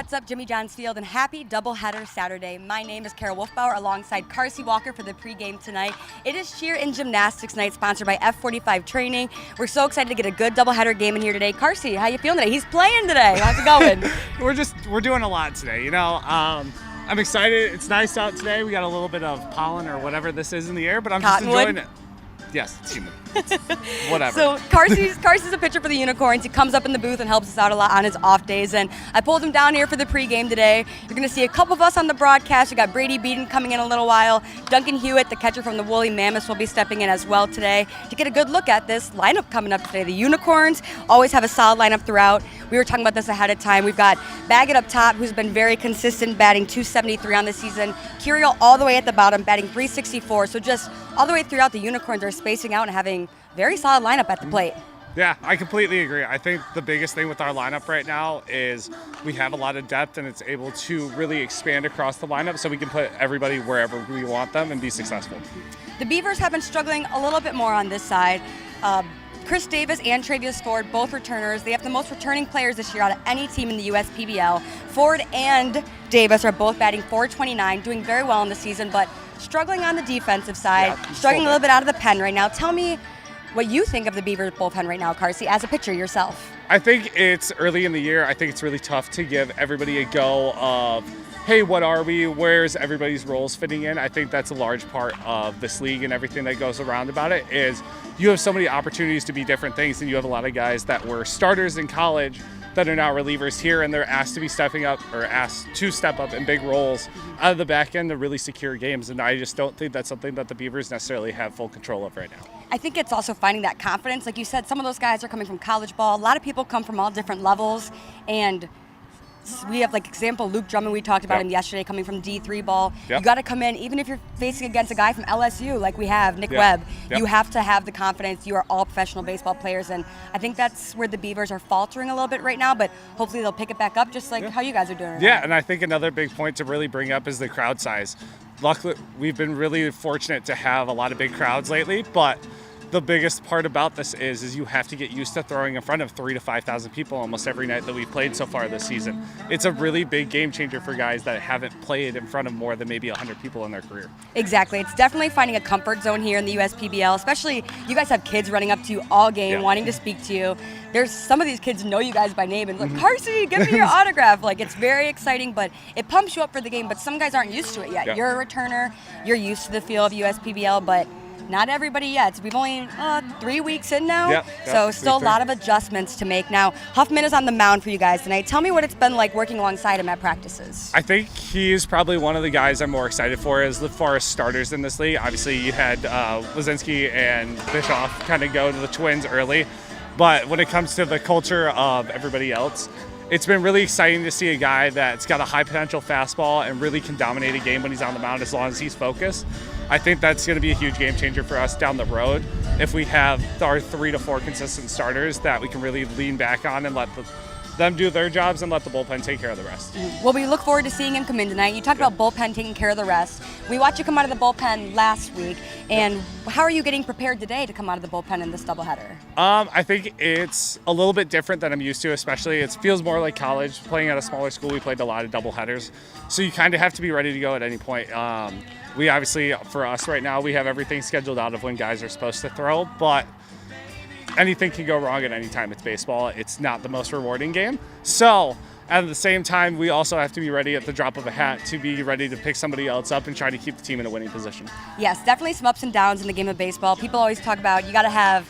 What's up, Jimmy John's Field, and happy doubleheader Saturday. My name is Kara Wolfbauer alongside Carsey Walker for the pregame tonight. It is cheer and gymnastics night sponsored by F45 Training. We're so excited to get a good doubleheader game in here today. Carsey, how you feeling today? He's playing today. How's it going? We're doing a lot today, I'm excited. It's nice out today. We got a little bit of pollen or whatever this is in the air, but I'm just enjoying it. Yes, it's humid. Whatever. So Carsey's a pitcher for the Unicorns. He comes up in the booth and helps us out a lot on his off days. And I pulled him down here for the pregame today. You're going to see a couple of us on the broadcast. We got Brady Beaton coming in a little while. Duncan Hewitt, the catcher from the Woolly Mammoths, will be stepping in as well today to get a good look at this lineup coming up today. The Unicorns always have a solid lineup throughout. We were talking about this ahead of time. We've got Baggett up top, who's been very consistent, batting .273 on the season. Curiel all the way at the bottom, batting .364. So just all the way throughout, the Unicorns are spacing out and having very solid lineup at the plate. Yeah, I completely agree. I think the biggest thing with our lineup right now is we have a lot of depth and it's able to really expand across the lineup so we can put everybody wherever we want them and be successful. The Beavers have been struggling a little bit more on this side. Chris Davis and Travius Ford, both returners. They have the most returning players this year out of any team in the USPBL. Ford and Davis are both batting .429, doing very well in the season, but struggling on the defensive side, struggling a little bit out of the pen right now. Tell me what you think of the Beavers bullpen right now, Carsey, as a pitcher yourself. I think it's early in the year. I think it's really tough to give everybody a go of, hey, what are we? Where's everybody's roles fitting in? I think that's a large part of this league and everything that goes around about it is you have so many opportunities to be different things, and you have a lot of guys that were starters in college that are now relievers here, and they're asked to be stepping up or asked to step up in big roles out of the back end to really secure games. And I just don't think that's something that the Beavers necessarily have full control of right now. I think it's also finding that confidence. Like you said, some of those guys are coming from college ball. A lot of people come from all different levels, and we have, like, example, Luke Drummond, we talked about him yesterday, coming from D3 ball. You got to come in, even if you're facing against a guy from LSU, like we have, Nick Webb, you have to have the confidence. You are all professional baseball players, and I think that's where the Beavers are faltering a little bit right now, but hopefully they'll pick it back up just like how you guys are doing right now. And I think another big point to really bring up is the crowd size. Luckily, we've been really fortunate to have a lot of big crowds lately, but the biggest part about this is you have to get used to throwing in front of 3,000 to 5,000 people almost every night that we've played so far this season. It's a really big game changer for guys that haven't played in front of more than maybe 100 people in their career. Exactly. It's definitely finding a comfort zone here in the USPBL, especially you guys have kids running up to you all game, wanting to speak to you. There's some of these kids know you guys by name and like, Carsey, give me your autograph. Like, it's very exciting, but it pumps you up for the game, but some guys aren't used to it yet. You're a returner, you're used to the feel of USPBL, but not everybody yet. So we've only 3 weeks in now, so still a lot of adjustments to make. Now, Huffman is on the mound for you guys tonight. Tell me what it's been like working alongside him at practices. I think he's probably one of the guys I'm more excited for as far as starters in this league. Obviously, you had Lazinski and Bischoff kind of go to the Twins early, but when it comes to the culture of everybody else, it's been really exciting to see a guy that's got a high potential fastball and really can dominate a game when he's on the mound as long as he's focused. I think that's going to be a huge game changer for us down the road if we have our 3 to 4 consistent starters that we can really lean back on and let them do their jobs and let the bullpen take care of the rest. Well, we look forward to seeing him come in tonight. You talked about bullpen taking care of the rest. We watched you come out of the bullpen last week, and how are you getting prepared today to come out of the bullpen in this doubleheader? I think it's a little bit different than I'm used to, especially it feels more like college. Playing at a smaller school, we played a lot of doubleheaders, so you kind of have to be ready to go at any point. We obviously, for us right now, we have everything scheduled out of when guys are supposed to throw, but anything can go wrong at any time. It's baseball. It's not the most rewarding game. So at the same time, we also have to be ready at the drop of a hat to be ready to pick somebody else up and try to keep the team in a winning position. Yes, definitely some ups and downs in the game of baseball. People always talk about you gotta have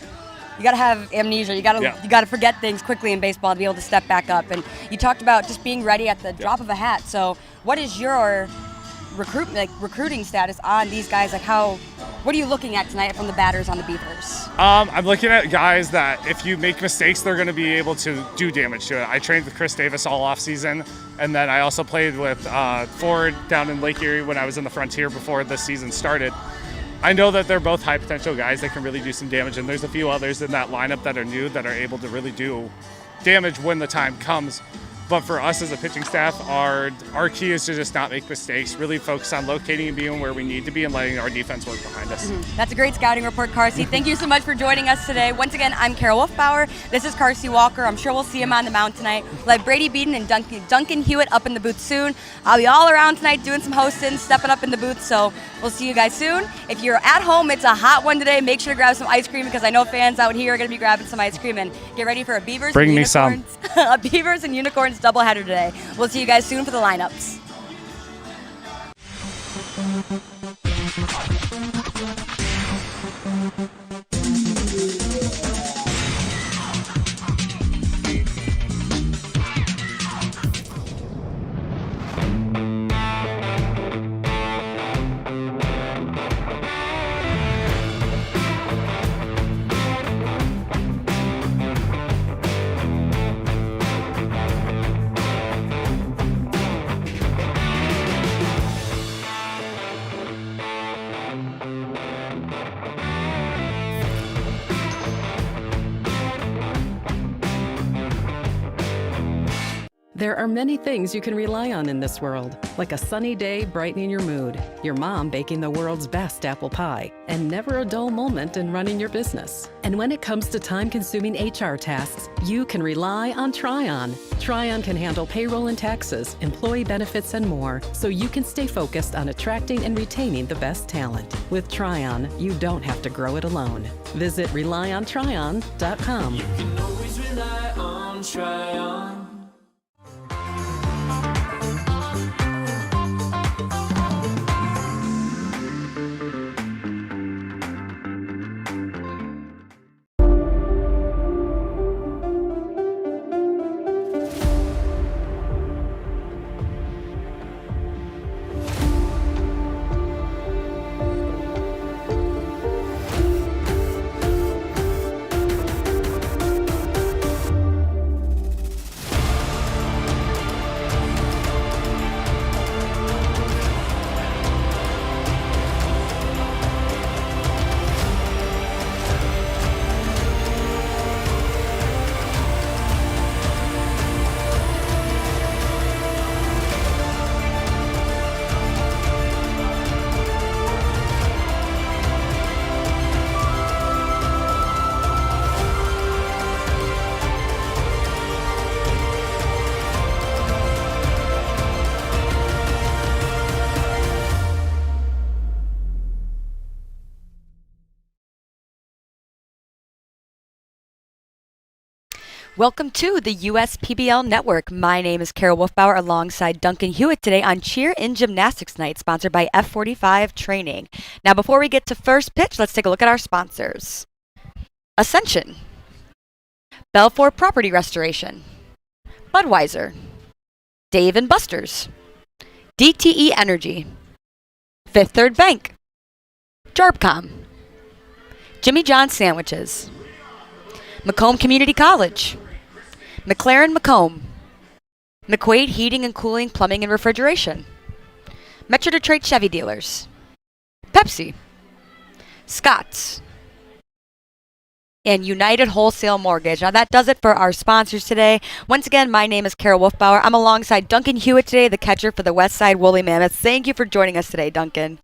amnesia. You gotta forget things quickly in baseball to be able to step back up. And you talked about just being ready at the drop of a hat. So what is your recruiting status on these guys? Like, what are you looking at tonight from the batters on the Beavers? I'm looking at guys that if you make mistakes, they're going to be able to do damage to it. I trained with Chris Davis all off season, and then I also played with Ford down in Lake Erie when I was in the Frontier before this season started. I know that they're both high potential guys that can really do some damage, and there's a few others in that lineup that are new that are able to really do damage when the time comes. But for us as a pitching staff, our key is to just not make mistakes, really focus on locating and being where we need to be and letting our defense work behind us. That's a great scouting report, Carsey. Thank you so much for joining us today. Once again, I'm Carol Wolfbauer. This is Carsey Walker. I'm sure we'll see him on the mound tonight. We'll have Brady Beaton and Duncan Hewitt up in the booth soon. I'll be all around tonight doing some hosting, stepping up in the booth, so we'll see you guys soon. If you're at home, it's a hot one today. Make sure to grab some ice cream because I know fans out here are going to be grabbing some ice cream, and get ready for a Beavers Bring and me some. Unicorns, a Beavers and Unicorns doubleheader today. We'll see you guys soon for the lineups. There are many things you can rely on in this world, like a sunny day brightening your mood, your mom baking the world's best apple pie, and never a dull moment in running your business. And when it comes to time-consuming HR tasks, you can rely on Tryon. Tryon can handle payroll and taxes, employee benefits, and more, so you can stay focused on attracting and retaining the best talent. With Tryon, you don't have to grow it alone. Visit RelyOnTryon.com. You can always rely on Tryon. Welcome to the USPBL Network. My name is Carol Wolfbauer alongside Duncan Hewitt today on Cheer in Gymnastics Night, sponsored by F45 Training. Now, before we get to first pitch, let's take a look at our sponsors. Ascension, Belfour Property Restoration, Budweiser, Dave & Buster's, DTE Energy, Fifth Third Bank, Jarbcom, Jimmy John's Sandwiches, Macomb Community College, McLaren Macomb, McQuaid Heating and Cooling, Plumbing and Refrigeration, Metro Detroit Chevy Dealers, Pepsi, Scott's, and United Wholesale Mortgage. Now that does it for our sponsors today. Once again, my name is Carol Wolfbauer. I'm alongside Duncan Hewitt today, the catcher for the Westside Woolly Mammoths. Thank you for joining us today, Duncan.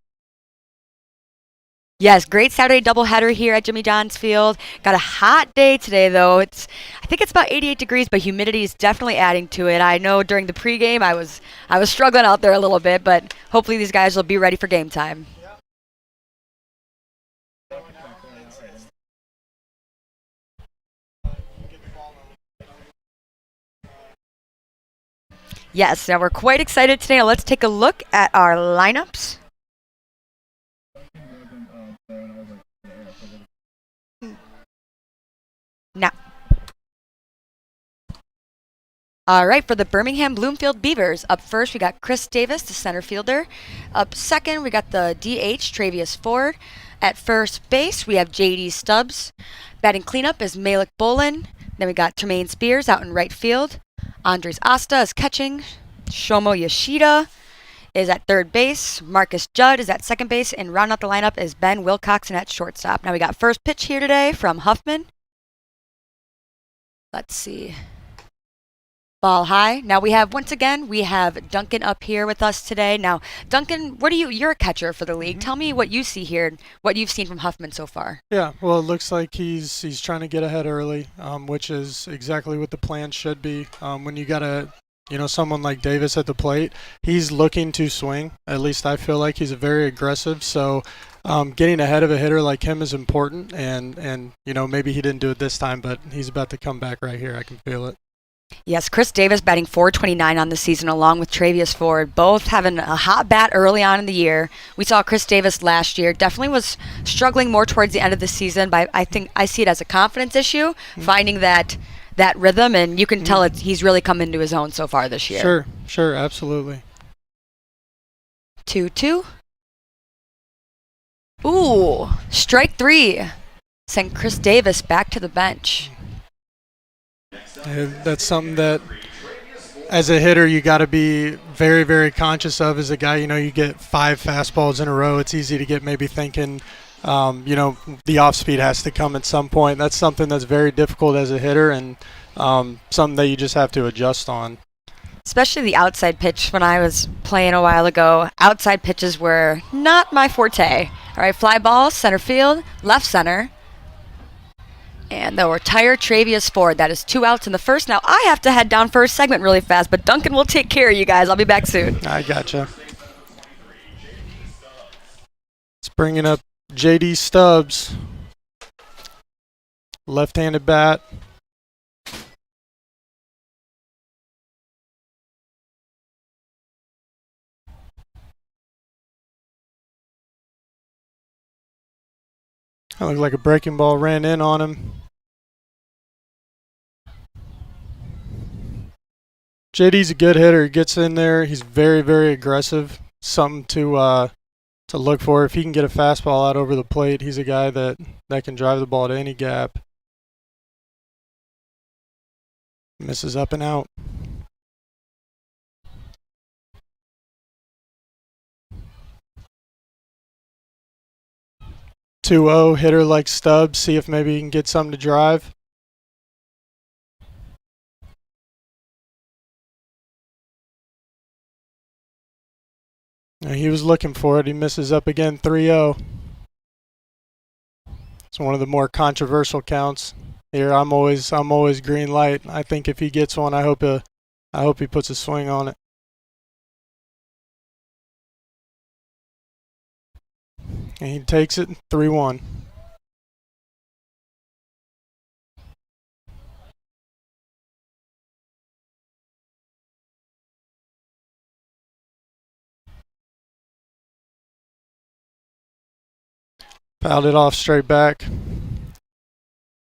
Yes, great Saturday doubleheader here at Jimmy John's Field. Got a hot day today, though. I think it's about 88 degrees, but humidity is definitely adding to it. I know during the pregame I was struggling out there a little bit, but hopefully these guys will be ready for game time. Yes, now we're quite excited today. Now let's take a look at our lineups. Now, all right, for the Birmingham Bloomfield Beavers, up first we got Chris Davis, the center fielder. Up second, we got the DH, Travius Ford. At first base, we have JD Stubbs. Batting cleanup is Malik Bolin. Then we got Tremaine Spears out in right field. Andres Asta is catching. Shomo Yoshida is at third base. Marcus Judd is at second base. And rounding out the lineup is Ben Wilcoxon at shortstop. Now we got first pitch here today from Huffman. Let's see. Ball high. Now we have, once again, we have Duncan up here with us today. Now, Duncan, you're a catcher for the league. Tell me what you see here, what you've seen from Huffman so far. Yeah, well, it looks like he's trying to get ahead early, which is exactly what the plan should be. When you got someone like Davis at the plate, he's looking to swing. At least I feel like he's very aggressive. So getting ahead of a hitter like him is important. And maybe he didn't do it this time, but he's about to come back right here. I can feel it. Yes, Chris Davis batting .429 on the season along with Travius Ford, both having a hot bat early on in the year. We saw Chris Davis last year, definitely was struggling more towards the end of the season, but I think I see it as a confidence issue, finding that rhythm, and you can tell he's really come into his own so far this year. Sure, absolutely. 2-2. Ooh, strike 3. Sent Chris Davis back to the bench. That's something that, as a hitter, you got to be very, very conscious of. As a guy, you get 5 fastballs in a row. It's easy to get maybe thinking, the off speed has to come at some point. That's something that's very difficult as a hitter, and something that you just have to adjust on. Especially the outside pitch. When I was playing a while ago, outside pitches were not my forte. All right, fly ball, center field, left center. And they'll retire Travius Ford. That is 2 outs in the first. Now I have to head down for a segment really fast, but Duncan will take care of you guys. I'll be back soon. I gotcha. It's bringing up J.D. Stubbs. Left-handed bat. That looked like a breaking ball ran in on him. JD's a good hitter. He gets in there. He's very, very aggressive. Something to look for. If he can get a fastball out over the plate, he's a guy that can drive the ball to any gap. Misses up and out. (2-0) hitter like Stubbs. See if maybe he can get something to drive. He was looking for it. He misses up again. 3-0. It's one of the more controversial counts here. I'm always green light. I think if he gets one, I hope he puts a swing on it. And he takes it. 3-1. Fouled it off straight back.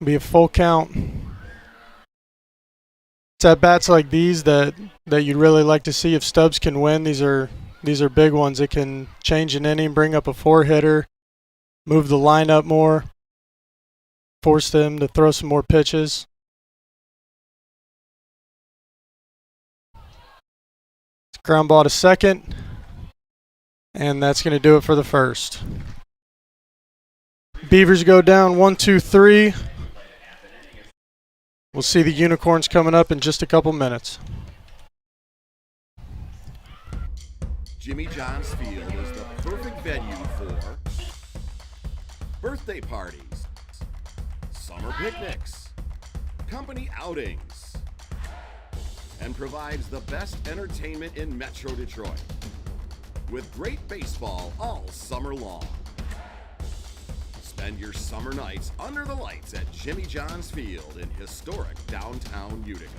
Be a full count. It's at bats like these that you'd really like to see if Stubbs can win. These are big ones. It can change an inning, bring up a 4-hitter, move the lineup more, force them to throw some more pitches. It's ground ball to second, and that's going to do it for the first. Beavers go down 1-2-3. We'll see the Unicorns coming up in just a couple minutes. Jimmy John's Field is the perfect venue for birthday parties, summer picnics, company outings, and provides the best entertainment in Metro Detroit with great baseball all summer long. Spend your summer nights under the lights at Jimmy John's Field in historic downtown Utica.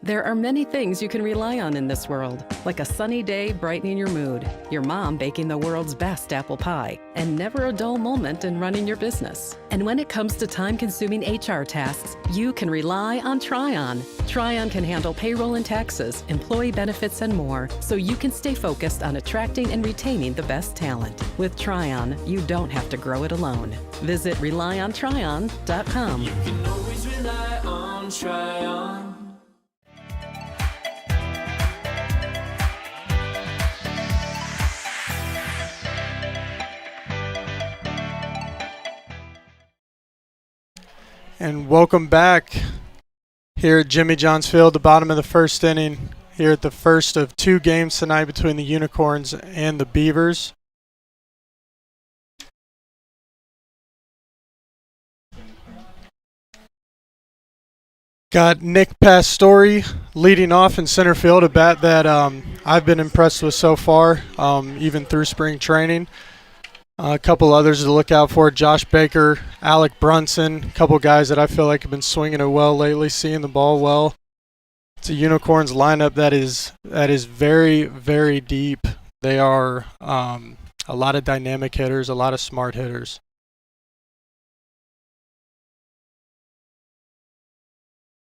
There are many things you can rely on in this world, like a sunny day brightening your mood, your mom baking the world's best apple pie, and never a dull moment in running your business. And when it comes to time-consuming HR tasks, you can rely on Tryon. Tryon can handle payroll and taxes, employee benefits, and more, so you can stay focused on attracting and retaining the best talent. With Tryon, you don't have to grow it alone. Visit RelyOnTryon.com. You can always rely on Tryon. And welcome back here at Jimmy John's Field, the bottom of the first inning, here at the first of 2 games tonight between the Unicorns and the Beavers. Got Nick Pastore leading off in center field, a bat that I've been impressed with so far, even through spring training. A couple others to look out for, Josh Baker, Alec Brunson, a couple guys that I feel like have been swinging it well lately, seeing the ball well. It's a Unicorns lineup that is very, very deep. They are a lot of dynamic hitters, a lot of smart hitters.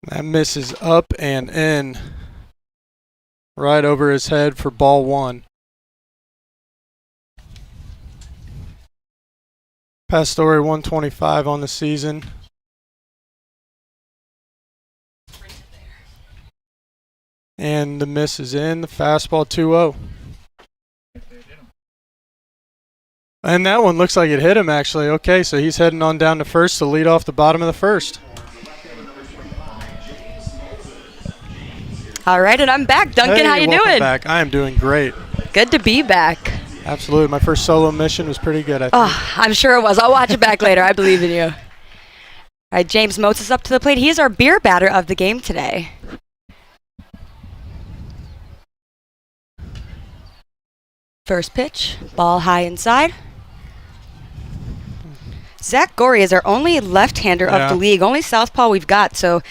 That miss is up and in, right over his head for ball 1. Pastore 125 on the season. And the miss is in, the fastball 2-0. And that one looks like it hit him actually. Okay, so he's heading on down to first to lead off the bottom of the first. All right, and I'm back. Duncan, hey, how you welcome doing? Back. I am doing great. Good to be back. Absolutely. My first solo mission was pretty good, I think. Oh, I'm sure it was. I'll watch it back later. I believe in you. All right, James Motes is up to the plate. He is our beer batter of the game today. First pitch, ball high inside. Zach Gorey is our only left-hander of the league, only southpaw we've got. So,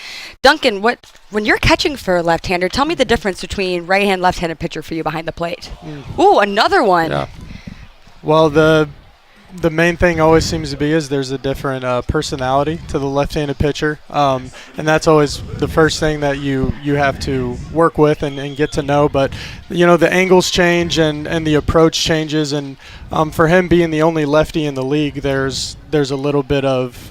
Duncan, when you're catching for a left-hander, tell me the difference between right-hand, left-handed pitcher for you behind the plate. Ooh, another one. Yeah. Well, the main thing always seems to be is there's a different personality to the left-handed pitcher, and that's always the first thing that you have to work with and get to know. But the angles change and the approach changes, and for him being the only lefty in the league, there's a little bit of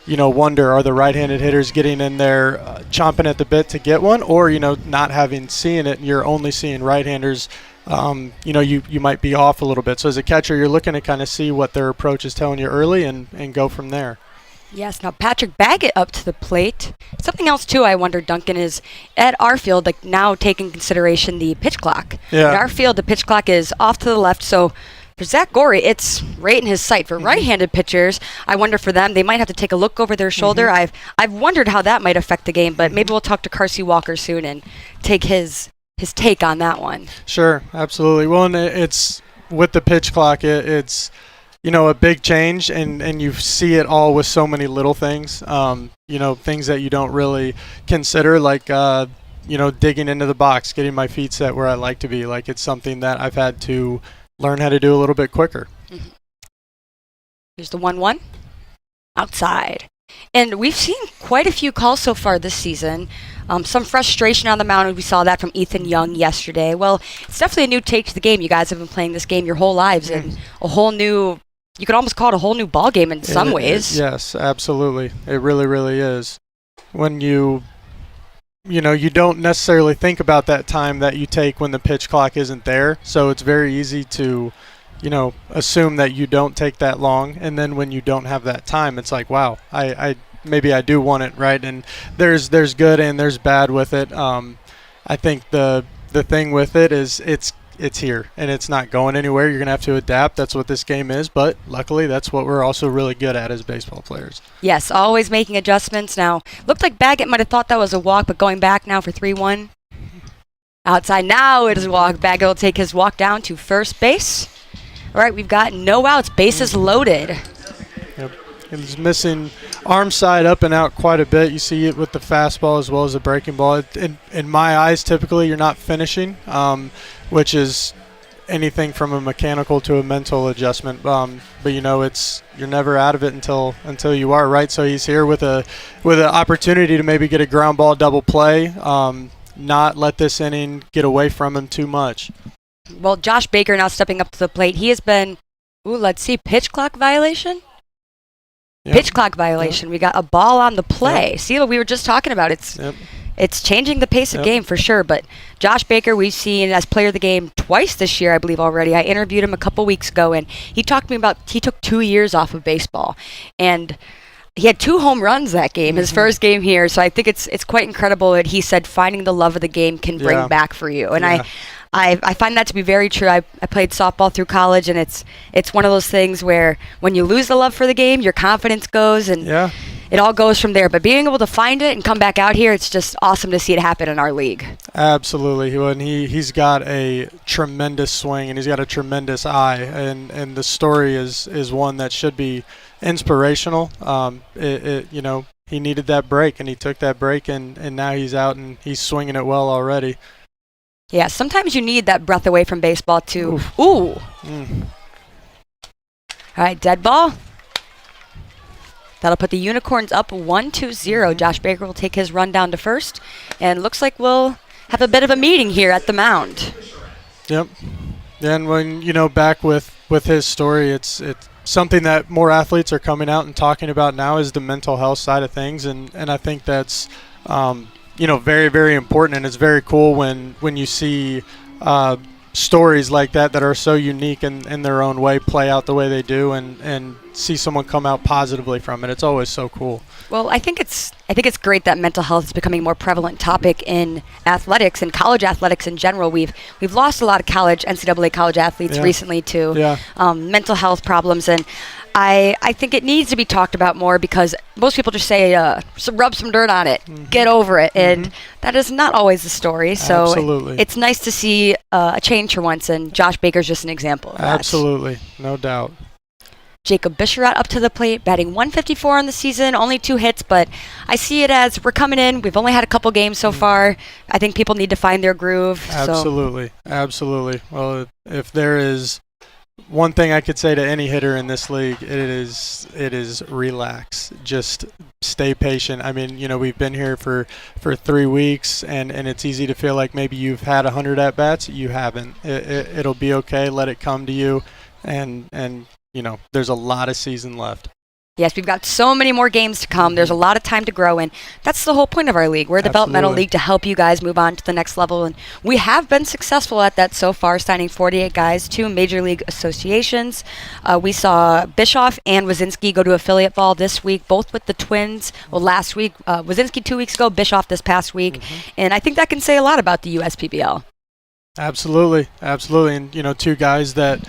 wonder, are the right-handed hitters getting in there chomping at the bit to get one, or not having seen it and you're only seeing right-handers. You might be off a little bit. So as a catcher, you're looking to kind of see what their approach is telling you early and go from there. Yes. Now Patrick Baggett up to the plate. Something else too I wonder, Duncan, is at our field, like now taking consideration the pitch clock. Yeah. At our field, the pitch clock is off to the left. So for Zach Gorey, it's right in his sight. For right-handed pitchers, I wonder for them, they might have to take a look over their shoulder. I've wondered how that might affect the game, but maybe we'll talk to Carsey Walker soon and take his take on that one. Sure, absolutely. Well, and it's with the pitch clock, it's a big change, and you see it all with so many little things. Things that you don't really consider, like digging into the box, getting my feet set where I like to be. Like, it's something that I've had to learn how to do a little bit quicker. Here's the 1-1 outside. And we've seen quite a few calls so far this season. Some frustration on the mound. We saw that from Ethan Young yesterday. Well, it's definitely a new take to the game. You guys have been playing this game your whole lives, and a whole new, you could almost call it a whole new ball game in some ways. Yes, absolutely. It really, really is. When you don't necessarily think about that time that you take when the pitch clock isn't there. So it's very easy to, assume that you don't take that long. And then when you don't have that time, it's like, wow, maybe I do want it, right? And there's good and there's bad with it. I think the thing with it is it's here and it's not going anywhere. You're going to have to adapt. That's what this game is. But luckily, that's what we're also really good at as baseball players. Yes, always making adjustments. Now, looked like Baggett might have thought that was a walk, but going back now for 3-1. Outside now, it is a walk. Baggett will take his walk down to first base. All right, we've got no outs. Bases loaded. Yep. He's missing arm side up and out quite a bit. You see it with the fastball as well as the breaking ball. In my eyes, typically you're not finishing, which is anything from a mechanical to a mental adjustment. But you know, you're never out of it until you are, right? So he's here with an opportunity to maybe get a ground ball double play, not let this inning get away from him too much. Well, Josh Baker now stepping up to the plate. He has been, let's see, pitch clock violation? Yep. Pitch clock violation. Yep. We got a ball on the play. Yep. See what we were just talking about. It's changing the pace of game for sure. But Josh Baker, we've seen as player of the game twice this year, I believe already. I interviewed him a couple weeks ago, and he talked to me about he took 2 years off of baseball. And he had 2 home runs that game, his first game here. So I think it's quite incredible that he said finding the love of the game can bring back for you. And I find that to be very true. I played softball through college, and it's one of those things where when you lose the love for the game, your confidence goes, and it all goes from there. But being able to find it and come back out here, it's just awesome to see it happen in our league. Absolutely. And he's got a tremendous swing, and he's got a tremendous eye, and the story is one that should be inspirational. You know, he needed that break, and he took that break, and now he's out, and he's swinging it well already. Yeah, sometimes you need that breath away from baseball too. Ooh. All right, dead ball. That'll put the Unicorns up 1-0. Josh Baker will take his run down to first, and looks like we'll have a bit of a meeting here at the mound. Yep. And when back with his story, it's something that more athletes are coming out and talking about now is the mental health side of things, and I think that's very, very important, and it's very cool when you see stories like that are so unique in their own way play out the way they do, and see someone come out positively from it. It's always so cool. Well, I think it's great that mental health is becoming a more prevalent topic in athletics and college athletics in general. We've lost a lot of NCAA college athletes recently to mental health problems, and I think it needs to be talked about more, because most people just say, rub some dirt on it, get over it, and that is not always the story. So Absolutely. It's nice to see a change for once, and Josh Baker's just an example of that. Absolutely, no doubt. Jacob Bisharat up to the plate, batting 154 on the season, only 2 hits, but I see it as we're coming in. We've only had a couple games so far. I think people need to find their groove. Absolutely, absolutely. Well, if there is one thing I could say to any hitter in this league, it is relax. Just stay patient. I mean, we've been here for 3 weeks, and it's easy to feel like maybe you've had 100 at-bats. You haven't. It'll be okay. Let it come to you, and there's a lot of season left. Yes, we've got so many more games to come. There's a lot of time to grow, and that's the whole point of our league. We're a developmental league to help you guys move on to the next level, and we have been successful at that so far, signing 48 guys to major league associations. We saw Bischoff and Wazinski go to affiliate ball this week, both with the Twins. Well, last week, Wazinski 2 weeks ago, Bischoff this past week, and I think that can say a lot about the USPBL. Absolutely, and 2 guys that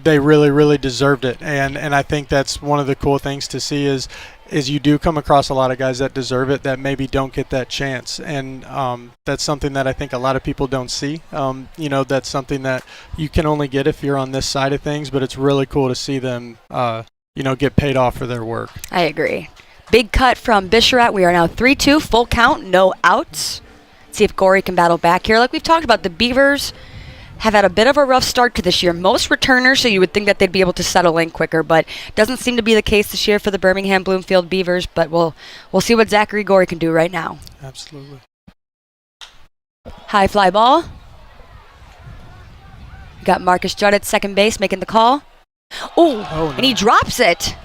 they really, really deserved it, and I think that's one of the cool things to see is you do come across a lot of guys that deserve it that maybe don't get that chance, and that's something that I think a lot of people don't see. That's something that you can only get if you're on this side of things, but it's really cool to see them get paid off for their work. I agree. Big cut from Bisharat. We are now 3-2, full count, no outs. Let's see if Gorey can battle back here. Like we've talked about, the Beavers have had a bit of a rough start to this year. Most returners, so you would think that they'd be able to settle in quicker, but doesn't seem to be the case this year for the Birmingham Bloomfield Beavers, but we'll see what Zachary Gorey can do right now. Absolutely. High fly ball. Got Marcus Judd at second base making the call. Oh, no. And he drops it.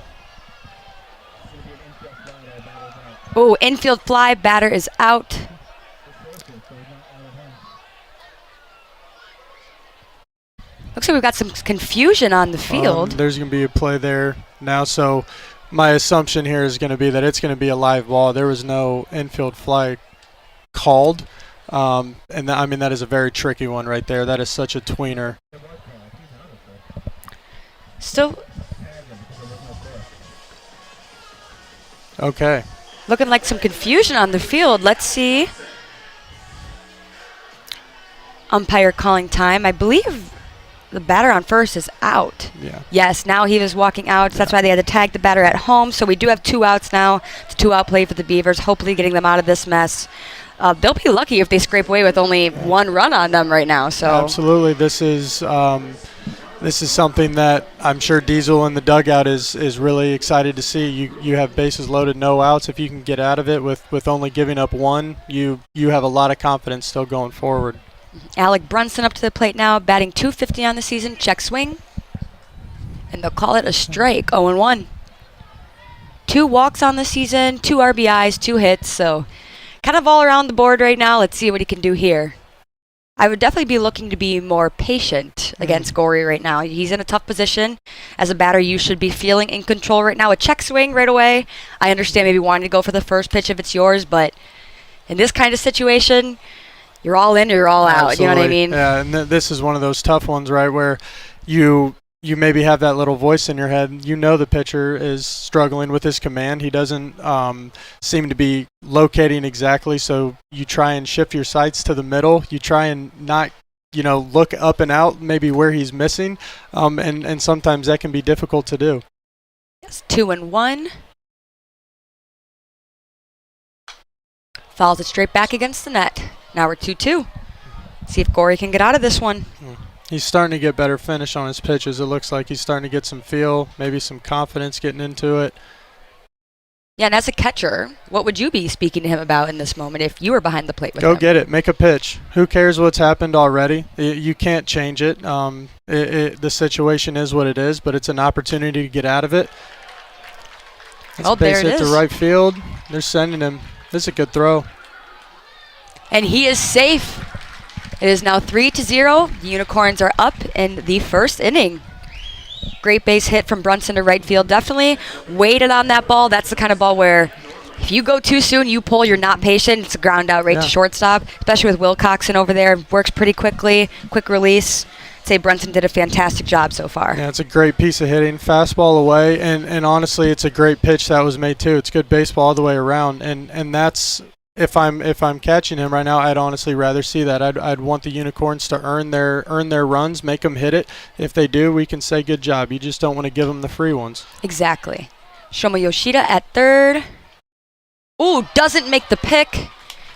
Oh, infield fly, batter is out. Looks like we've got some confusion on the field. There's going to be a play there now, so my assumption here is going to be that it's going to be a live ball. There was no infield fly called, and that is a very tricky one right there. That is such a tweener. Still. Okay. Looking like some confusion on the field. Let's see. Umpire calling time. I believe The batter on first is out. Yeah. Yes, now he was walking out. So that's why they had to tag the batter at home. So we do have 2 outs now. It's a 2-out play for the Beavers, hopefully getting them out of this mess. They'll be lucky if they scrape away with only 1 run on them right now. So absolutely, this is something that I'm sure Diesel in the dugout is really excited to see. You have bases loaded, no outs. If you can get out of it with only giving up 1, you have a lot of confidence still going forward. Alec Brunson up to the plate now, batting .250 on the season. Check swing. And they'll call it a strike, 0-1. 2 walks on the season, 2 RBIs, 2 hits. So kind of all around the board right now. Let's see what he can do here. I would definitely be looking to be more patient against Gorey right now. He's in a tough position. As a batter, you should be feeling in control right now. A check swing right away. I understand maybe wanting to go for the first pitch if it's yours, but in this kind of situation, you're all in or you're all out. Absolutely. You know what I mean? Yeah, and this is one of those tough ones, right, where you maybe have that little voice in your head. You know the pitcher is struggling with his command. He doesn't seem to be locating exactly, so you try and shift your sights to the middle. You try and not, look up and out maybe where he's missing, and sometimes that can be difficult to do. Yes, 2-1. Fouls it straight back against the net. Now we're 2-2. See if Gorey can get out of this one. He's starting to get better finish on his pitches. It looks like he's starting to get some feel, maybe some confidence getting into it. Yeah, and as a catcher, what would you be speaking to him about in this moment if you were behind the plate with him? Go get it. Make a pitch. Who cares what's happened already? You can't change it. The situation is what it is, but it's an opportunity to get out of it. It's there it hit to is. right field. They're sending him. This is a good throw. And he is safe. It is now 3-0. The Unicorns are up in the first inning. Great base hit from Brunson to right field. Definitely waited on that ball. That's the kind of ball where if you go too soon, you pull, you're not patient. It's a ground out right to shortstop, especially with Wilcoxon over there. Works pretty quickly, quick release. I'd say Brunson did a fantastic job so far. Yeah, it's a great piece of hitting. Fastball away, and honestly, it's a great pitch that was made too. It's good baseball all the way around, and that's if I'm catching him right now, I'd honestly rather see that. I'd want the Unicorns to earn their runs, make them hit it. If they do, we can say good job. You just don't want to give them the free ones. Exactly. Shoma Yoshida at third. Ooh, doesn't make the pick.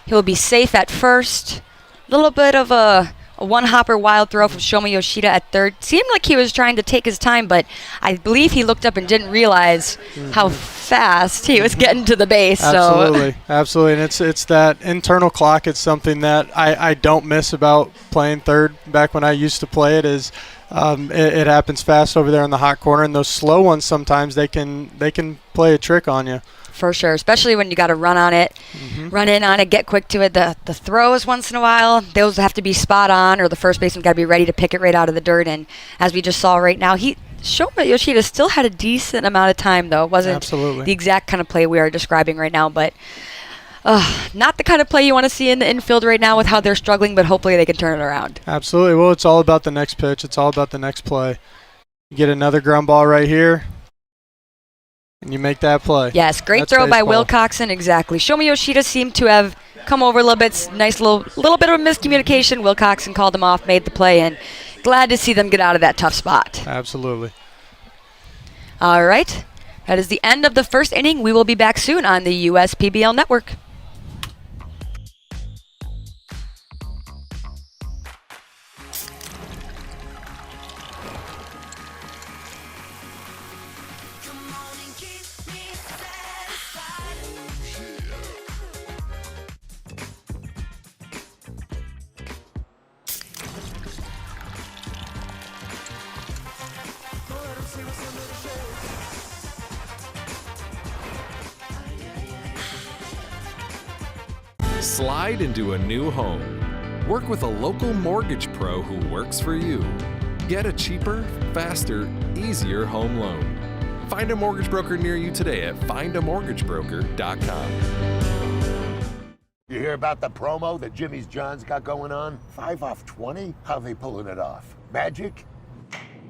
He'll be safe at first. A little bit of a one-hopper wild throw from Shoma Yoshida at third. Seemed like he was trying to take his time, but I believe he looked up and didn't realize how fast he was getting to the base. Absolutely, absolutely. And it's that internal clock. It's something that I don't miss about playing third. Back when I used to play it, it happens fast over there in the hot corner, and those slow ones sometimes they can play a trick on you. For sure, especially when you got to run on it, run in on it, get quick to it. The throws once in a while, those have to be spot on, or the first baseman got to be ready to pick it right out of the dirt. And as we just saw right now, Shoma Yoshida still had a decent amount of time, though. It wasn't Absolutely the exact kind of play we are describing right now, but not the kind of play you want to see in the infield right now with how they're struggling, but hopefully they can turn it around. Absolutely. Well, it's all about the next pitch. It's all about the next play. You get another ground ball right here, and you make that play. Yes, great That's throw by baseball. Wilcoxon, exactly. Shoma Yoshida seemed to have come over a little bit. Nice little bit of a miscommunication. Wilcoxon called him off, made the play, and glad to see them get out of that tough spot. Absolutely. All right. That is the end of the first inning. We will be back soon on the USPBL Network. Slide into a new home. Work with a local mortgage pro who works for you. Get a cheaper, faster, easier home loan. Find a mortgage broker near you today at findamortgagebroker.com. You hear about the promo that Jimmy's John's got going on? 5 off 20? How they pulling it off? Magic?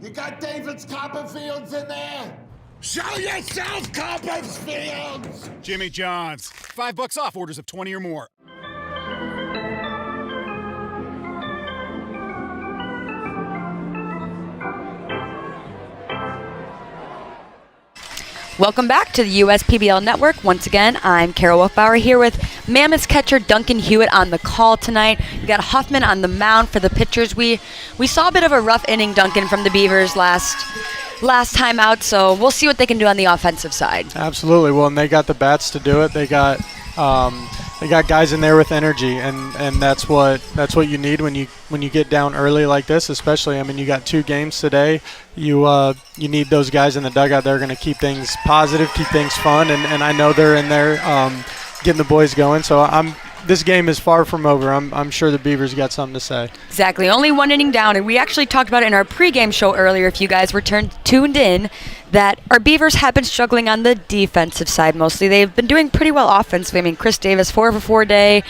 You got David's Copperfields in there? Show yourself, Copperfields! Jimmy John's. $5 off orders of 20 or more. Welcome back to the USPBL Network. Once again, I'm Carol Wolfbauer here with Mammoths catcher Duncan Hewitt on the call tonight. We got Huffman on the mound for the pitchers. We saw a bit of a rough inning, Duncan, from the Beavers last time out, so we'll see what they can do on the offensive side. Absolutely. Well, and they got the bats to do it. They got guys in there with energy, and that's what you need when you get down early like this. Especially, I mean, you got 2 games today. You need those guys in the dugout. They're going to keep things positive, keep things fun, and I know they're in there getting the boys going. So this game is far from over. I'm sure the Beavers got something to say. Exactly. Only 1 inning down, and we actually talked about it in our pregame show earlier, if you guys were tuned in, that our Beavers have been struggling on the defensive side mostly. They've been doing pretty well offensively. I mean, Chris Davis, 4 for 4 day.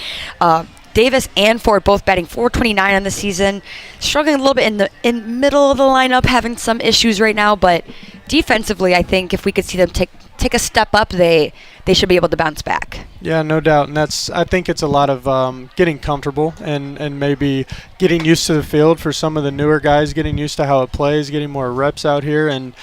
Davis and Ford both batting .429 on the season. Struggling a little bit in middle of the lineup, having some issues right now, but defensively, I think if we could see them take a step up, they should be able to bounce back. Yeah, no doubt, and I think it's a lot of getting comfortable and maybe getting used to the field for some of the newer guys, getting used to how it plays, getting more reps out here, and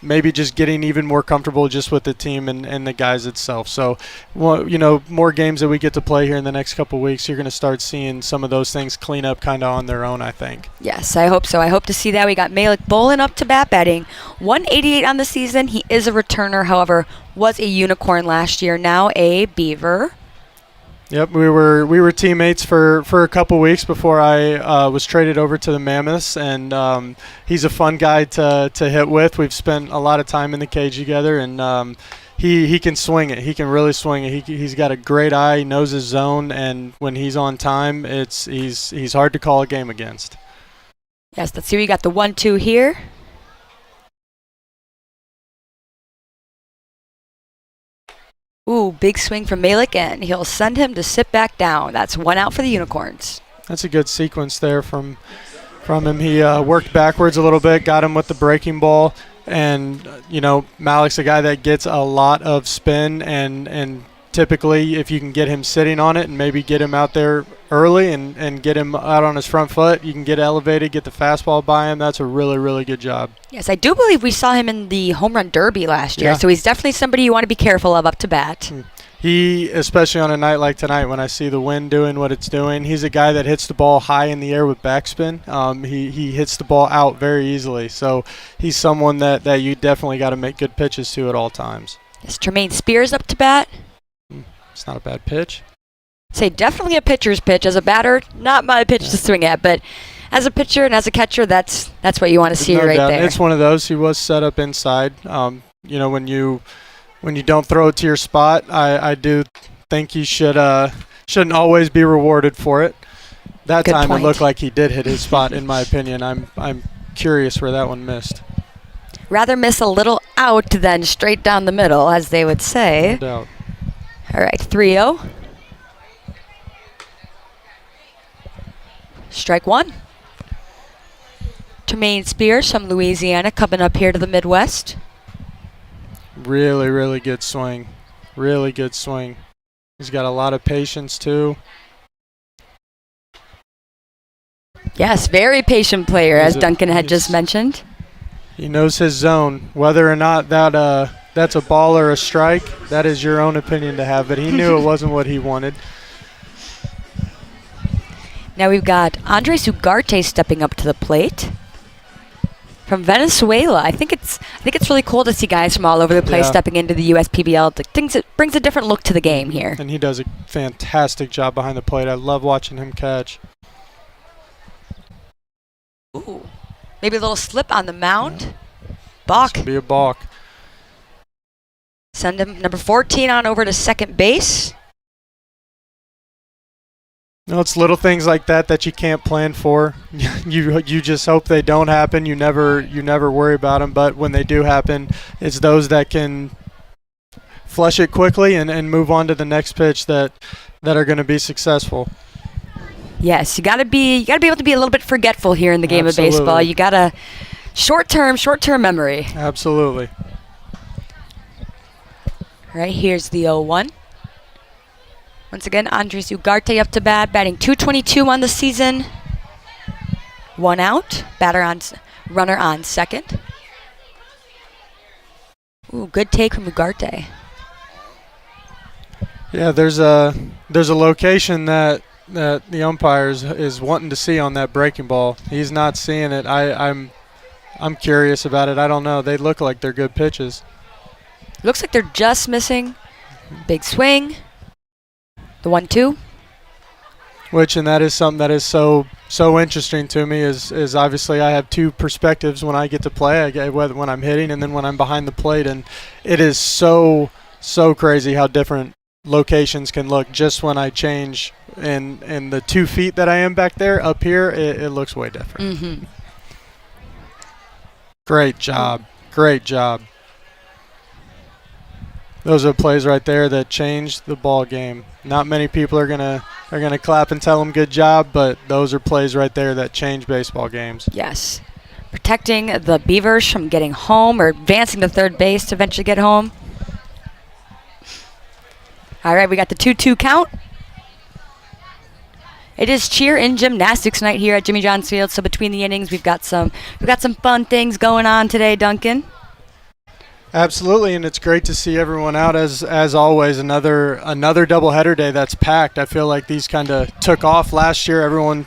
maybe just getting even more comfortable just with the team and the guys itself. So, more games that we get to play here in the next couple of weeks, you're going to start seeing some of those things clean up kind of on their own, I think. Yes, I hope so. I hope to see that. We got Malik Bolin up to bat, batting .188 on the season. He is a returner, however, was a Unicorn last year, now a Beaver. Yep, we were teammates for a couple weeks before I was traded over to the Mammoths, and he's a fun guy to hit with. We've spent a lot of time in the cage together, and he can swing it. He can really swing it. He's got a great eye. He knows his zone, and when he's on time, he's hard to call a game against. Yes, let's see. We got the 1-2 here. Ooh, big swing from Malik, and he'll send him to sit back down. That's 1 out for the Unicorns. That's a good sequence there from him. He worked backwards a little bit, got him with the breaking ball, and Malik's a guy that gets a lot of spin, and typically if you can get him sitting on it and maybe get him out there early and get him out on his front foot, you can get elevated, get the fastball by him. That's a really, really good job. Yes, I do believe we saw him in the home run derby last year, so he's definitely somebody you want to be careful of up to bat. He, especially on a night like tonight when I see the wind doing what it's doing, he's a guy that hits the ball high in the air with backspin. He hits the ball out very easily, so he's someone that you definitely got to make good pitches to at all times. Yes, Tremaine Spears up to bat. It's not a bad pitch. Say definitely a pitcher's pitch. As a batter, not my pitch to swing at, but as a pitcher and as a catcher, that's what you want to see right there. It's one of those. He was set up inside. When you don't throw it to your spot, I do think he shouldn't always be rewarded for it. That time it looked like he did hit his spot, in my opinion. I'm curious where that one missed. Rather miss a little out than straight down the middle, as they would say. No doubt. All right, 3-0. Strike 1. Tremaine Spears from Louisiana coming up here to the Midwest. Really, really good swing. Really good swing. He's got a lot of patience, too. Yes, very patient player, as Duncan had just mentioned. He knows his zone. Whether or not that's a ball or a strike, that is your own opinion to have, but he knew it wasn't what he wanted. Now we've got Andres Ugarte stepping up to the plate from Venezuela. I think it's really cool to see guys from all over the place stepping into the USPBL. It brings a different look to the game here. And he does a fantastic job behind the plate. I love watching him catch. Ooh, maybe a little slip on the mound. Balk. This could be a balk. Send him number 14 on over to second base. No, it's little things like that you can't plan for. You just hope they don't happen. You never worry about them. But when they do happen, it's those that can flush it quickly and move on to the next pitch that are going to be successful. Yes, you got to be able to be a little bit forgetful here in the game of baseball. You got to short term memory. Absolutely. All right, here's the 0-1. Once again, Andres Ugarte up to bat, batting .222 on the season. 1 out. Runner on second. Ooh, good take from Ugarte. Yeah, there's a location that the umpire is wanting to see on that breaking ball. He's not seeing it. I'm curious about it. I don't know. They look like they're good pitches. Looks like they're just missing. Big swing. The 1-2. And that is something that is so interesting to me is obviously I have two perspectives when I get to play. I get when I'm hitting and then when I'm behind the plate, and it is so crazy how different locations can look just when I change and the 2 feet that I am back there. Up here it looks way different. Mm-hmm. Great job. Those are plays right there that changed the ball game. Not many people are gonna clap and tell them good job, but those are plays right there that change baseball games. Yes. Protecting the Beavers from getting home or advancing to third base to eventually get home. All right, we got the 2-2 count. It is cheer and gymnastics night here at Jimmy John's Field. So between the innings, we've got some fun things going on today, Duncan. Absolutely, and it's great to see everyone out as always. Another doubleheader day that's packed. I feel like these kind of took off last year. Everyone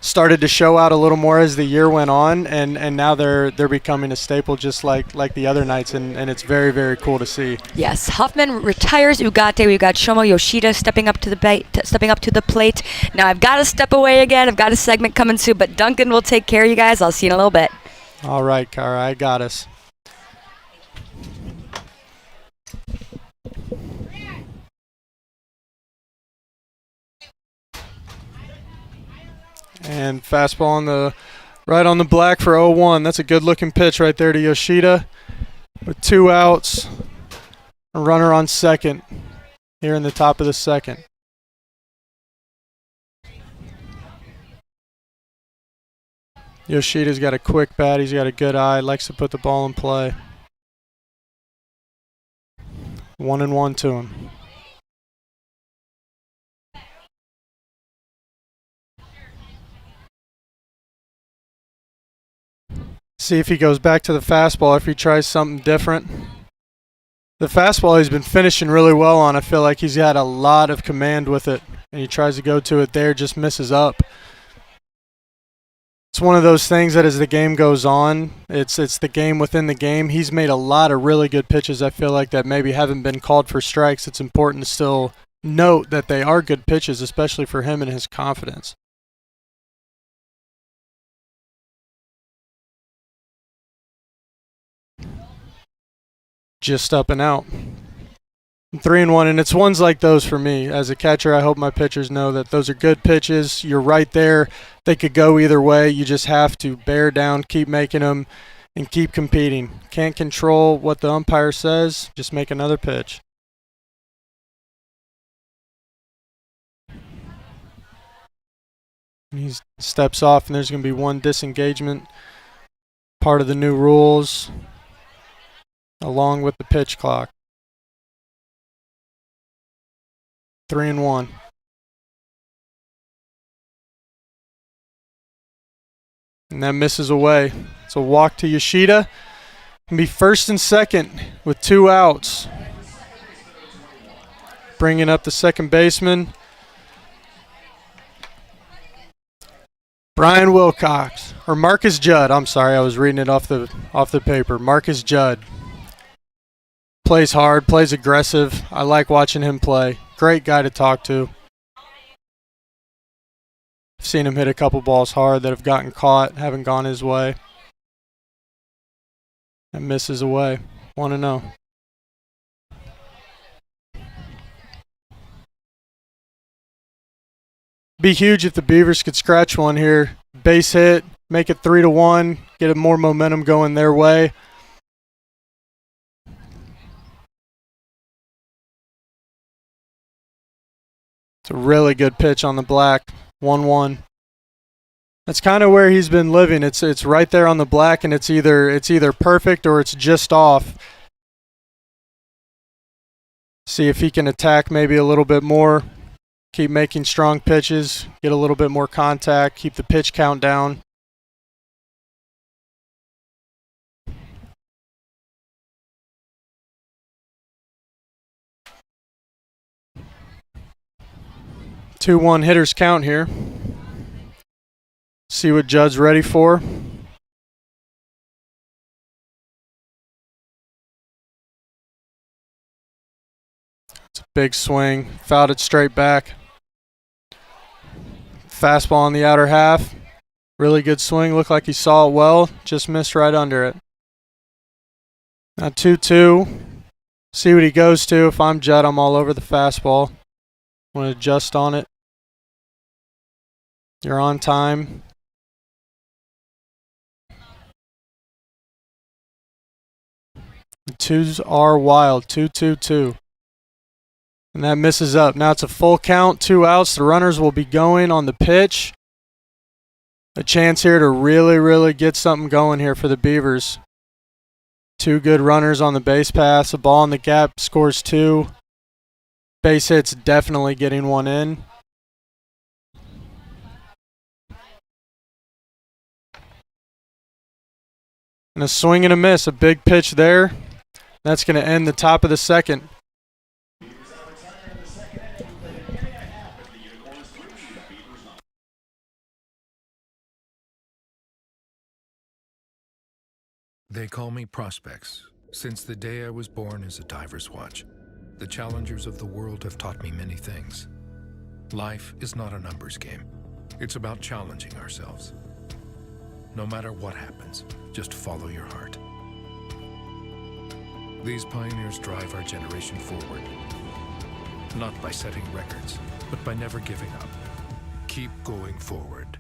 started to show out a little more as the year went on, and now they're becoming a staple just like the other nights, and it's very, very cool to see. Yes, Huffman retires Ugarte. We've got Shomo Yoshida stepping up to the plate. Now I've got to step away again. I've got a segment coming soon, but Duncan will take care of you guys. I'll see you in a little bit. All right, Kara, I got us. And fastball right on the black for 0-1. That's a good-looking pitch right there to Yoshida. With 2 outs, a runner on second here in the top of the second. Yoshida's got a quick bat. He's got a good eye. Likes to put the ball in play. 1-1 to him. See if he goes back to the fastball, if he tries something different. The fastball he's been finishing really well on. I feel like he's had a lot of command with it, and he tries to go to it there, just misses up. It's one of those things that as the game goes on, it's the game within the game. He's made a lot of really good pitches, I feel like, that maybe haven't been called for strikes. It's important to still note that they are good pitches, especially for him and his confidence. Just up and out. 3-1, and it's ones like those for me. As a catcher, I hope my pitchers know that those are good pitches. You're right there. They could go either way. You just have to bear down, keep making them, and keep competing. Can't control what the umpire says. Just make another pitch. And he steps off, and there's going to be one disengagement. Part of the new rules, along with the pitch clock. 3-1. And that misses away. It's a walk to Yoshida. Can be first and second with 2 outs. Bringing up the second baseman, Brian Wilcox, or Marcus Judd. I'm sorry, I was reading it off the paper. Marcus Judd. Plays hard, plays aggressive. I like watching him play. Great guy to talk to. I've seen him hit a couple balls hard that have gotten caught, haven't gone his way. And misses away. 1-0. Be huge if the Beavers could scratch one here. Base hit, make it 3-1, get more momentum going their way. It's a really good pitch on the black. 1-1. That's kind of where he's been living. It's right there on the black, and it's either perfect or it's just off. See if he can attack maybe a little bit more. Keep making strong pitches, get a little bit more contact, keep the pitch count down. 2-1 hitters count here. See what Judd's ready for. It's a big swing. Fouled it straight back. Fastball on the outer half. Really good swing. Looked like he saw it well. Just missed right under it. Now 2-2. See what he goes to. If I'm Judd, I'm all over the fastball. Want to adjust on it. You're on time. The twos are wild. 2-2-2. And that misses up. Now it's a full count, 2 outs. The runners will be going on the pitch. A chance here to really, really get something going here for the Beavers. 2 good runners on the base pass. A ball in the gap, scores 2. Base hits, definitely getting 1 in. And a swing and a miss, a big pitch there. That's going to end the top of the second. They call me Prospects. Since the day I was born as a diver's watch, the challengers of the world have taught me many things. Life is not a numbers game. It's about challenging ourselves. No matter what happens, just follow your heart. These pioneers drive our generation forward. Not by setting records, but by never giving up. Keep going forward.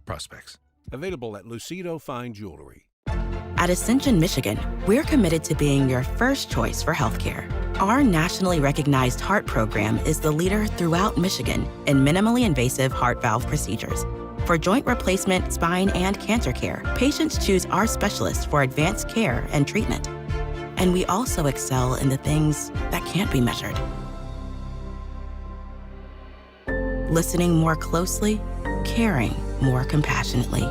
Prospects. Available at Lucido Fine Jewelry. At Ascension, Michigan, we're committed to being your first choice for healthcare. Our nationally recognized heart program is the leader throughout Michigan in minimally invasive heart valve procedures. For joint replacement, spine, and cancer care, patients choose our specialists for advanced care and treatment. And we also excel in the things that can't be measured. Listening more closely, caring more compassionately.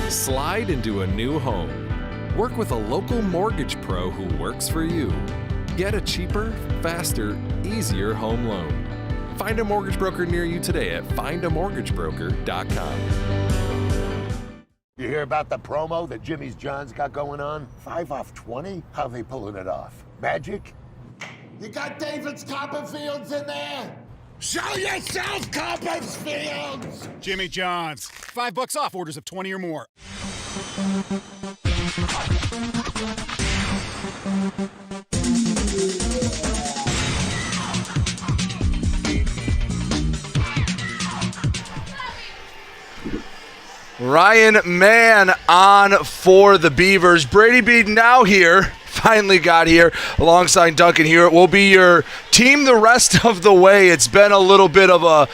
Slide into a new home. Work with a local mortgage pro who works for you. Get a cheaper, faster, easier home loan. Find a mortgage broker near you today at findamortgagebroker.com. You hear about the promo that Jimmy's John's got going on? 5 off 20? How they pulling it off? Magic? You got David's Copperfields in there? Show yourself, Copperfields! Jimmy John's. $5 off orders of 20 or more. Ryan Mann on for the Beavers. Brady Beaton now here. Finally got here alongside Duncan Hewitt. Will be your team the rest of the way. It's been a little bit of a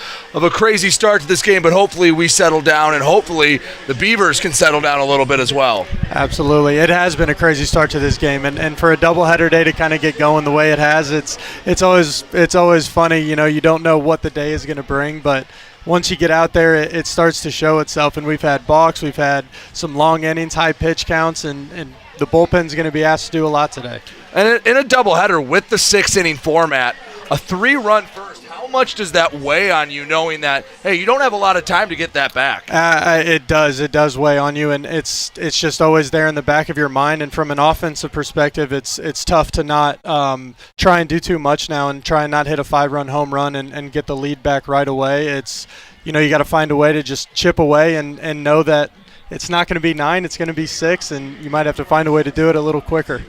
crazy start to this game, but hopefully we settle down, and hopefully the Beavers can settle down a little bit as well. Absolutely. It has been a crazy start to this game, and for a doubleheader day to kind of get going the way it has, it's always funny. You know, you don't know what the day is going to bring, but once you get out there, it starts to show itself. And we've had balks, we've had some long innings, high pitch counts, and the bullpen's going to be asked to do a lot today. And in a doubleheader with the 6-inning format, a 3-run first, how much does that weigh on you, knowing that, hey, you don't have a lot of time to get that back? It does weigh on you, and it's just always there in the back of your mind. And from an offensive perspective, it's tough to not try and do too much now and try and not hit a 5-run home run and get the lead back right away. It's, you got to find a way to just chip away and know that it's not going to be 9, it's going to be 6, and you might have to find a way to do it a little quicker.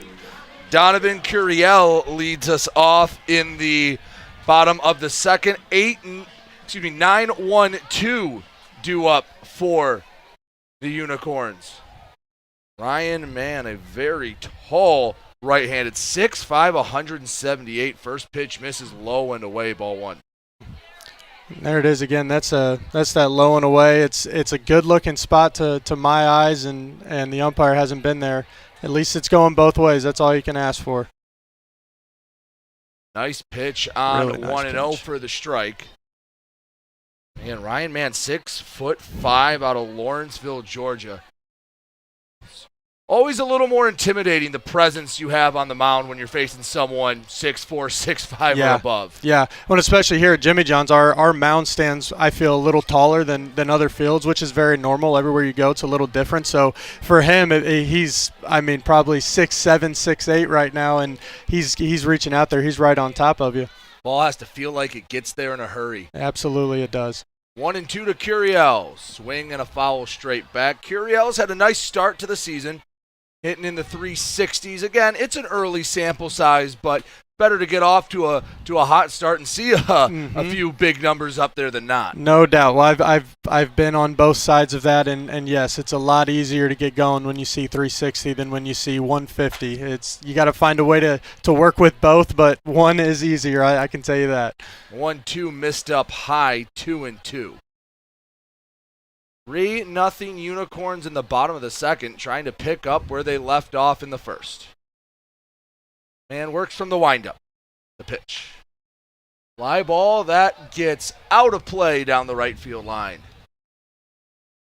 Donovan Curiel leads us off in the bottom of the second. 9-1-2 due up for the Unicorns. Ryan Mann, a very tall right-handed, 6'5", 178. First pitch misses low and away, ball 1. There it is again. That's that low and away. It's a good looking spot to my eyes, and the umpire hasn't been there. At least it's going both ways. That's all you can ask for. Nice pitch on Really nice 1-0 pitch. for the strike. And Ryan Mann, 6'5", out of Lawrenceville, Georgia. always a little more intimidating, the presence you have on the mound when you're facing someone 6'4", 6'5", or above. Yeah, well, especially here at Jimmy John's, our mound stands, I feel, a little taller than other fields, which is very normal. Everywhere you go, it's a little different. So for him, he's, probably 6'7", 6'8" right now, and he's reaching out there. He's right on top of you. Ball has to feel like it gets there in a hurry. Absolutely, it does. 1-2 to Curiel. Swing and a foul straight back. Curiel's had a nice start to the season, hitting in the 360s. Again, it's an early sample size, but better to get off to a hot start and see a few big numbers up there than not. No doubt. Well, I've been on both sides of that, and yes, it's a lot easier to get going when you see 360 than when you see 150. You got to find a way to work with both, but one is easier. I can tell you that. 1-2 missed up high, 2-2. 3-0 Unicorns in the bottom of the second, trying to pick up where they left off in the first. Man works from the windup. The pitch. Fly ball that gets out of play down the right field line.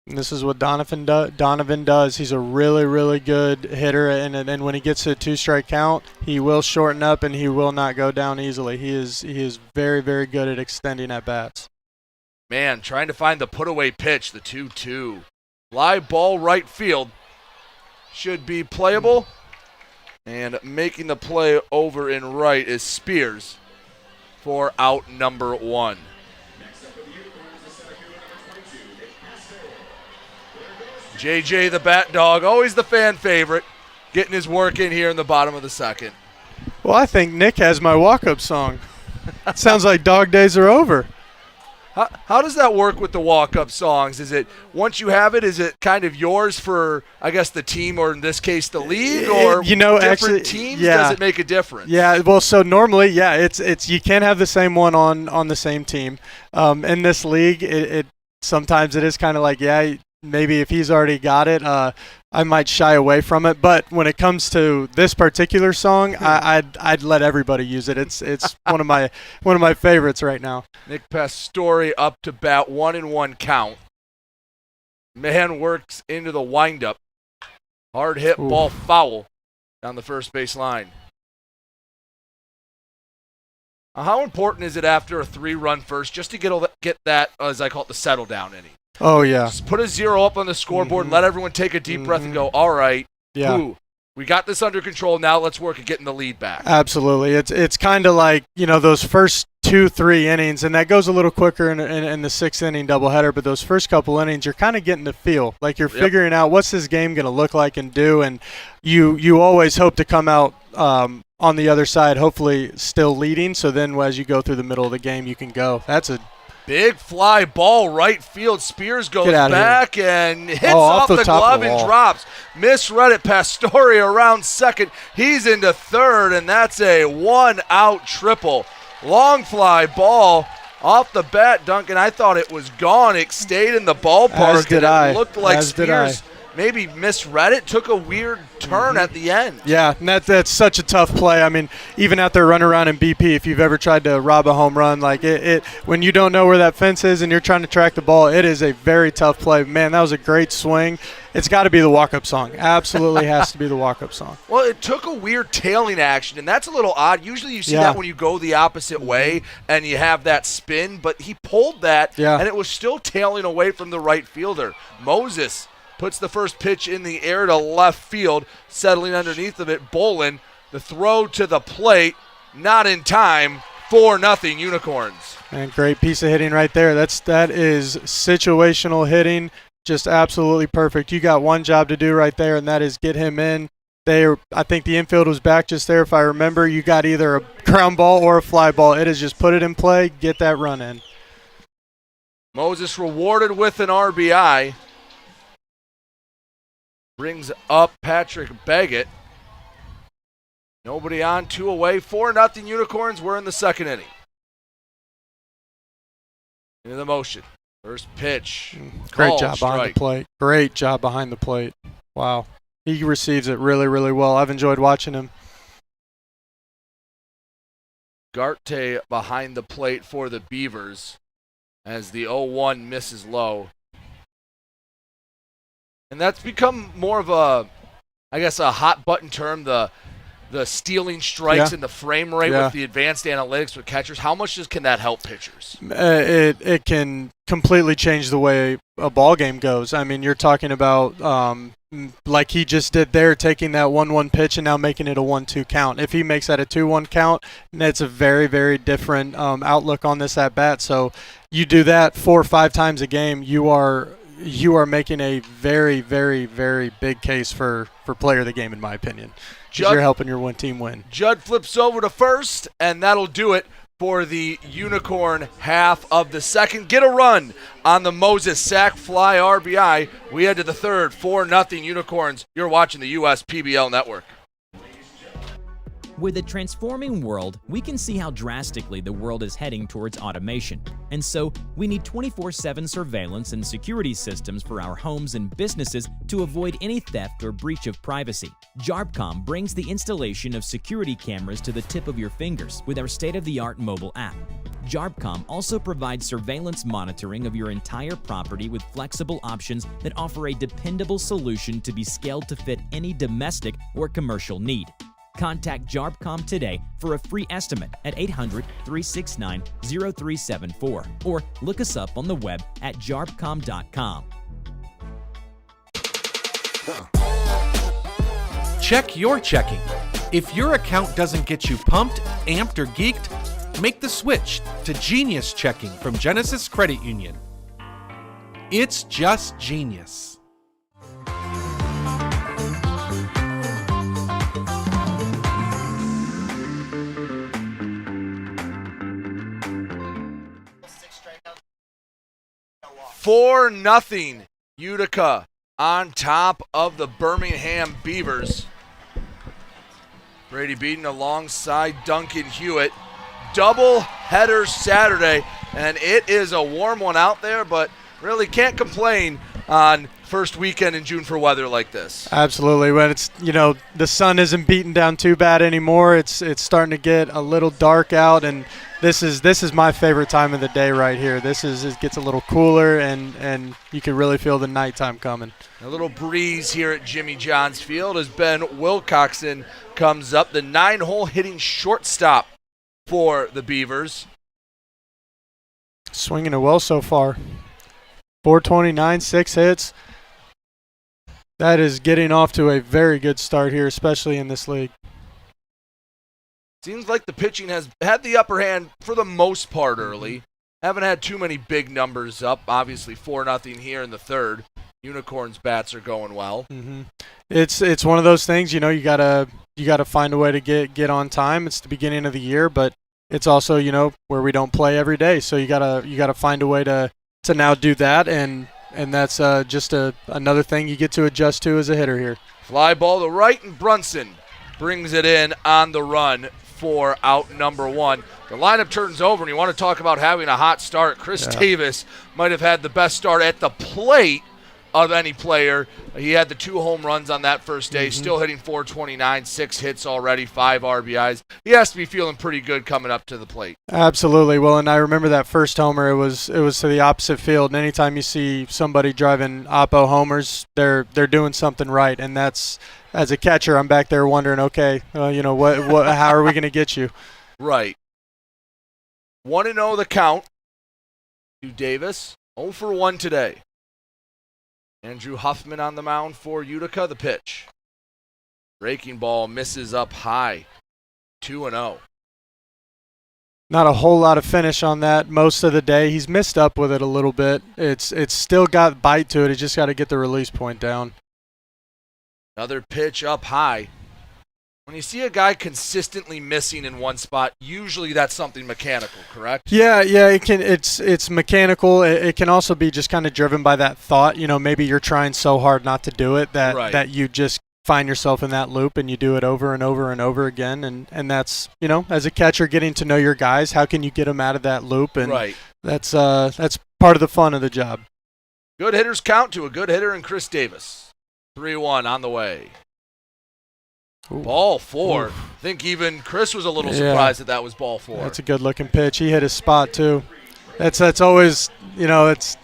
And this is what Donovan does. He's a really, really good hitter, and when he gets to a 2-strike count, he will shorten up and he will not go down easily. He is very, very good at extending at bats. Man, trying to find the put-away pitch, the 2-2. Fly ball right field. Should be playable. And making the play over in right is Spears for out number 1. JJ the Bat Dog, always the fan favorite, getting his work in here in the bottom of the second. Well, I think Nick has my walk-up song. Sounds like dog days are over. How does that work with the walk-up songs? Is it, once you have it, is it kind of yours for, I guess, the team, or in this case, the league, or different actually, teams? Yeah. Does it make a difference? Yeah, well, so normally, yeah, it's you can't have the same one on the same team. In this league, it sometimes it is kind of like, yeah, maybe if he's already got it, I might shy away from it. But when it comes to this particular song, I'd let everybody use it. It's one of my favorites right now. Nick Pastore up to bat, 1-1 count. Man works into the windup. Hard hit ball foul down the first base line. How important is it after a 3-run first just to get that, as I call it, the settle down inning? Oh, yeah. Just put a 0 up on the scoreboard, let everyone take a deep breath and go, all right, we got this under control. Now let's work at getting the lead back. Absolutely. It's kind of like, those first 2-3 innings, and that goes a little quicker in the 6th inning doubleheader, but those first couple innings, you're kind of getting the feel. Like you're figuring out what's this game going to look like and do, and you always hope to come out on the other side, hopefully still leading, so then as you go through the middle of the game, you can go. That's a big fly ball right field. Spears goes back and hits off the glove and drops. Misread it. Pastore around second. He's into third, and that's a 1-out triple. Long fly ball off the bat, Duncan. I thought it was gone. It stayed in the ballpark. As did I. It looked like Spears maybe misread it, took a weird turn at the end. Yeah, and that's such a tough play. I mean, even out there running around in BP, if you've ever tried to rob a home run, like it when you don't know where that fence is and you're trying to track the ball, it is a very tough play. Man, that was a great swing. It's got to be the walk-up song. Absolutely has to be the walk-up song. Well, it took a weird tailing action, and that's a little odd. Usually you see that when you go the opposite way and you have that spin, but he pulled that, and it was still tailing away from the right fielder. Moses puts the first pitch in the air to left field, settling underneath of it. Bolin, the throw to the plate, not in time. 4-0 Unicorns. And great piece of hitting right there. That is situational hitting, just absolutely perfect. You got one job to do right there, and that is get him in. I think the infield was back just there. If I remember, you got either a ground ball or a fly ball. It is just put it in play, get that run in. Moses rewarded with an RBI. Brings up Patrick Baggett. Nobody on, 2 away, 4-0 Unicorns. We're in the second inning. Into the motion. First pitch. Great job behind the plate. Great job behind the plate. Wow. He receives it really, really well. I've enjoyed watching him. Garte behind the plate for the Beavers as the 0-1 misses low. And that's become more of I guess, a hot button term, the stealing strikes and the frame rate with the advanced analytics with catchers. How much can that help pitchers? It can completely change the way a ball game goes. I mean, you're talking about like he just did there, taking that 1-1 pitch and now making it a 1-2 count. If he makes that a 2-1 count, it's a very, very different outlook on this at bat. So you do that 4 or 5 times a game, you are making a very, very, very big case for player of the game, in my opinion. You're helping your team win. Judd flips over to first, and that'll do it for the Unicorn half of the second. Get a run on the Moses sac fly RBI. We head to the third, 4-0 Unicorns. You're watching the US PBL Network. With a transforming world, we can see how drastically the world is heading towards automation. And so, we need 24/7 surveillance and security systems for our homes and businesses to avoid any theft or breach of privacy. JARPCOM brings the installation of security cameras to the tip of your fingers with our state-of-the-art mobile app. JARPCOM also provides surveillance monitoring of your entire property with flexible options that offer a dependable solution to be scaled to fit any domestic or commercial need. Contact JARPCOM today for a free estimate at 800-369-0374 or look us up on the web at jarpcom.com. Check your checking. If your account doesn't get you pumped, amped, or geeked, make the switch to Genius Checking from Genesis Credit Union. It's just genius. For 4-0 Utica on top of the Birmingham Beavers. Brady Beaton alongside Duncan Hewitt. Double header Saturday, and it is a warm one out there, but really can't complain on first weekend in June for weather like this. Absolutely. When it's, the sun isn't beating down too bad anymore. It's starting to get a little dark out, and this is my favorite time of the day right here. It gets a little cooler, and you can really feel the nighttime coming. A little breeze here at Jimmy John's Field as Ben Wilcoxon comes up, the 9-hole hitting shortstop for the Beavers. Swinging it well so far. 429, 6 hits. That is getting off to a very good start here, especially in this league. Seems like the pitching has had the upper hand for the most part early. Haven't had too many big numbers up. Obviously 4-0 here in the third. Unicorns bats are going well. Mm-hmm. It's one of those things, you gotta find a way to get on time. It's the beginning of the year, but it's also, where we don't play every day. So you gotta find a way to now do that, and that's just another thing you get to adjust to as a hitter here. Fly ball to right, and Brunson brings it in on the run for out number 1. The lineup turns over, and you want to talk about having a hot start. Chris Davis might have had the best start at the plate of any player. He had the 2 home runs on that first day, still hitting 429, 6 hits already, 5 RBIs. He has to be feeling pretty good coming up to the plate. Absolutely. Well, and I remember that first homer, it was to the opposite field, and anytime you see somebody driving oppo homers, they're doing something right, and that's, as a catcher, I'm back there wondering, okay, what how are we going to get you? Right. 1-0 the count to Davis. 0 for 1 today. Andrew Huffman on the mound for Utica. The pitch. Breaking ball misses up high. 2-0. Not a whole lot of finish on that most of the day. He's missed up with it a little bit. It's still got bite to it. He just got to get the release point down. Another pitch up high. When you see a guy consistently missing in one spot, usually that's something mechanical, correct? Yeah, it can. It's mechanical. It can also be just kind of driven by that thought. Maybe you're trying so hard not to do it that you just find yourself in that loop and you do it over and over and over again. And that's, as a catcher, getting to know your guys. How can you get them out of that loop? And that's part of the fun of the job. Good hitters count to a good hitter in Chris Davis. 3-1 on the way. Ooh. Ball 4. Ooh. I think even Chris was a little surprised that was ball 4. That's a good looking pitch. He hit his spot too. That's always, it's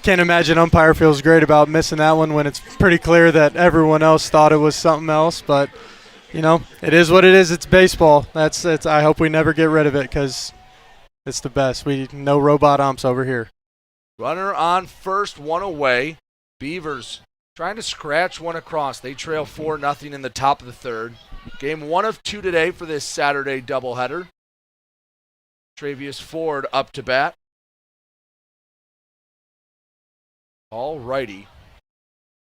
can't imagine umpire feels great about missing that one when it's pretty clear that everyone else thought it was something else. But, it is what it is. It's baseball. I hope we never get rid of it because it's the best. No robot umps over here. Runner on first, one away. Beavers trying to scratch one across. They trail 4-0 in the top of the third. Game 1 of 2 today for this Saturday doubleheader. Travius Ford up to bat. All righty.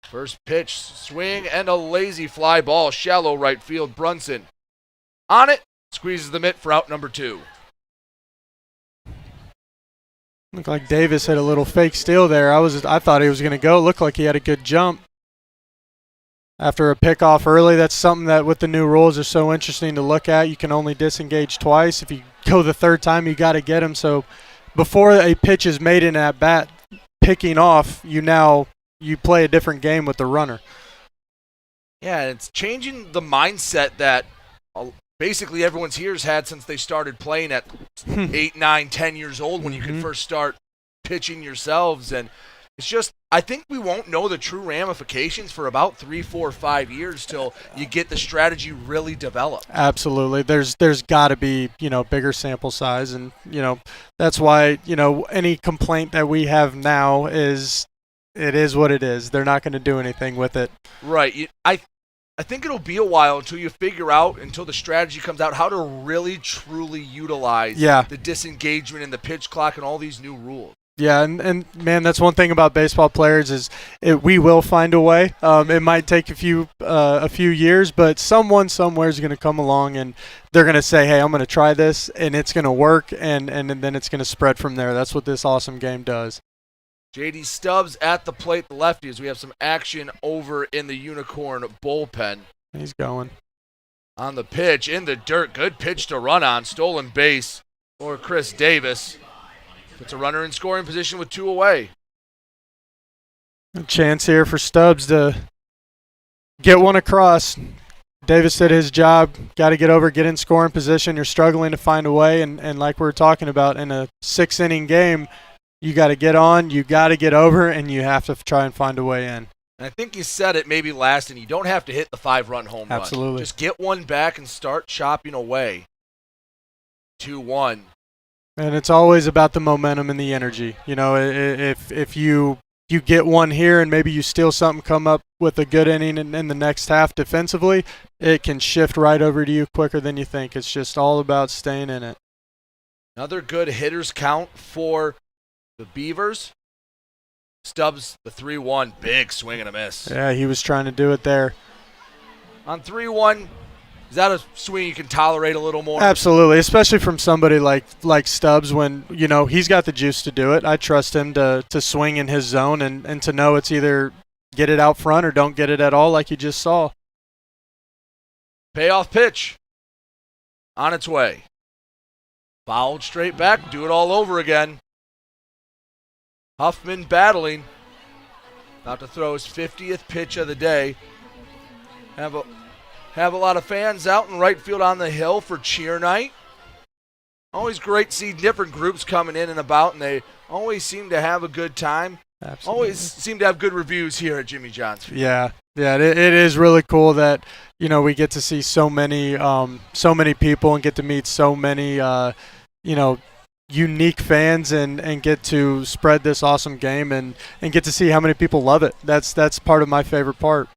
First pitch, swing, and a lazy fly ball. Shallow right field. Brunson on it. Squeezes the mitt for out number 2. Looked like Davis hit a little fake steal there. I thought he was going to go. Looked like he had a good jump. After a pickoff early, that's something that with the new rules are so interesting to look at. You can only disengage twice. If you go the third time, you got to get him. So before a pitch is made in at bat, picking off, you play a different game with the runner. Yeah, it's changing the mindset that basically everyone's here's had since they started playing at 8, 9, 10 years old when you could first start pitching yourselves. And it's just, I think we won't know the true ramifications for about 3, 4, 5 years till you get the strategy really developed. Absolutely. There's got to be, bigger sample size. And, that's why, any complaint that we have now is what it is. They're not going to do anything with it. Right. I think it'll be a while until you figure out, until the strategy comes out, how to really, truly utilize the disengagement and the pitch clock and all these new rules. Yeah, and man, that's one thing about baseball players is we will find a way. It might take a few years, but someone somewhere is going to come along and they're going to say, hey, I'm going to try this, and it's going to work, and then it's going to spread from there. That's what this awesome game does. J.D. Stubbs at the plate, the lefty, as we have some action over in the Unicorn bullpen. He's going. On the pitch, in the dirt, good pitch to run on, stolen base for Chris Davis. Puts a runner in scoring position with 2 away. A chance here for Stubbs to get one across. Davis did his job, got to get over, get in scoring position. You're struggling to find a way, and like we were talking about, in a 6-inning game, you got to get on, you got to get over, and you have to try and find a way in. And I think you said it maybe last, and you don't have to hit the 5-run home run. Absolutely. Just get one back and start chopping away. 2-1. And it's always about the momentum and the energy. If you get one here and maybe you steal something, come up with a good inning in the next half defensively, it can shift right over to you quicker than you think. It's just all about staying in it. Another good hitters count for the Beavers. Stubbs, the 3-1, big swing and a miss. Yeah, he was trying to do it there. On 3-1, is that a swing you can tolerate a little more? Absolutely, especially from somebody like Stubbs when, he's got the juice to do it. I trust him to swing in his zone and to know it's either get it out front or don't get it at all like you just saw. Payoff pitch. On its way. Fouled straight back, do it all over again. Huffman battling. About to throw his 50th pitch of the day. Have a lot of fans out in right field on the hill for cheer night. Always great to see different groups coming in and about, and they always seem to have a good time. Absolutely. Always seem to have good reviews here at Jimmy John's Field. Yeah, it is really cool that we get to see so many people and get to meet so many unique fans and get to spread this awesome game and get to see how many people love it. That's part of my favorite part.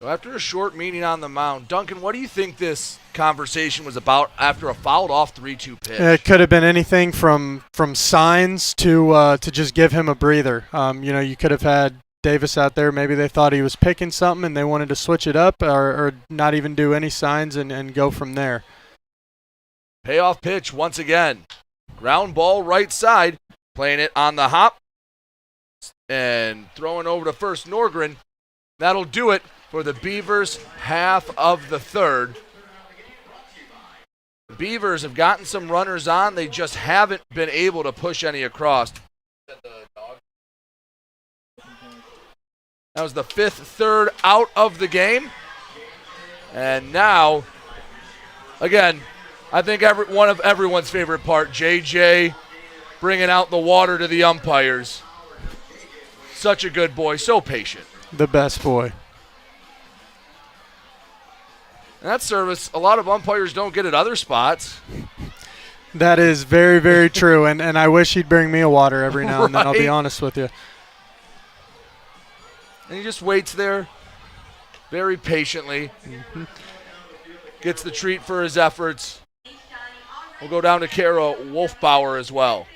So after a short meeting on the mound, Duncan, what do you think this conversation was about after a fouled off 3-2 pitch? It could have been anything from signs to just give him a breather. You could have had Davis out there. Maybe they thought he was picking something and they wanted to switch it up or not even do any signs and go from there. Payoff pitch once again. Ground ball right side. Playing it on the hop. And throwing over to first Norgren. That'll do it for the Beavers half of the third. The Beavers have gotten some runners on. They just haven't been able to push any across. That was the 5th third out of the game. And now, again, I think one of everyone's favorite part, JJ bringing out the water to the umpires. Such a good boy, so patient. The best boy. And that service, a lot of umpires don't get at other spots. That is very, very true, and I wish he'd bring me a water every now and then, I'll be honest with you. And he just waits there very patiently. Gets the treat for his efforts. We'll go down to Kara Wolfbauer as well.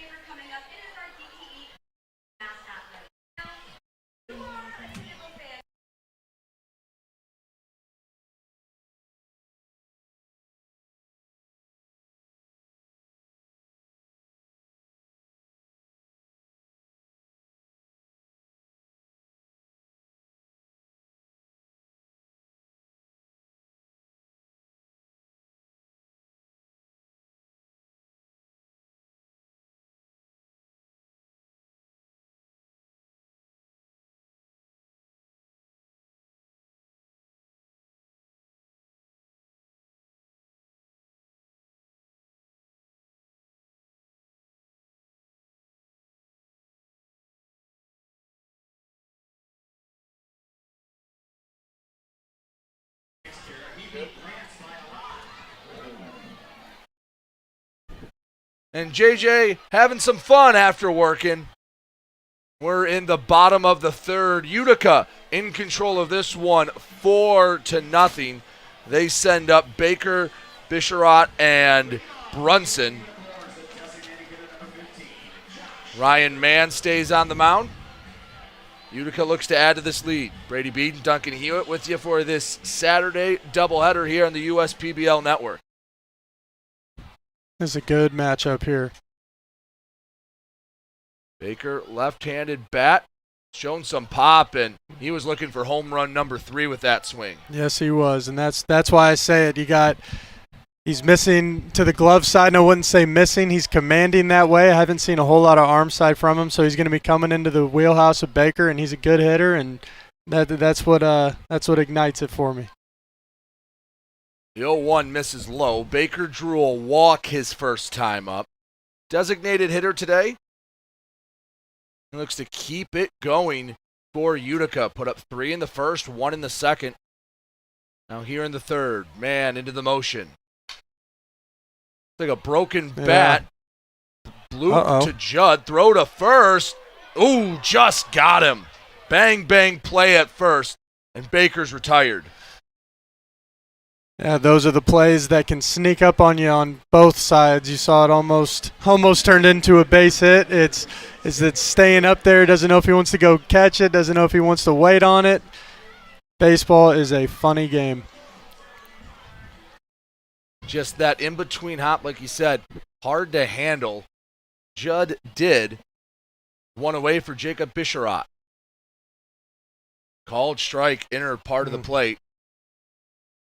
And JJ having some fun after working. We're in the bottom of the third. Utica in control of this one, 4-0. They send up Baker, Bisharat, and Brunson. Ryan Mann stays on the mound. Utica looks to add to this lead. Brady Beaton, Duncan Hewitt with you for this Saturday doubleheader here on the USPBL Network. This is a good matchup here. Baker, left-handed bat, shown some pop, and he was looking for home run number 3 with that swing. Yes, he was, and that's why I say it. He's missing to the glove side, and I wouldn't say missing. He's commanding that way. I haven't seen a whole lot of arm side from him, so he's going to be coming into the wheelhouse of Baker, and he's a good hitter, and that's what ignites it for me. The 0-1 misses low. Baker drew a walk his first time up. Designated hitter today. He looks to keep it going for Utica. Put up 3 in the first, 1 in the second. Now here in the third. Man into the motion. Like a broken bat. Bloop to Judd. Throw to first. Ooh, just got him. Bang, bang play at first. And Baker's retired. Yeah, those are the plays that can sneak up on you on both sides. You saw it almost turned into a base hit. It's staying up there. Doesn't know if he wants to go catch it. Doesn't know if he wants to wait on it. Baseball is a funny game. Just that in-between hop, like you said, hard to handle. Judd did. One away for Jacob Bisharat. Called strike, inner part of the plate.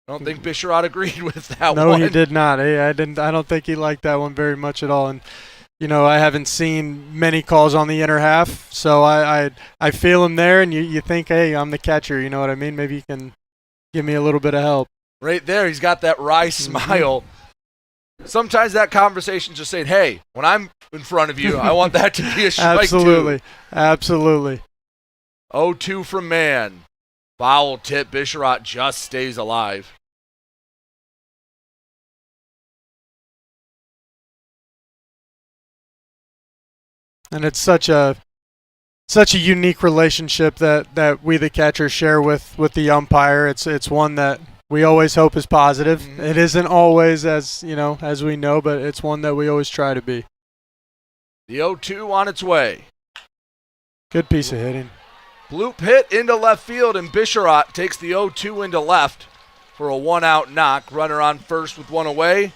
I don't think Bisharat agreed with that one. No, he did not. I don't think he liked that one very much at all. And I haven't seen many calls on the inner half, so I feel him there. And you think, hey, I'm the catcher. You know what I mean? Maybe you can give me a little bit of help. Right there, he's got that wry smile. Sometimes that conversation's just saying, hey, when I'm in front of you, I want that to be a strike Absolutely. too. Absolutely. 0-2 from Mann. Foul tip. Bisharat just stays alive. And it's such a unique relationship that we the catcher share with the umpire. It's one that we always hope is positive. Mm-hmm. It isn't always as we know, but it's one that we always try to be. The 0-2 on its way. Good piece of hitting. Bloop hit into left field, and Bisharat takes the 0-2 into left for a 1-out knock. Runner on first with 1 away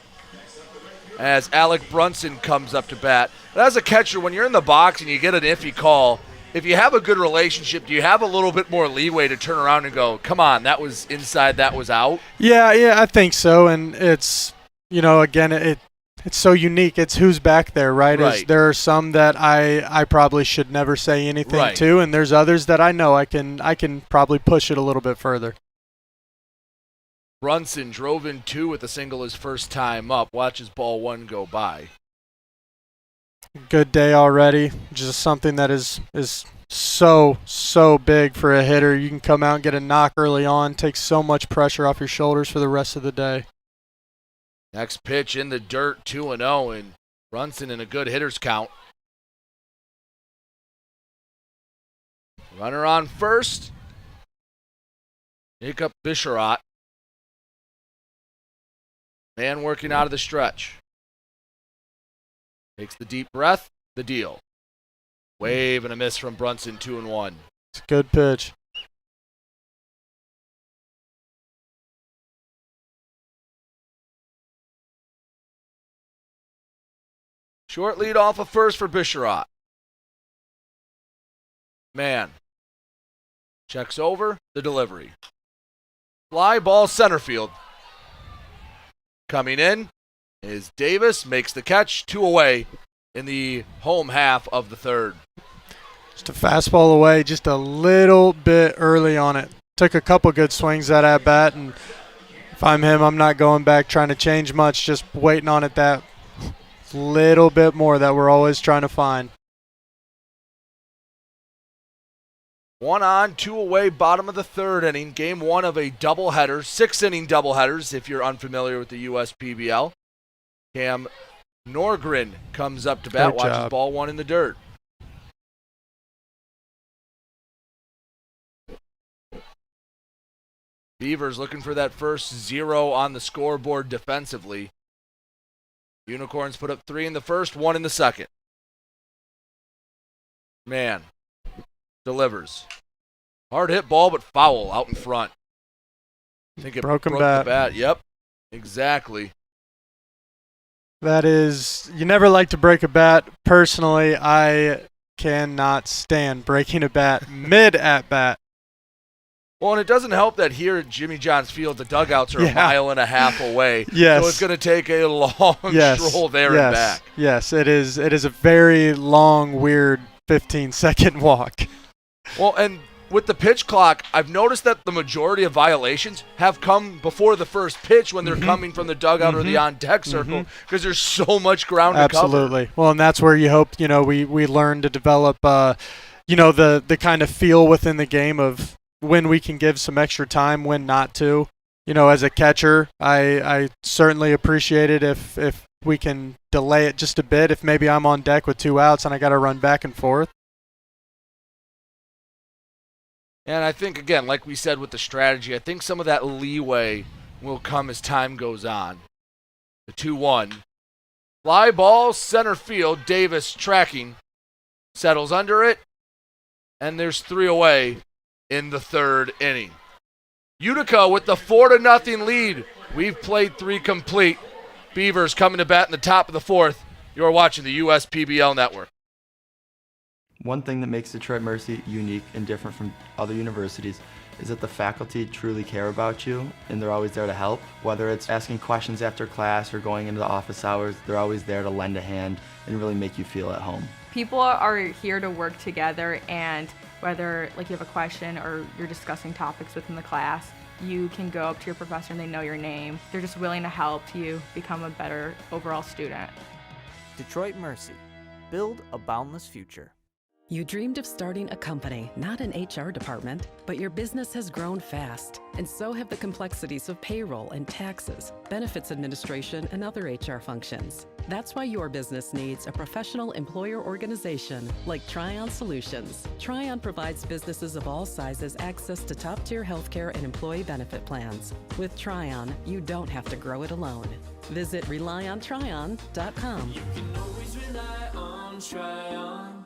as Alec Brunson comes up to bat. But as a catcher, when you're in the box and you get an iffy call, if you have a good relationship, do you have a little bit more leeway to turn around and go, come on, that was inside, that was out? Yeah, I think so. And it's, again, it's so unique. It's who's back there, right? There are some that I probably should never say anything to, and there's others that I know I can probably push it a little bit further. Brunson drove in 2 with a single his first time up. Watches ball 1 go by. Good day already. Just something that is so big for a hitter. You can come out and get a knock early on, take so much pressure off your shoulders for the rest of the day. Next pitch in the dirt, 2-0, and Brunson in a good hitter's count. Runner on first. Jacob Bisharat. Man working out of the stretch. Takes the deep breath, the deal. Wave and a miss from Brunson, 2-1. It's a good pitch. Short lead off of first for Bisharat. Man. Checks over, the delivery. Fly ball center field. Coming in is Davis, makes the catch, 2 away in the home half of the third. Just a fastball away, just a little bit early on it. Took a couple good swings at bat, and if I'm him, I'm not going back trying to change much, just waiting on it that little bit more that we're always trying to find. 1 on, 2 away, bottom of the third inning. Game 1 of a doubleheader, 6-inning doubleheaders if you're unfamiliar with the USPBL. Cam Norgren comes up to bat, watches ball 1 in the dirt. Beavers looking for that first 0 on the scoreboard defensively. Unicorns put up 3 in the first, 1 in the second. Man. Delivers. Hard hit ball, but foul out in front. I think it broke the bat. Yep, exactly. That is, you never like to break a bat. Personally, I cannot stand breaking a bat mid at bat. Well, and it doesn't help that here at Jimmy John's Field, the dugouts are a mile and a half away. Yes. So it's going to take a long stroll there and back. Yes, it is. It is a very long, weird 15-second walk. Well, and with the pitch clock, I've noticed that the majority of violations have come before the first pitch when they're coming from the dugout or the on-deck circle because there's so much ground to cover. Absolutely. Well, and that's where you hope, we learn to develop, the kind of feel within the game of when we can give some extra time, when not to. As a catcher, I certainly appreciate it if we can delay it just a bit. If maybe I'm on deck with 2 outs and I got to run back and forth. And I think, again, like we said with the strategy, I think some of that leeway will come as time goes on. The 2-1. Fly ball, center field. Davis tracking. Settles under it. And there's 3 away in the third inning. Utica with the 4-0 lead. We've played 3 complete. Beavers coming to bat in the top of the 4th. You're watching the USPBL Network. One thing that makes Detroit Mercy unique and different from other universities is that the faculty truly care about you and they're always there to help. Whether it's asking questions after class or going into the office hours, they're always there to lend a hand and really make you feel at home. People are here to work together, and whether you have a question or you're discussing topics within the class, you can go up to your professor and they know your name. They're just willing to help you become a better overall student. Detroit Mercy. Build a boundless future. You dreamed of starting a company, not an HR department, but your business has grown fast, and so have the complexities of payroll and taxes, benefits administration, and other HR functions. That's why your business needs a professional employer organization like Tryon Solutions. Tryon provides businesses of all sizes access to top-tier healthcare and employee benefit plans. With Tryon, you don't have to grow it alone. Visit RelyOnTryon.com. You can always rely on Tryon.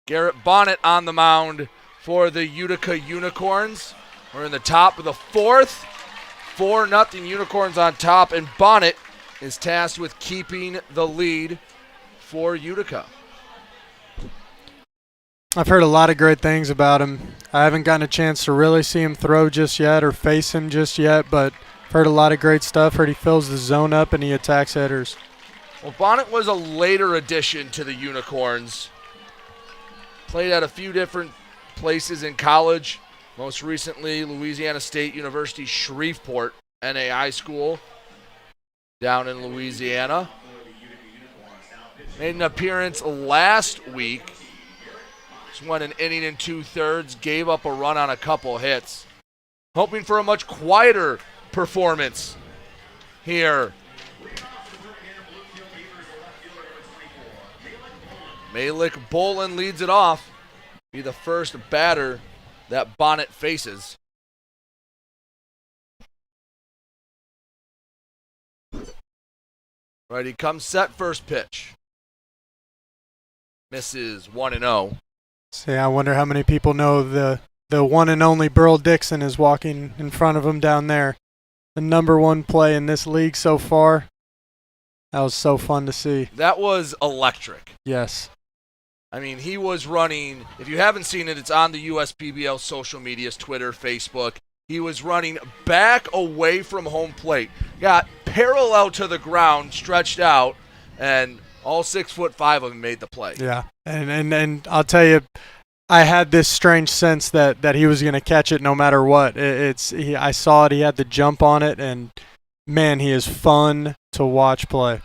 Garrett Bonnet on the mound for the Utica Unicorns. We're in the top of the 4th. 4-0 Unicorns on top, and Bonnet is tasked with keeping the lead for Utica. I've heard a lot of great things about him. I haven't gotten a chance to really see him throw just yet or face him just yet, but I've heard a lot of great stuff. Heard he fills the zone up and he attacks hitters. Well, Bonnet was a later addition to the Unicorns. Played at a few different places in college. Most recently, Louisiana State University Shreveport, NAI school down in Louisiana. Made an appearance last week. Just went an inning and 2/3, gave up a run on a couple hits. Hoping for a much quieter performance here. Malik Bolin leads it off. Be the first batter that Bonnet faces. Right, he comes set, first pitch. Misses 1-0. See, I wonder how many people know the one and only Burl Dixon is walking in front of him down there. The number one play in this league so far. That was so fun to see. That was electric. Yes. I mean, he was running, if you haven't seen it, it's on the USPBL social medias, Twitter, Facebook. He was running back away from home plate. Got parallel to the ground, stretched out, and all 6'5" of them made the play. Yeah, and I'll tell you, I had this strange sense that he was going to catch it no matter what. I saw it, he had the jump on it, and man, he is fun to watch play.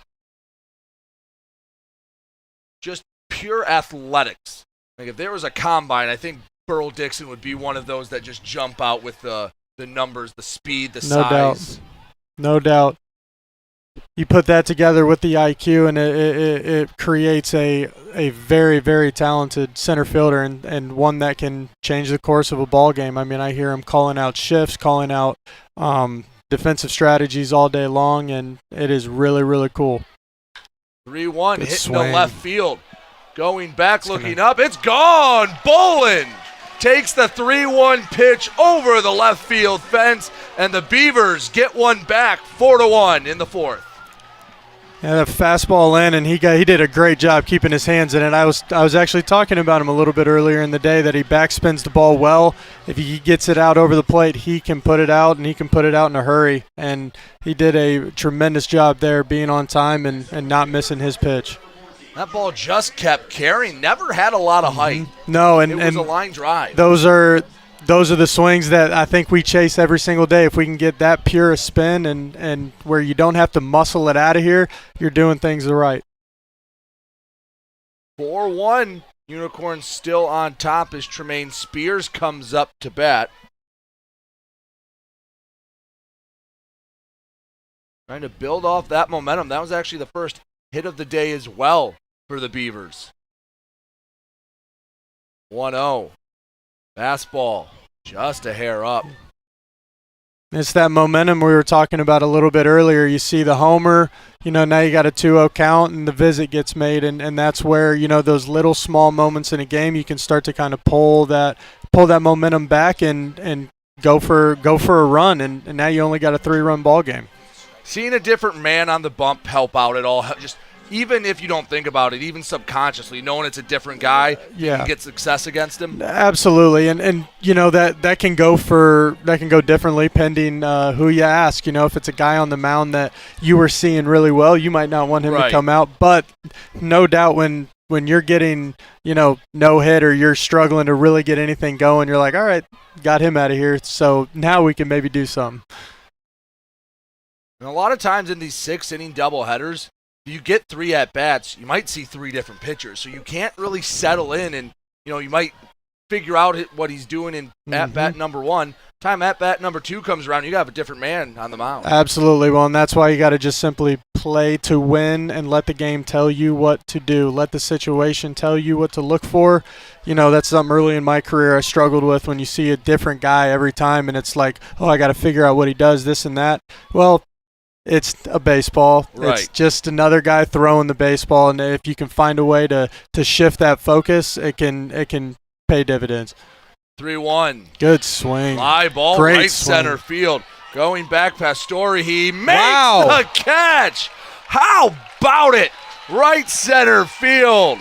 Just pure athletics. Like if there was a combine, I think Burl Dixon would be one of those that just jump out with the numbers, the speed, the size. No doubt. You put that together with the IQ, and it creates a very, very talented center fielder and one that can change the course of a ball game. I mean, I hear him calling out shifts, calling out defensive strategies all day long, and it is really, really cool. 3-1, hitting to left field. Going back, looking up. It's gone. Bolin takes the 3-1 pitch over the left field fence, and the Beavers get one back, 4-1 in the fourth. Yeah, that fastball in, and he did a great job keeping his hands in it. I was actually talking about him a little bit earlier in the day that he backspins the ball well. If he gets it out over the plate, he can put it out, and he can put it out in a hurry. And he did a tremendous job there being on time and not missing his pitch. That ball just kept carrying. Never had a lot of height. No, it was a line drive. Those are the swings that I think we chase every single day. If we can get that pure a spin and where you don't have to muscle it out of here, you're doing things right. 4-1. Unicorns still on top as Tremaine Spears comes up to bat. Trying to build off that momentum. That was actually the first hit of the day as well for the Beavers. 1-0. Fastball, just a hair up. It's that momentum we were talking about a little bit earlier. You see the homer, now you got a 2-0 count and the visit gets made, and that's where, those little small moments in a game you can start to kind of pull that momentum back and go for a run, and now you only got a 3-run ball game. Seeing a different man on the bump help out at all, just even if you don't think about it, even subconsciously, knowing it's a different guy, you can get success against him. Absolutely, and that can go differently pending who you ask. If it's a guy on the mound that you were seeing really well, you might not want him to come out. But no doubt when you're getting no hit or you're struggling to really get anything going, you're like, all right, got him out of here. So now we can maybe do something. And a lot of times in these 6-inning doubleheaders, you get 3 at-bats, you might see 3 different pitchers. So you can't really settle in and, you might figure out what he's doing in at-bat number 1. Time at-bat number 2 comes around, you got to have a different man on the mound. Absolutely. Well, and that's why you got to just simply play to win and let the game tell you what to do. Let the situation tell you what to look for. That's something early in my career I struggled with when you see a different guy every time and it's like, oh, I got to figure out what he does, this and that. Well, it's a baseball. Right. It's just another guy throwing the baseball, and if you can find a way to shift that focus, it can pay dividends. 3-1. Good swing. Fly ball, Great right swing. center field. Going back Pastore, he makes the catch. How about it? Right center field.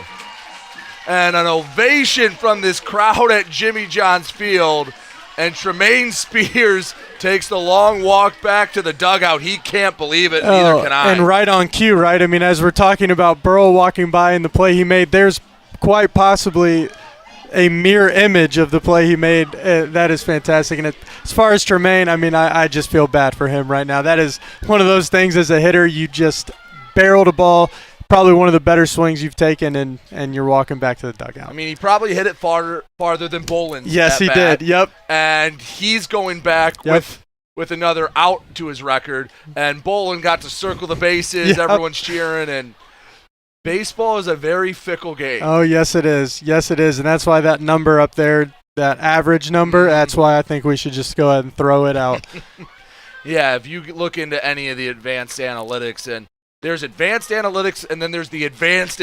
And an ovation from this crowd at Jimmy John's Field. And Tremaine Spears takes the long walk back to the dugout. He can't believe it. Neither can I. And right on cue, right? I mean, as we're talking about Burl walking by in the play he made, there's quite possibly a mirror image of the play he made. That is fantastic. And as far as Tremaine, I mean, I just feel bad for him right now. That is one of those things as a hitter, you just barreled a ball, probably one of the better swings you've taken, and you're walking back to the dugout. I mean, he probably hit it farther than Boland's. Yes, he did. Yep. And he's going back with another out to his record. And Boland got to circle the bases. Yep. Everyone's cheering. And baseball is a very fickle game. Oh, yes, it is. Yes, it is. And that's why that number up there, that average number, that's why I think we should just go ahead and throw it out. Yeah, if you look into any of the advanced analytics, and there's advanced analytics and then there's the advanced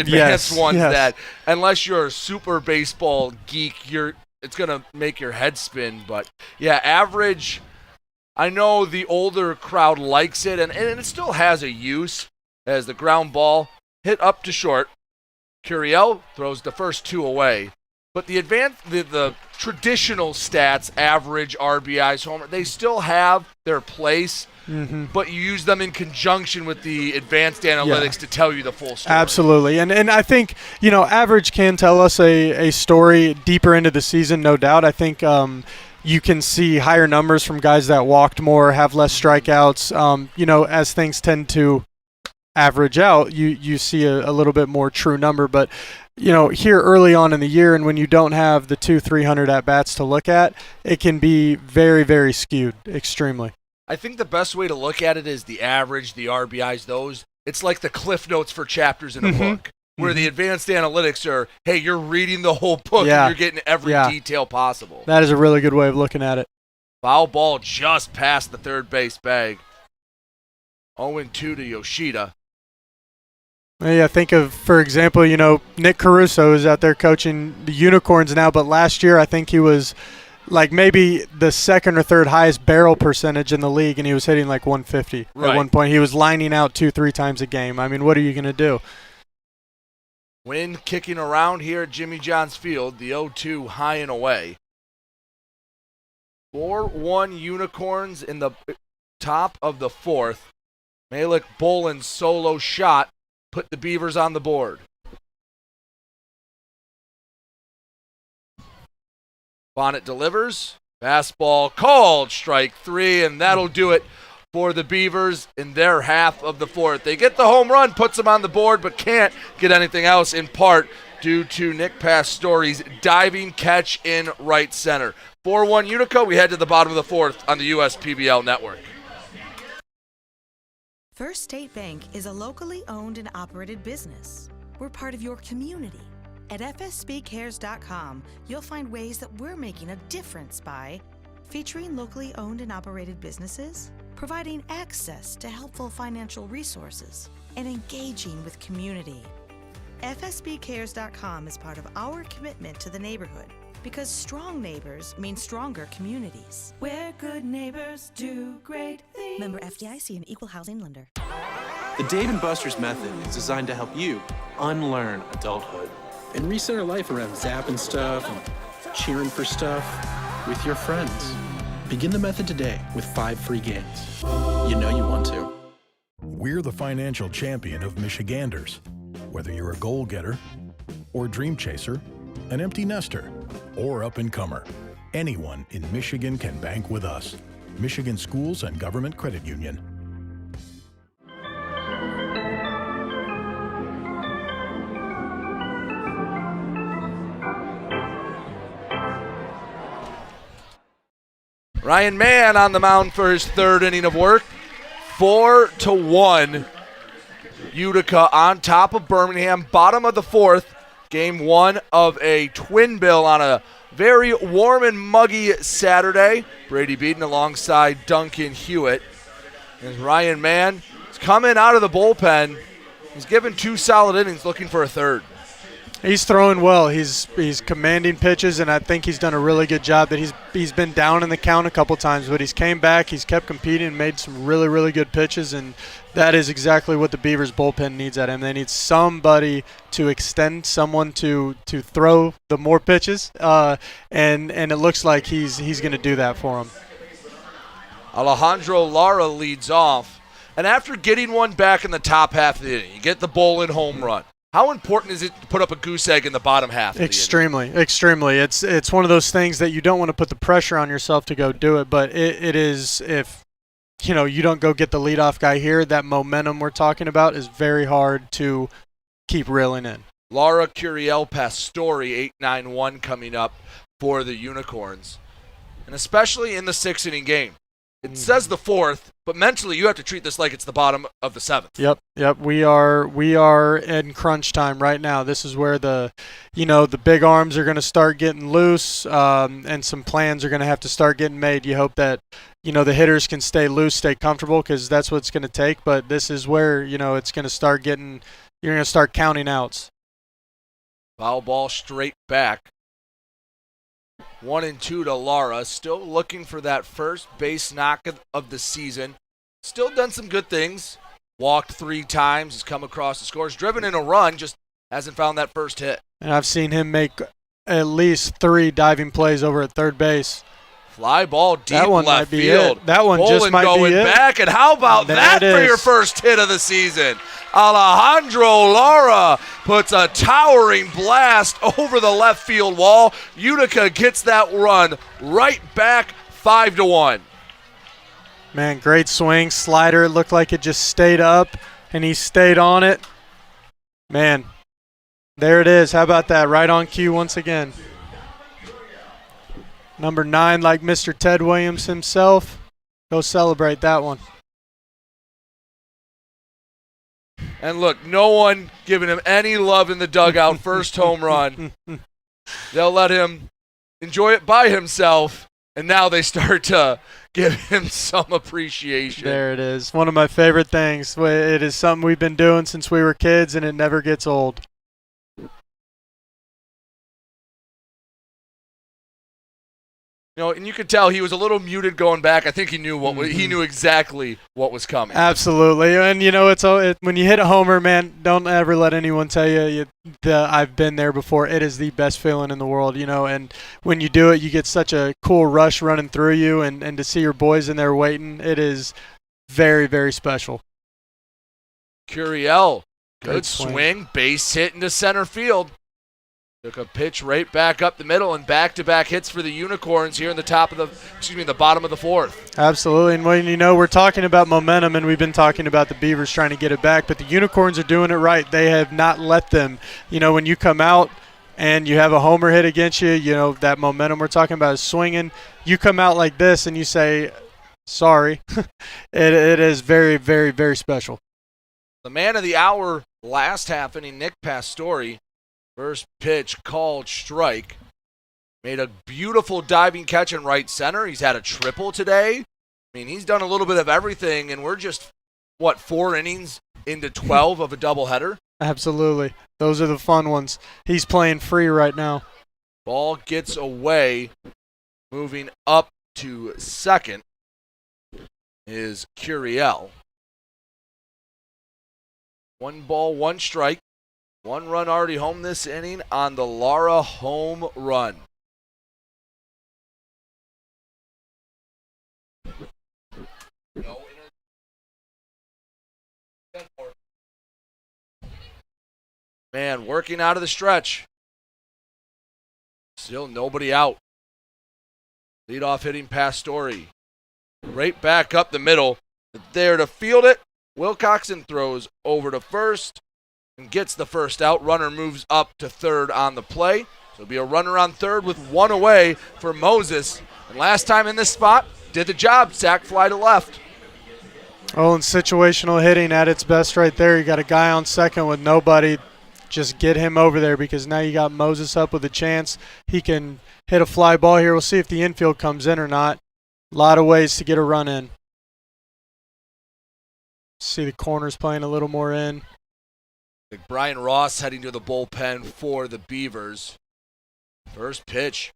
ones that unless you're a super baseball geek, it's going to make your head spin. But, yeah, average, I know the older crowd likes it, and it still has a use as the ground ball hit up to short. Curiel throws the first 2 away. But the the traditional stats, average, RBIs, homer, they still have their place. Mm-hmm. But you use them in conjunction with the advanced analytics to tell you the full story. Absolutely. And I think, average can tell us a story deeper into the season, no doubt. I think you can see higher numbers from guys that walked more, have less strikeouts. As things tend to average out, you see a little bit more true number. But, here early on in the year, and when you don't have the 200-300 at-bats to look at, it can be very, very skewed, extremely. I think the best way to look at it is the average, the RBIs, it's like the cliff notes for chapters in a book, where the advanced analytics are, hey, you're reading the whole book and you're getting every detail possible. That is a really good way of looking at it. Foul ball just past the third base bag. 0-2 to Yoshida. Yeah, think of, for example, Nick Caruso is out there coaching the Unicorns now, but last year I think he was like maybe the second or third highest barrel percentage in the league, and he was hitting like 150 at one point. He was lining out 2-3 times a game. I mean, what are you going to do? Wind kicking around here at Jimmy John's Field, the 0-2 high and away. 4-1 Unicorns in the top of the fourth. Malik Boland's solo shot put the Beavers on the board. Bonnet delivers. Fastball called, strike 3, and that'll do it for the Beavers in their half of the fourth. They get the home run, puts them on the board, but can't get anything else in part due to Nick Pastore's diving catch in right center. 4-1 Utica, we head to the bottom of the fourth on the USPBL network. First State Bank is a locally owned and operated business. We're part of your community. At fsbcares.com, you'll find ways that we're making a difference by featuring locally owned and operated businesses, providing access to helpful financial resources, and engaging with community. fsbcares.com is part of our commitment to the neighborhood because strong neighbors mean stronger communities. Where good neighbors do great things. Member FDIC and Equal Housing Lender. The Dave & Buster's method is designed to help you unlearn adulthood and recenter life around zapping stuff and cheering for stuff with your friends. Begin the method today with 5 free games. You know you want to. We're the financial champion of Michiganders. Whether you're a goal-getter or dream chaser, an empty nester, or up-and-comer, anyone in Michigan can bank with us. Michigan Schools and Government Credit Union. Ryan Mann on the mound for his third inning of work. 4-1. Utica on top of Birmingham, bottom of the fourth. Game 1 of a twin bill on a very warm and muggy Saturday. Brady Beaton alongside Duncan Hewitt. As Ryan Mann is coming out of the bullpen. He's given 2 solid innings, looking for a third. He's throwing well. He's commanding pitches, and I think he's done a really good job. That he's been down in the count a couple times, but he's came back. He's kept competing and made some really, really good pitches, and that is exactly what the Beavers bullpen needs at him. They need somebody to extend, someone to throw the more pitches, and it looks like he's going to do that for him. Alejandro Lara leads off, and after getting one back in the top half of the inning, you get the Boland home run. How important is it to put up a goose egg in the bottom half? Extremely. It's one of those things that you don't want to put the pressure on yourself to go do it, but it is, if you don't go get the leadoff guy here, that momentum we're talking about is very hard to keep reeling in. Laura Curiel Pastori, 891 coming up for the Unicorns, and especially in the 6-inning game. It says the 4th, but mentally you have to treat this like it's the bottom of the 7th. Yep. We are in crunch time right now. This is where the big arms are going to start getting loose, and some plans are going to have to start getting made. You hope that the hitters can stay loose, stay comfortable, because that's what it's going to take. But this is where it's going to start getting. You're going to start counting outs. Foul ball straight back. 1-2 to Lara. Still looking for that first base knock of the season. Still done some good things. Walked 3 times. Has come across the scores. Driven in a run. Just hasn't found that first hit. And I've seen him make at least 3 diving plays over at third base. Fly ball deep that one left might be field. It. That one Bolin just might going be it. back. And how about that for your first hit of the season? Alejandro Lara puts a towering blast over the left field wall. Utica gets that run right back, 5-1. Man, great swing. Slider, it looked like it just stayed up, and he stayed on it. Man, there it is. How about that? Right on cue once again. Number 9, like Mr. Ted Williams himself. Go celebrate that one. And look, no one giving him any love in the dugout. First home run. They'll let him enjoy it by himself, and now they start to give him some appreciation. There it is. One of my favorite things. It is something we've been doing since we were kids, and it never gets old. And you could tell he was a little muted going back. I think he knew he knew exactly what was coming. Absolutely, and when you hit a homer, man, don't ever let anyone tell you I've been there before. It is the best feeling in the world, and when you do it, you get such a cool rush running through you, and to see your boys in there waiting, it is very, very special. Curiel, good swing, base hit into center field. Took a pitch right back up the middle, and back-to-back hits for the Unicorns here in the bottom of the 4th. Absolutely, and when we're talking about momentum, and we've been talking about the Beavers trying to get it back, but the Unicorns are doing it right. They have not let them. When you come out and you have a homer hit against you, that momentum we're talking about is swinging. You come out like this and you say, sorry. It is very, very, very special. The man of the hour last half inning, Nick Pastori. First pitch called strike. Made a beautiful diving catch in right center. He's had a triple today. He's done a little bit of everything, and we're just, 4 innings into 12 of a doubleheader? Absolutely. Those are the fun ones. He's playing free right now. Ball gets away. Moving up to second is Curiel. 1 ball, 1 strike. 1 run already home this inning on the Lara home run. Man, working out of the stretch. Still nobody out. Leadoff hitting Pastori. Right back up the middle. There to field it. Wilcoxon throws over to first and gets the first out. Runner moves up to third on the play. So it'll be a runner on third with 1 away for Moses. And last time in this spot, did the job. Sack fly to left. Oh, and situational hitting at its best right there. You got a guy on second with nobody. Just get him over there, because now you got Moses up with a chance. He can hit a fly ball here. We'll see if the infield comes in or not. A lot of ways to get a run in. See the corners playing a little more in. Brian Ross heading to the bullpen for the Beavers. First pitch.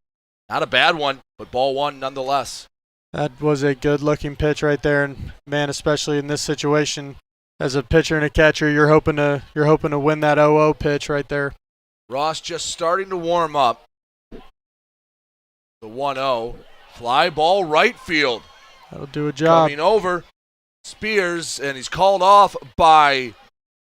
Not a bad one, but ball 1 nonetheless. That was a good-looking pitch right there, and man, especially in this situation, as a pitcher and a catcher, you're hoping to win that 0-0 pitch right there. Ross just starting to warm up. The 1-0. Fly ball right field. That'll do a job. Coming over. Spears, and he's called off by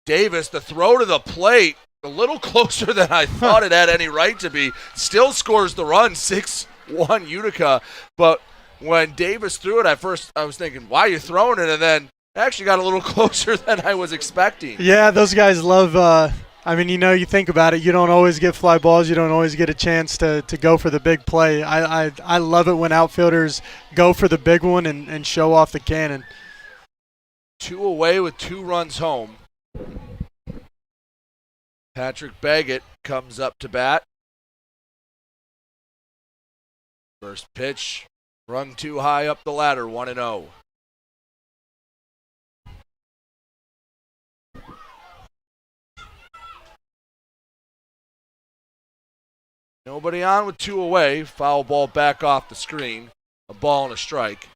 Davis. The throw to the plate. a little closer than I thought it had any right to be. Still scores the run, 6-1 Utica. But when Davis threw it, at first I was thinking, why are you throwing it? And then it actually got a little closer than I was expecting. Yeah, those guys love you think about it. You don't always get fly balls. You don't always get a chance to go for the big play. I love it when outfielders go for the big one and show off the cannon. 2 away with 2 runs home. Patrick Baggett comes up to bat. First pitch, rung too high up the ladder, 1-0. Nobody on with 2 away. Foul ball back off the screen. A ball and a strike.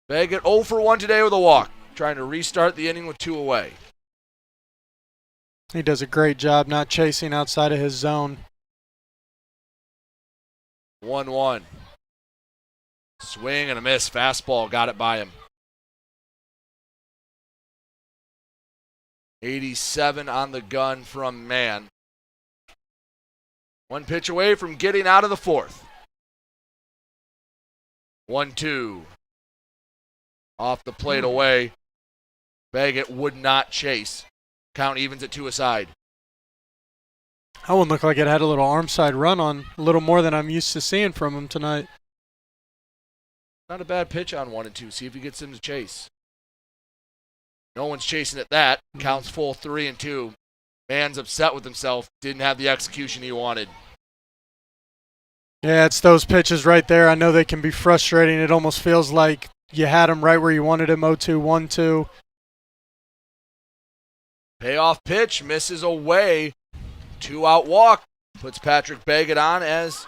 Baggett 0 for 1 today with a walk. Trying to restart the inning with 2 away. He does a great job not chasing outside of his zone. 1-1. Swing and a miss. Fastball got it by him. 87 on the gun from Mann. 1 pitch away from getting out of the 4th. 1-2. Off the plate away. Baggett would not chase. Count evens at 2 aside. That one looked like it had a little arm side run on, a little more than I'm used to seeing from him tonight. Not a bad pitch on 1 and 2. See if he gets him to chase. No one's chasing at that. Counts full 3 and 2. Mann's upset with himself. Didn't have the execution he wanted. Yeah, it's those pitches right there. I know they can be frustrating. It almost feels like you had him right where you wanted him. 0-2, 1-2. Payoff pitch misses away. 2-out walk puts Patrick Baggett on as,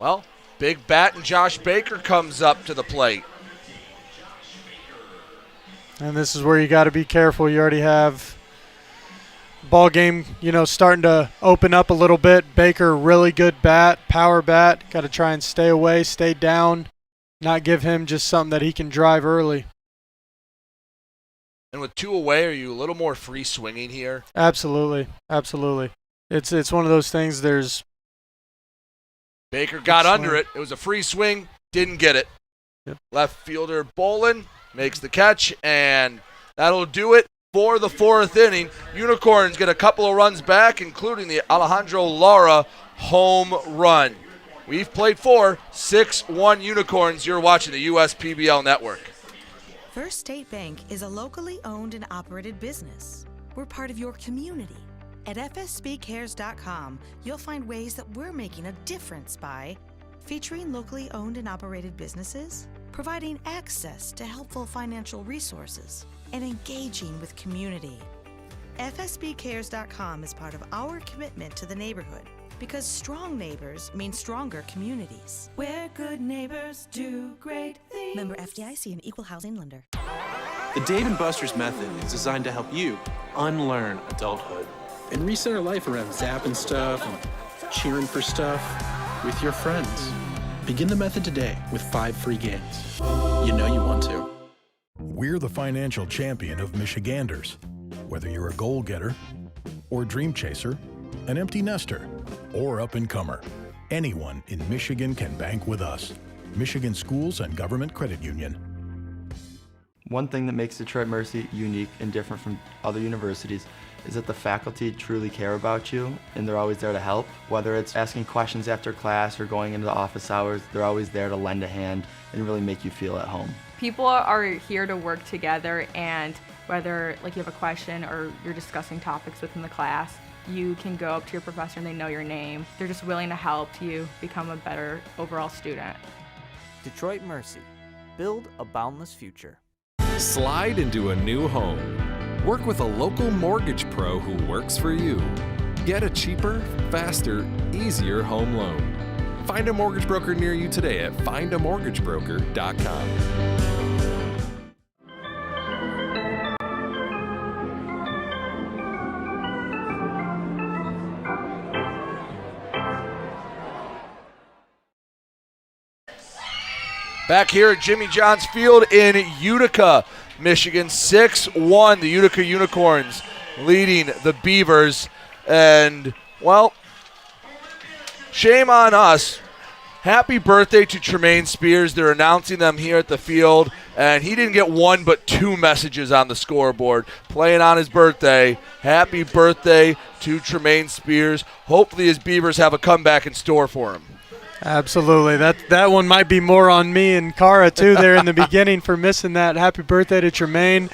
well, big bat and Josh Baker comes up to the plate. And this is where you got to be careful. You already have ball game, starting to open up a little bit. Baker, really good bat, power bat. Got to try and stay away, stay down, not give him just something that he can drive early. And with 2 away, are you a little more free swinging here? Absolutely, absolutely. It's one of those things. Baker got under it. It was a free swing, didn't get it. Yep. Left fielder Bolin makes the catch, and that'll do it for the 4th inning. Unicorns get a couple of runs back, including the Alejandro Lara home run. We've played 4, 6-1 Unicorns. You're watching the USPBL Network. First State Bank is a locally owned and operated business. We're part of your community. At fsbcares.com, you'll find ways that we're making a difference by featuring locally owned and operated businesses, providing access to helpful financial resources, and engaging with community. fsbcares.com is part of our commitment to the neighborhood because strong neighbors mean stronger communities. Where good neighbors do great things. Member FDIC and Equal Housing Lender. The Dave & Buster's method is designed to help you unlearn adulthood and recenter life around zapping stuff and cheering for stuff with your friends. Begin the method today with 5 free games. You know you want to. We're the financial champion of Michiganders. Whether you're a goal getter or dream chaser, an empty nester, or up-and-comer, anyone in Michigan can bank with us. Michigan Schools and Government Credit Union. One thing that makes Detroit Mercy unique and different from other universities is that the faculty truly care about you and they're always there to help. Whether it's asking questions after class or going into the office hours, they're always there to lend a hand and really make you feel at home. People are here to work together, and whether you have a question or you're discussing topics within the class, you can go up to your professor and they know your name. They're just willing to help you become a better overall student. Detroit Mercy. Build a boundless future. Slide into a new home. Work with a local mortgage pro who works for you. Get a cheaper, faster, easier home loan. Find a mortgage broker near you today at findamortgagebroker.com. Back here at Jimmy John's Field in Utica, Michigan, 6-1. The Utica Unicorns leading the Beavers. And, well, shame on us. Happy birthday to Tremaine Spears. They're announcing them here at the field, and he didn't get one but 2 messages on the scoreboard. Playing on his birthday. Happy birthday to Tremaine Spears. Hopefully his Beavers have a comeback in store for him. Absolutely. That one might be more on me and Cara, too, there in the beginning for missing that. Happy birthday to Tremaine.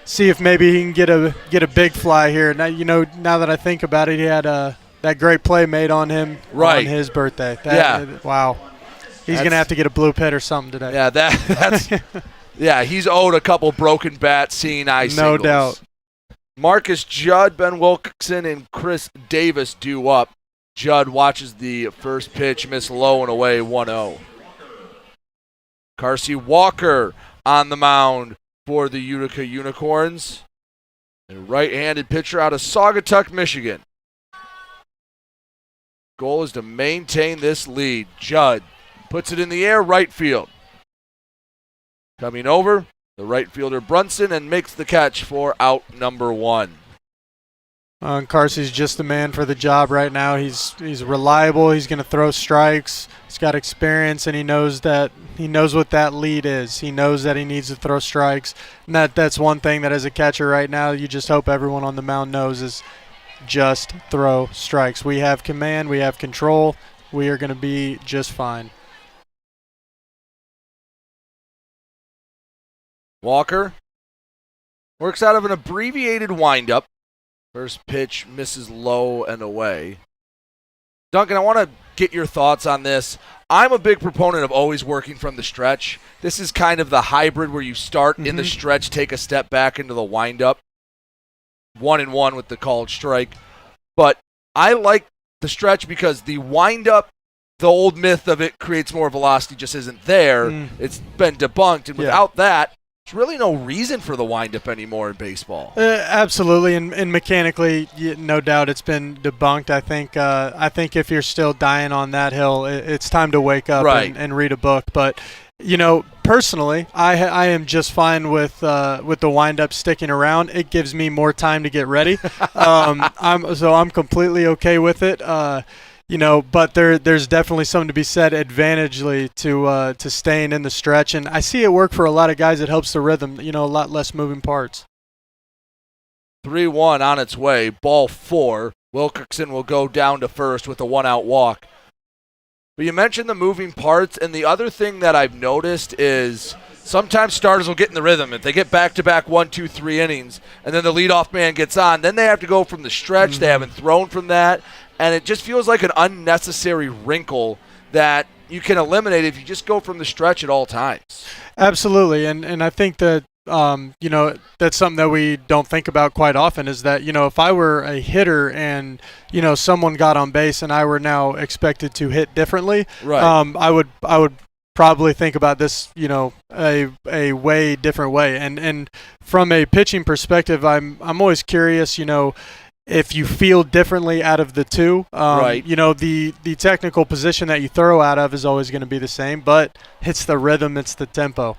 See if maybe he can get a big fly here. Now, now that I think about it, he had that great play made on him on his birthday. Wow. He's going to have to get a blue pit or something today. Yeah, that's yeah, he's owed a couple broken bats, seeing eye singles. No doubt. Marcus Judd, Ben Wilkerson, and Chris Davis due up. Judd watches the first pitch, miss low and away, 1-0. Carsey Walker on the mound for the Utica Unicorns. A right-handed pitcher out of Saugatuck, Michigan. Goal is to maintain this lead. Judd puts it in the air, right field. Coming over, the right fielder Brunson, and makes the catch for out number 1. Carsey's just the man for the job right now. He's reliable. He's going to throw strikes. He's got experience, and he knows what that lead is. He knows that he needs to throw strikes. And that's one thing that as a catcher right now, you just hope everyone on the mound knows is just throw strikes. We have command. We have control. We are going to be just fine. Walker works out of an abbreviated windup. First pitch misses low and away. Duncan, I want to get your thoughts on this. I'm a big proponent of always working from the stretch. This is kind of the hybrid where you start in the stretch, take a step back into the windup. 1-1 with the called strike. But I like the stretch because the windup, the old myth of it creates more velocity just isn't there. It's been debunked. And without that, there's really no reason for the windup anymore in baseball. Absolutely, and mechanically, no doubt, it's been debunked. I think if you're still dying on that hill, it's time to wake up and read a book. But personally, I am just fine with the windup sticking around. It gives me more time to get ready. I'm completely okay with it. But there's definitely something to be said advantagely to staying in the stretch. And I see it work for a lot of guys. It helps the rhythm, a lot less moving parts. 3-1 on its way. Ball 4. Wilkerson will go down to first with a 1-out walk. But you mentioned the moving parts, and the other thing that I've noticed is sometimes starters will get in the rhythm. If they get back-to-back 1, 2, 3 innings, and then the leadoff man gets on, then they have to go from the stretch. They haven't thrown from that. And it just feels like an unnecessary wrinkle that you can eliminate if you just go from the stretch at all times. Absolutely, and I think that that's something that we don't think about quite often is that if I were a hitter and someone got on base and I were now expected to hit differently, I would probably think about this a way different way. And from a pitching perspective, I'm always curious if you feel differently out of the two. The technical position that you throw out of is always going to be the same, but it's the rhythm, it's the tempo.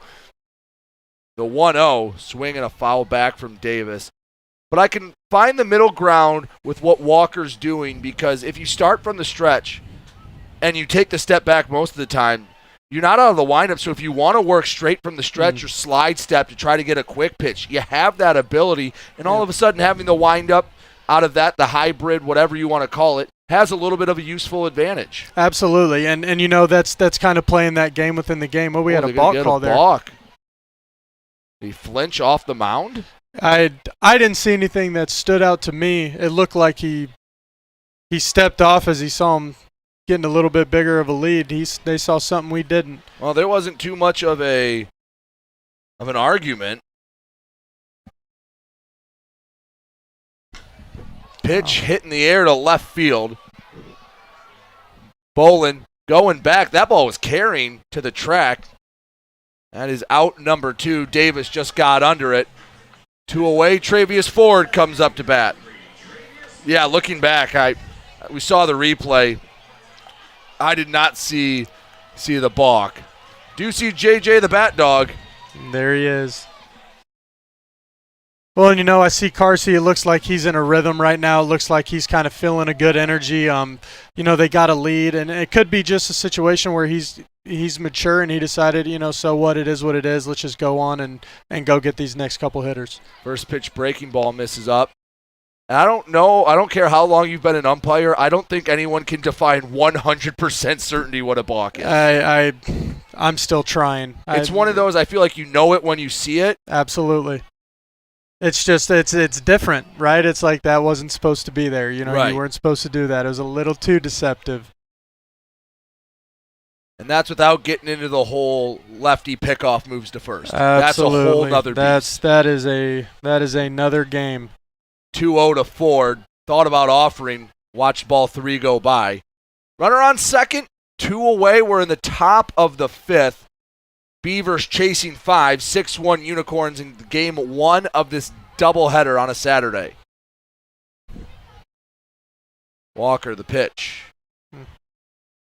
The 1-0, swing and a foul back from Davis. But I can find the middle ground with what Walker's doing, because if you start from the stretch and you take the step back most of the time, you're not out of the windup. So if you want to work straight from the stretch or slide step to try to get a quick pitch, you have that ability. And all of a sudden having the windup out of that, the hybrid, whatever you want to call it, has a little bit of a useful advantage. Absolutely. And that's kind of playing that game within the game. We had a balk call there. Balk. Did he flinch off the mound? I didn't see anything that stood out to me. It looked like he stepped off as he saw him getting a little bit bigger of a lead. They saw something we didn't. Well, there wasn't too much of an argument. Pitch hit in the air to left field. Bolin going back. That ball was carrying to the track. That is out number 2. Davis just got under it. 2 away. Travius Ford comes up to bat. Yeah, looking back, we saw the replay. I did not see the balk. Do see JJ the Bat Dog. There he is. Well, and I see Carsey. It looks like he's in a rhythm right now. It looks like he's kind of feeling a good energy. They got a lead, and it could be just a situation where he's mature and he decided, so what, it is what it is. Let's just go on and go get these next couple hitters. First pitch breaking ball misses up. And I don't know. I don't care how long you've been an umpire. I don't think anyone can define 100% certainty what a balk is. I'm still trying. It's one of those, I feel like you know it when you see it. Absolutely. It's just it's different, right? It's like that wasn't supposed to be there. Right. You weren't supposed to do that. It was a little too deceptive. And that's without getting into the whole lefty pickoff moves to first. Absolutely. That's a whole nother beast. That is another game. 2-0 to Ford. Thought about offering. Watched ball 3 go by. Runner on second. 2 away. We're in the top of the 5th. Beavers chasing 5. 6-1 Unicorns in game 1 of this doubleheader on a Saturday. Walker, the pitch.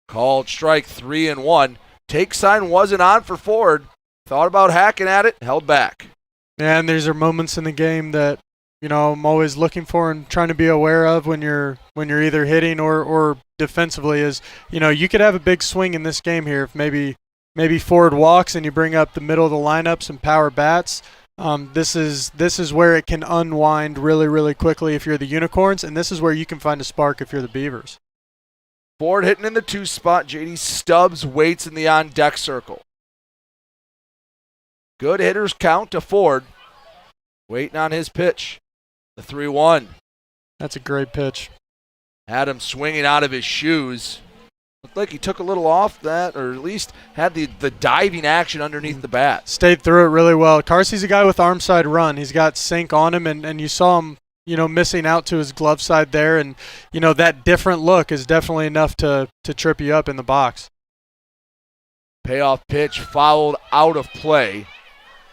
Called strike 3-1. Take sign wasn't on for Ford. Thought about hacking at it. Held back. And these are moments in the game that I'm always looking for and trying to be aware of when you're either hitting or defensively. Is you could have a big swing in this game here if maybe Ford walks and you bring up the middle of the lineup, some power bats. This is where it can unwind really, really quickly if you're the Unicorns, and this is where you can find a spark if you're the Beavers. Ford hitting in the 2 spot. J.D. Stubbs waits in the on-deck circle. Good hitters count to Ford. Waiting on his pitch. The 3-1. That's a great pitch. Had him swinging out of his shoes. Looked like he took a little off that, or at least had the diving action underneath the bat. Stayed through it really well. Carsey's a guy with arm side run. He's got sink on him, and you saw him, missing out to his glove side there. And, that different look is definitely enough to trip you up in the box. Payoff pitch fouled out of play.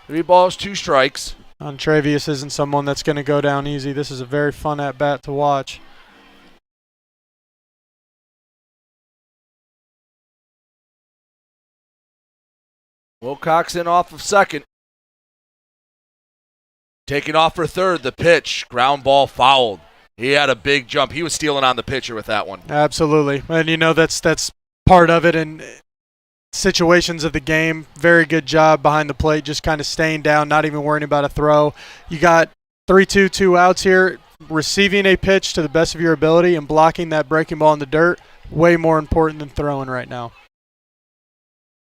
3 balls, 2 strikes. Travius isn't someone that's going to go down easy. This is a very fun at-bat to watch. Wilcoxon off of second. Taking off for third, the pitch. Ground ball fouled. He had a big jump. He was stealing on the pitcher with that one. Absolutely. And, that's part of it. And situations of the game, very good job behind the plate, just kind of staying down, not even worrying about a throw. You got 3-2, 2 outs here. Receiving a pitch to the best of your ability and blocking that breaking ball in the dirt, way more important than throwing right now.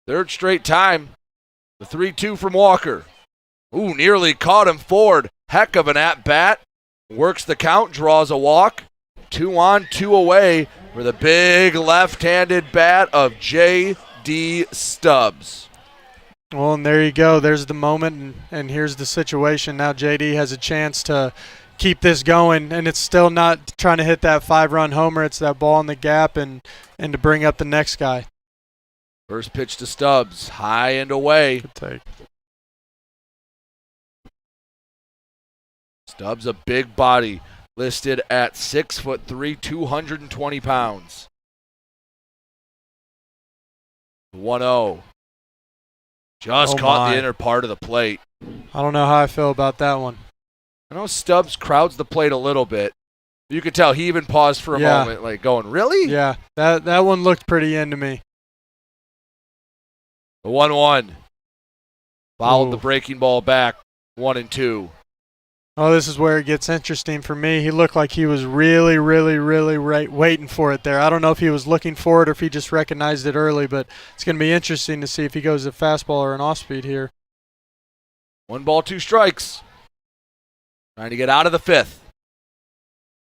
Third straight time. The 3-2 from Walker. Ooh, nearly caught him. Ford. Heck of an at-bat. Works the count, draws a walk. 2 on, 2 away for the big left-handed bat of J.D. Stubbs. Well, and there you go. There's the moment, and here's the situation. Now J.D. has a chance to keep this going, and it's still not trying to hit that 5-run homer. It's that ball in the gap and to bring up the next guy. First pitch to Stubbs, high and away. Good take. Stubbs, a big body, listed at 6'3", 220 pounds. 1-0. Just caught the inner part of the plate. I don't know how I feel about that one. I know Stubbs crowds the plate a little bit. You could tell he even paused for a moment, like going, really? Yeah, that one looked pretty into me. The 1-1. Fouled the breaking ball back, 1-2. Oh, this is where it gets interesting for me. He looked like he was really, really, really waiting for it there. I don't know if he was looking for it or if he just recognized it early, but it's going to be interesting to see if he goes a fastball or an off-speed here. 1 ball, 2 strikes. Trying to get out of the 5th.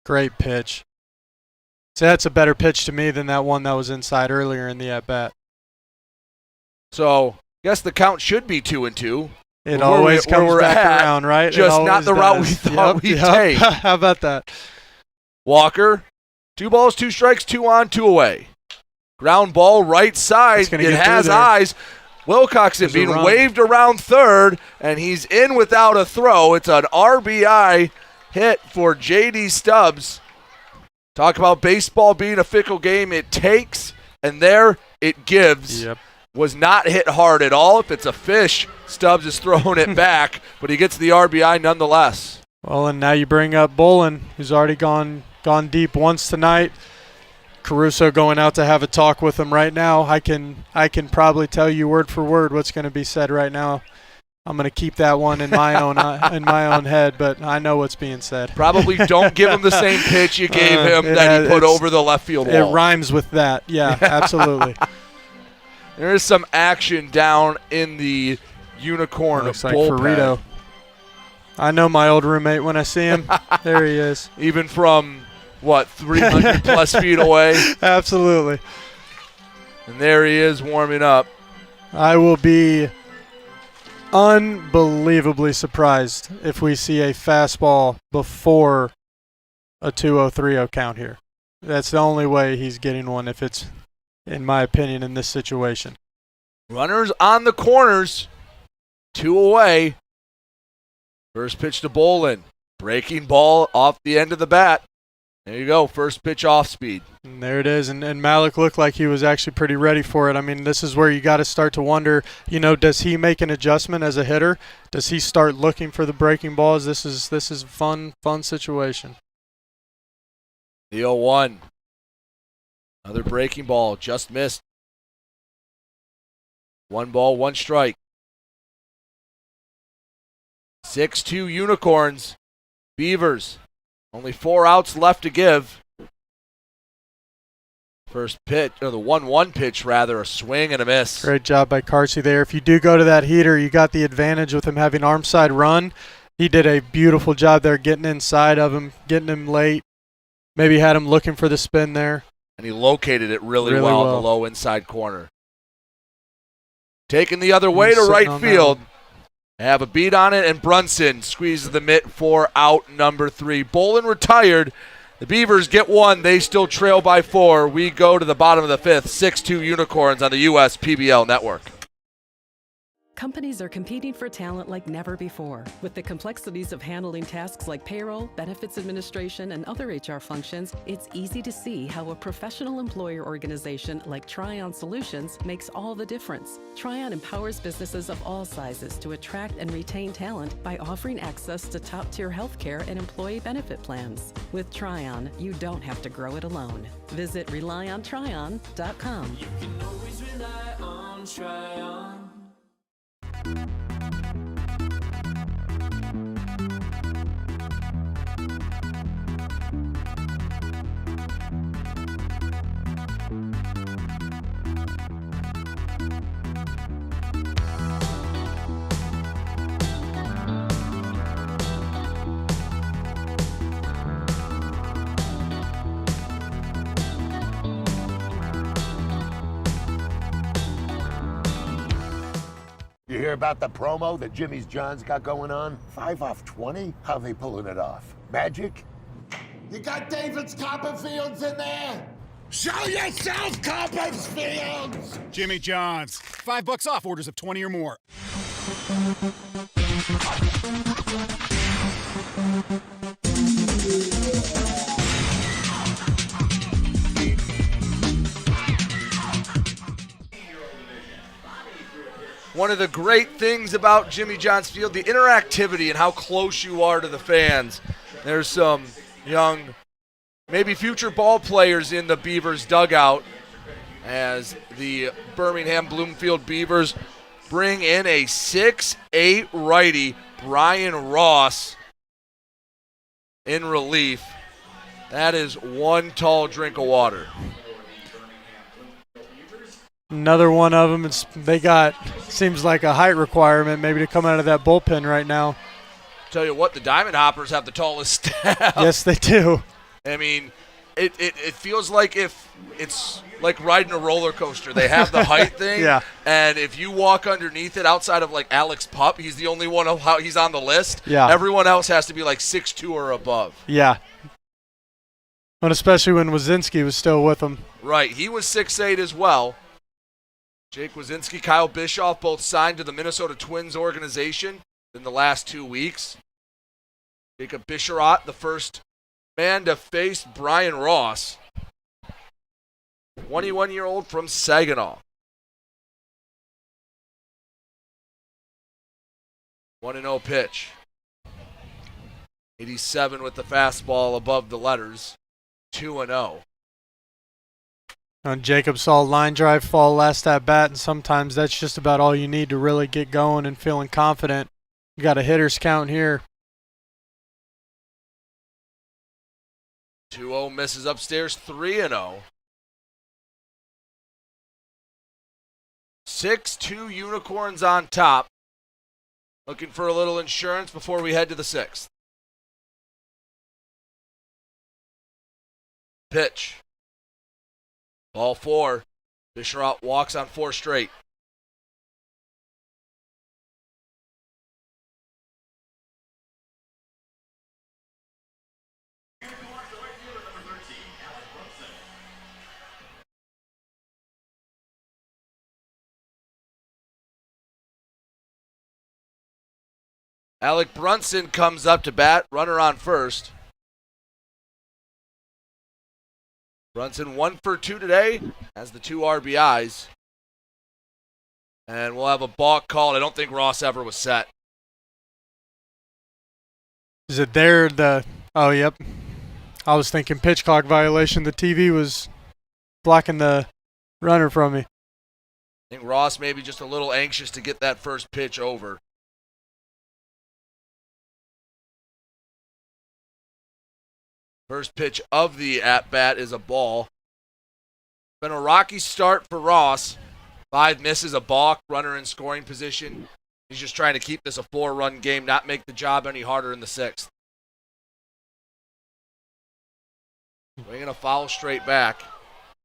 Great pitch. So that's a better pitch to me than that one that was inside earlier in the at-bat. So, I guess the count should be 2-2. It always comes back around, right? Just not the route we thought we'd take. How about that? Walker, 2 balls, 2 strikes, 2 on, 2 away. Ground ball right side. It has eyes. Wilcoxon being waved around third, and he's in without a throw. It's an RBI hit for J.D. Stubbs. Talk about baseball being a fickle game. It takes, and there it gives. Yep. Was not hit hard at all. If it's a fish, Stubbs is throwing it back, but he gets the RBI nonetheless. Well, and now you bring up Bolin, who's already gone deep once tonight. Caruso going out to have a talk with him right now. I can probably tell you word for word what's going to be said right now. I'm going to keep that one in my own head, but I know what's being said. Probably don't give him the same pitch you gave him that he put over the left field wall. It rhymes with that. Yeah, absolutely. There is some action down in the Unicorn Looks like bullpen. Ferrito. I know my old roommate when I see him. There he is. Even from, 300 plus feet away? Absolutely. And there he is warming up. I will be unbelievably surprised if we see a fastball before a 2-0-3-0 count here. That's the only way he's getting one if it's, in my opinion, in this situation. Runners on the corners. 2 away. First pitch to Bolin. Breaking ball off the end of the bat. There you go. First pitch off speed. And there it is. And Malik looked like he was actually pretty ready for it. I mean, this is where you got to start to wonder, does he make an adjustment as a hitter? Does he start looking for the breaking balls? This is a fun situation. The 0-1. Another breaking ball. Just missed. 1 ball, 1 strike. 6-2 Unicorns. Beavers. Only 4 outs left to give. First pitch, or the 1-1 pitch rather, a swing and a miss. Great job by Carsey there. If you do go to that heater, you got the advantage with him having arm side run. He did a beautiful job there getting inside of him, getting him late. Maybe had him looking for the spin there. And he located it really well in the low inside corner. Taking the other way to right field. Have a beat on it, and Brunson squeezes the mitt for out number 3. Bolin retired. The Beavers get 1. They still trail by 4. We go to the bottom of the 5th. 6-2 Unicorns on the US PBL network. Companies are competing for talent like never before. With the complexities of handling tasks like payroll, benefits administration, and other HR functions, it's easy to see how a professional employer organization like Tryon Solutions makes all the difference. Tryon empowers businesses of all sizes to attract and retain talent by offering access to top-tier healthcare and employee benefit plans. With Tryon, you don't have to grow it alone. Visit RelyOnTryon.com. You can always rely on Tryon. You hear about the promo that Jimmy's John's got going on? 5 off 20? How they pulling it off? Magic? You got David's Copperfields in there? Show yourself, Copperfields! Jimmy John's. $5 off orders of 20 or more. One of the great things about Jimmy John's Field, the interactivity and how close you are to the fans. There's some young, maybe future ball players in the Beavers dugout as the Birmingham Bloomfield Beavers bring in a 6'8" righty, Brian Ross, in relief. That is one tall drink of water. Another one of them. They got, seems like a height requirement maybe to come out of that bullpen right now. Tell you what, the Diamond Hoppers have the tallest staff. Yes, they do. I mean, it feels like if it's like riding a roller coaster. They have the height thing. Yeah. And if you walk underneath it, outside of like Alex Pup, he's the only one of how he's on the list. Yeah. Everyone else has to be like 6'2" or above. Yeah. And especially when Wazinski was still with them. Right. He was 6'8" as well. Jake Wazinski, Kyle Bischoff, both signed to the Minnesota Twins organization in the last 2 weeks. Jacob Bisharat, the first man to face Brian Ross, 21-year-old from Saginaw. 1-0 pitch. 87 with the fastball above the letters. 2-0. And Jacob saw a line drive fall last at bat, and sometimes that's just about all you need to really get going and feeling confident. You got a hitter's count here. 2-0 misses upstairs. 3-0. 6-2 Unicorns on top. Looking for a little insurance before we head to the 6th. Pitch. Ball 4. Fisher walks on 4 straight. Alec Brunson comes up to bat, runner on first. Brunson 1 for 2 today, has the 2 RBIs. And we'll have a balk called. I don't think Ross ever was set. Is it there? Oh, yep. I was thinking pitch clock violation. The TV was blocking the runner from me. I think Ross may be just a little anxious to get that first pitch over. First pitch of the at-bat is a ball. Been a rocky start for Ross. 5 misses, a balk, runner in scoring position. He's just trying to keep this a 4-run game, not make the job any harder in the 6th. Swinging a foul straight back.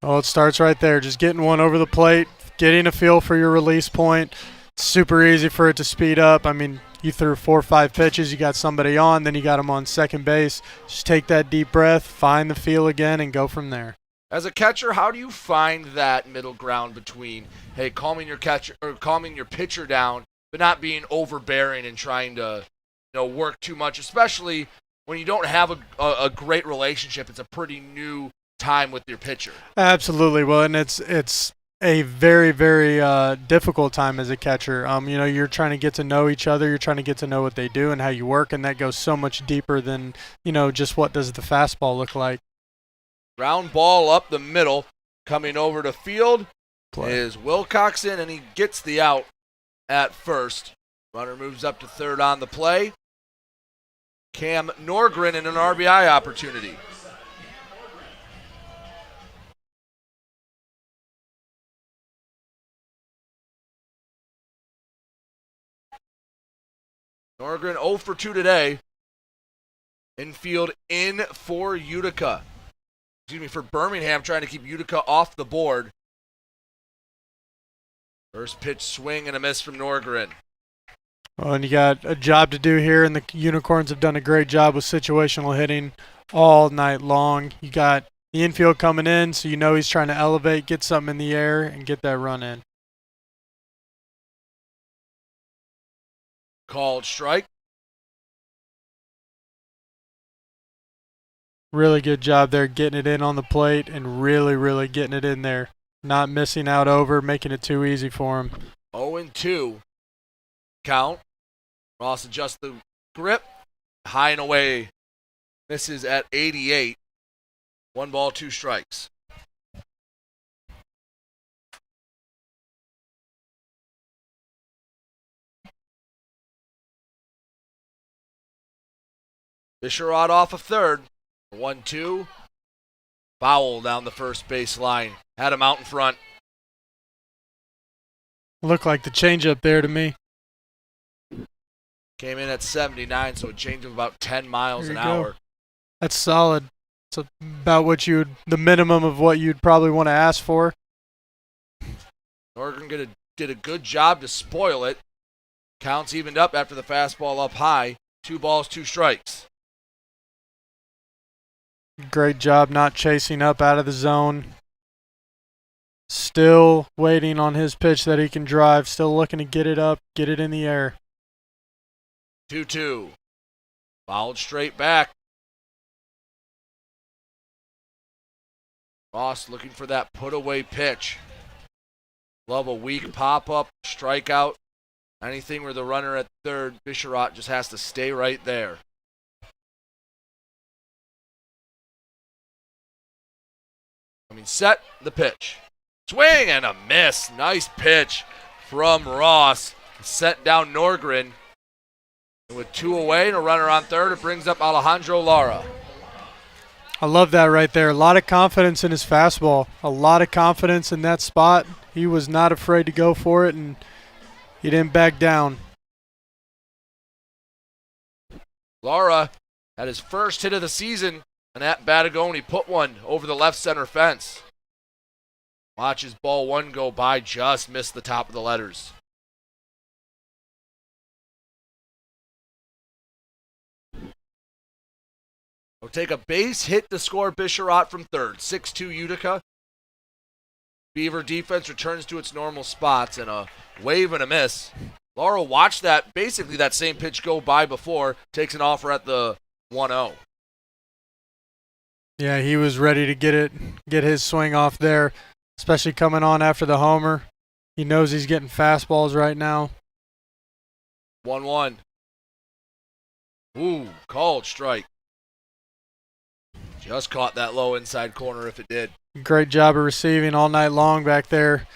Oh, it starts right there. Just getting one over the plate, getting a feel for your release point. It's super easy for it to speed up. I mean, you threw 4 or 5 pitches, you got somebody on, then you got him on second base. Just take that deep breath, find the feel again, and go from there. As a catcher, how do you find that middle ground between, hey, calming your catcher or calming your pitcher down, but not being overbearing and trying to, work too much, especially when you don't have a great relationship? It's a pretty new time with your pitcher. Absolutely. Well, and it's a very, very difficult time as a catcher. You're trying to get to know each other. You're trying to get to know what they do and how you work, and that goes so much deeper than, just what does the fastball look like. Ground ball up the middle. Coming over to field is Wilcoxon, and he gets the out at first. Runner moves up to third on the play. Cam Norgren in an RBI opportunity. Norgren 0 for 2 today. Infield in for Utica. For Birmingham, trying to keep Utica off the board. First pitch swing and a miss from Norgren. Well, and you got a job to do here, and the Unicorns have done a great job with situational hitting all night long. You got the infield coming in, so he's trying to elevate, get something in the air, and get that run in. Called strike. Really good job there getting it in on the plate and really, really getting it in there. Not missing out over, making it too easy for him. 0-2 count. Ross adjusts the grip. High and away. Misses at 88. 1 ball, 2 strikes. Fisherrod off of third. 1-2. Foul down the first base line. Had him out in front. Looked like the changeup there to me. Came in at 79, so a change of about 10 miles an hour. That's solid. It's about the minimum of what you'd probably want to ask for. Norgren did a good job to spoil it. Counts evened up after the fastball up high. 2 balls, 2 strikes. Great job not chasing up out of the zone. Still waiting on his pitch that he can drive. Still looking to get it up, get it in the air. 2-2. Fouled straight back. Ross looking for that put-away pitch. Love a weak pop-up, strikeout. Anything where the runner at third, Fisherot, just has to stay right there. Set the pitch. Swing and a miss. Nice pitch from Ross. Sent down Norgren. And with 2 away and a runner on third, it brings up Alejandro Lara. I love that right there. A lot of confidence in his fastball. A lot of confidence in that spot. He was not afraid to go for it, and he didn't back down. Lara had his first hit of the season, and at Batagone, he put one over the left center fence. Watches ball 1 go by, just missed the top of the letters. We'll take a base hit to score Bisharat from third. 6-2 Utica. Beaver defense returns to its normal spots, and a wave and a miss. Lara watched that, basically that same pitch go by before, takes an offer at the 1-0. Yeah, he was ready to get his swing off there, especially coming on after the homer. He knows he's getting fastballs right now. 1-1. Ooh, called strike. Just caught that low inside corner if it did. Great job of receiving all night long back there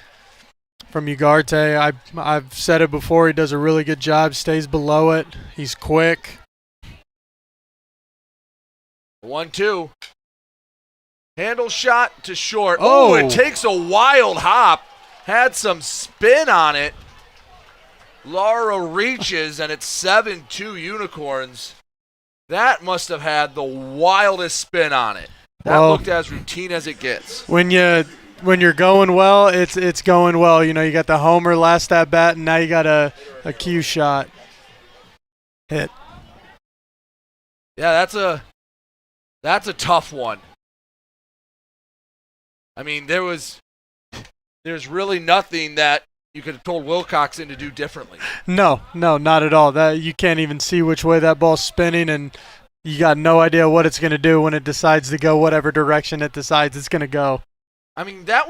from Ugarte. I've said it before, he does a really good job, stays below it. He's quick. 1-2. Handle shot to short. Oh, it takes a wild hop. Had some spin on it. Lara reaches, and it's 7-2 Unicorns. That must have had the wildest spin on it. That looked as routine as it gets. When you're going well, it's going well. You know, you got the homer last at bat, and now you got a cue shot hit. Yeah, that's a tough one. I mean, there's really nothing that you could have told Wilcoxon to do differently. No, not at all. That you can't even see which way that ball's spinning, and you got no idea what it's going to do when it decides to go whatever direction it decides it's going to go. I mean, that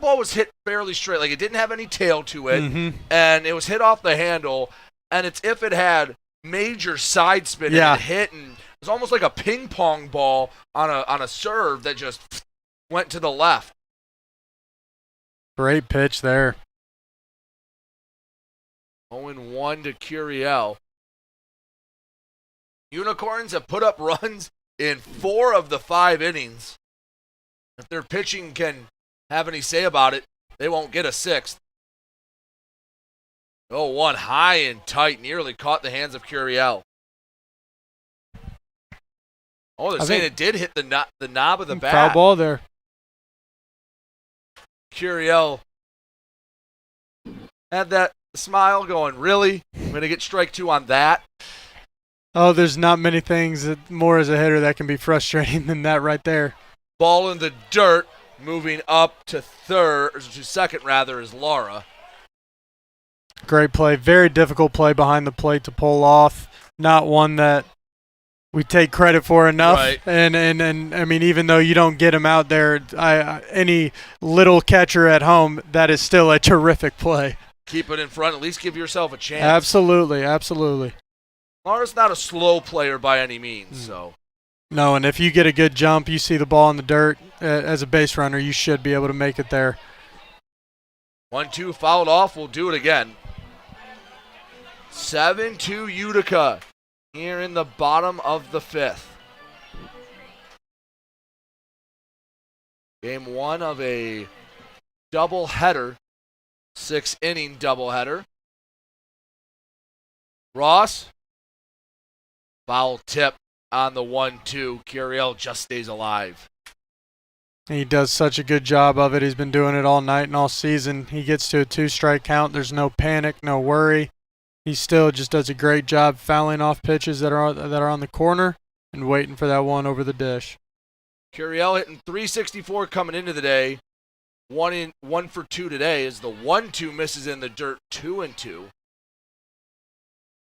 ball was hit fairly straight. Like, it didn't have any tail to it, and it was hit off the handle, and it's if it had major side spin and it hit, and it was almost like a ping pong ball on a serve that just went to the left. Great pitch there. 0-1 to Curiel. Unicorns have put up runs in 4 of the 5 innings. If their pitching can have any say about it, they won't get a 6th. 0-1 high and tight, nearly caught the hands of Curiel. Oh, they're saying it did hit the knob of the bat. Foul ball there. Curiel had that smile going, really? I'm going to get strike 2 on that? Oh, there's not many things that more as a hitter that can be frustrating than that right there. Ball in the dirt, moving up to second rather, is Lara. Great play. Very difficult play behind the plate to pull off. Not one that we take credit for enough. Right. And I mean, even though you don't get him out there, any little catcher at home, that is still a terrific play. Keep it in front. At least give yourself a chance. Absolutely. Lara's not a slow player by any means, so. No, and if you get a good jump, you see the ball in the dirt, as a base runner, you should be able to make it there. 1-2 fouled off. We'll do it again. 7-2 Utica here in the bottom of the 5th. Game 1 of a doubleheader, 6-inning doubleheader. Ross, foul tip on the 1-2. Curiel just stays alive. He does such a good job of it. He's been doing it all night and all season. He gets to a 2-strike count. There's no panic, no worry. He still just does a great job fouling off pitches that are on the corner and waiting for that one over the dish. Curiel hitting .364 coming into the day. 1 for 2 today as the 1-2 misses in the dirt, 2-2.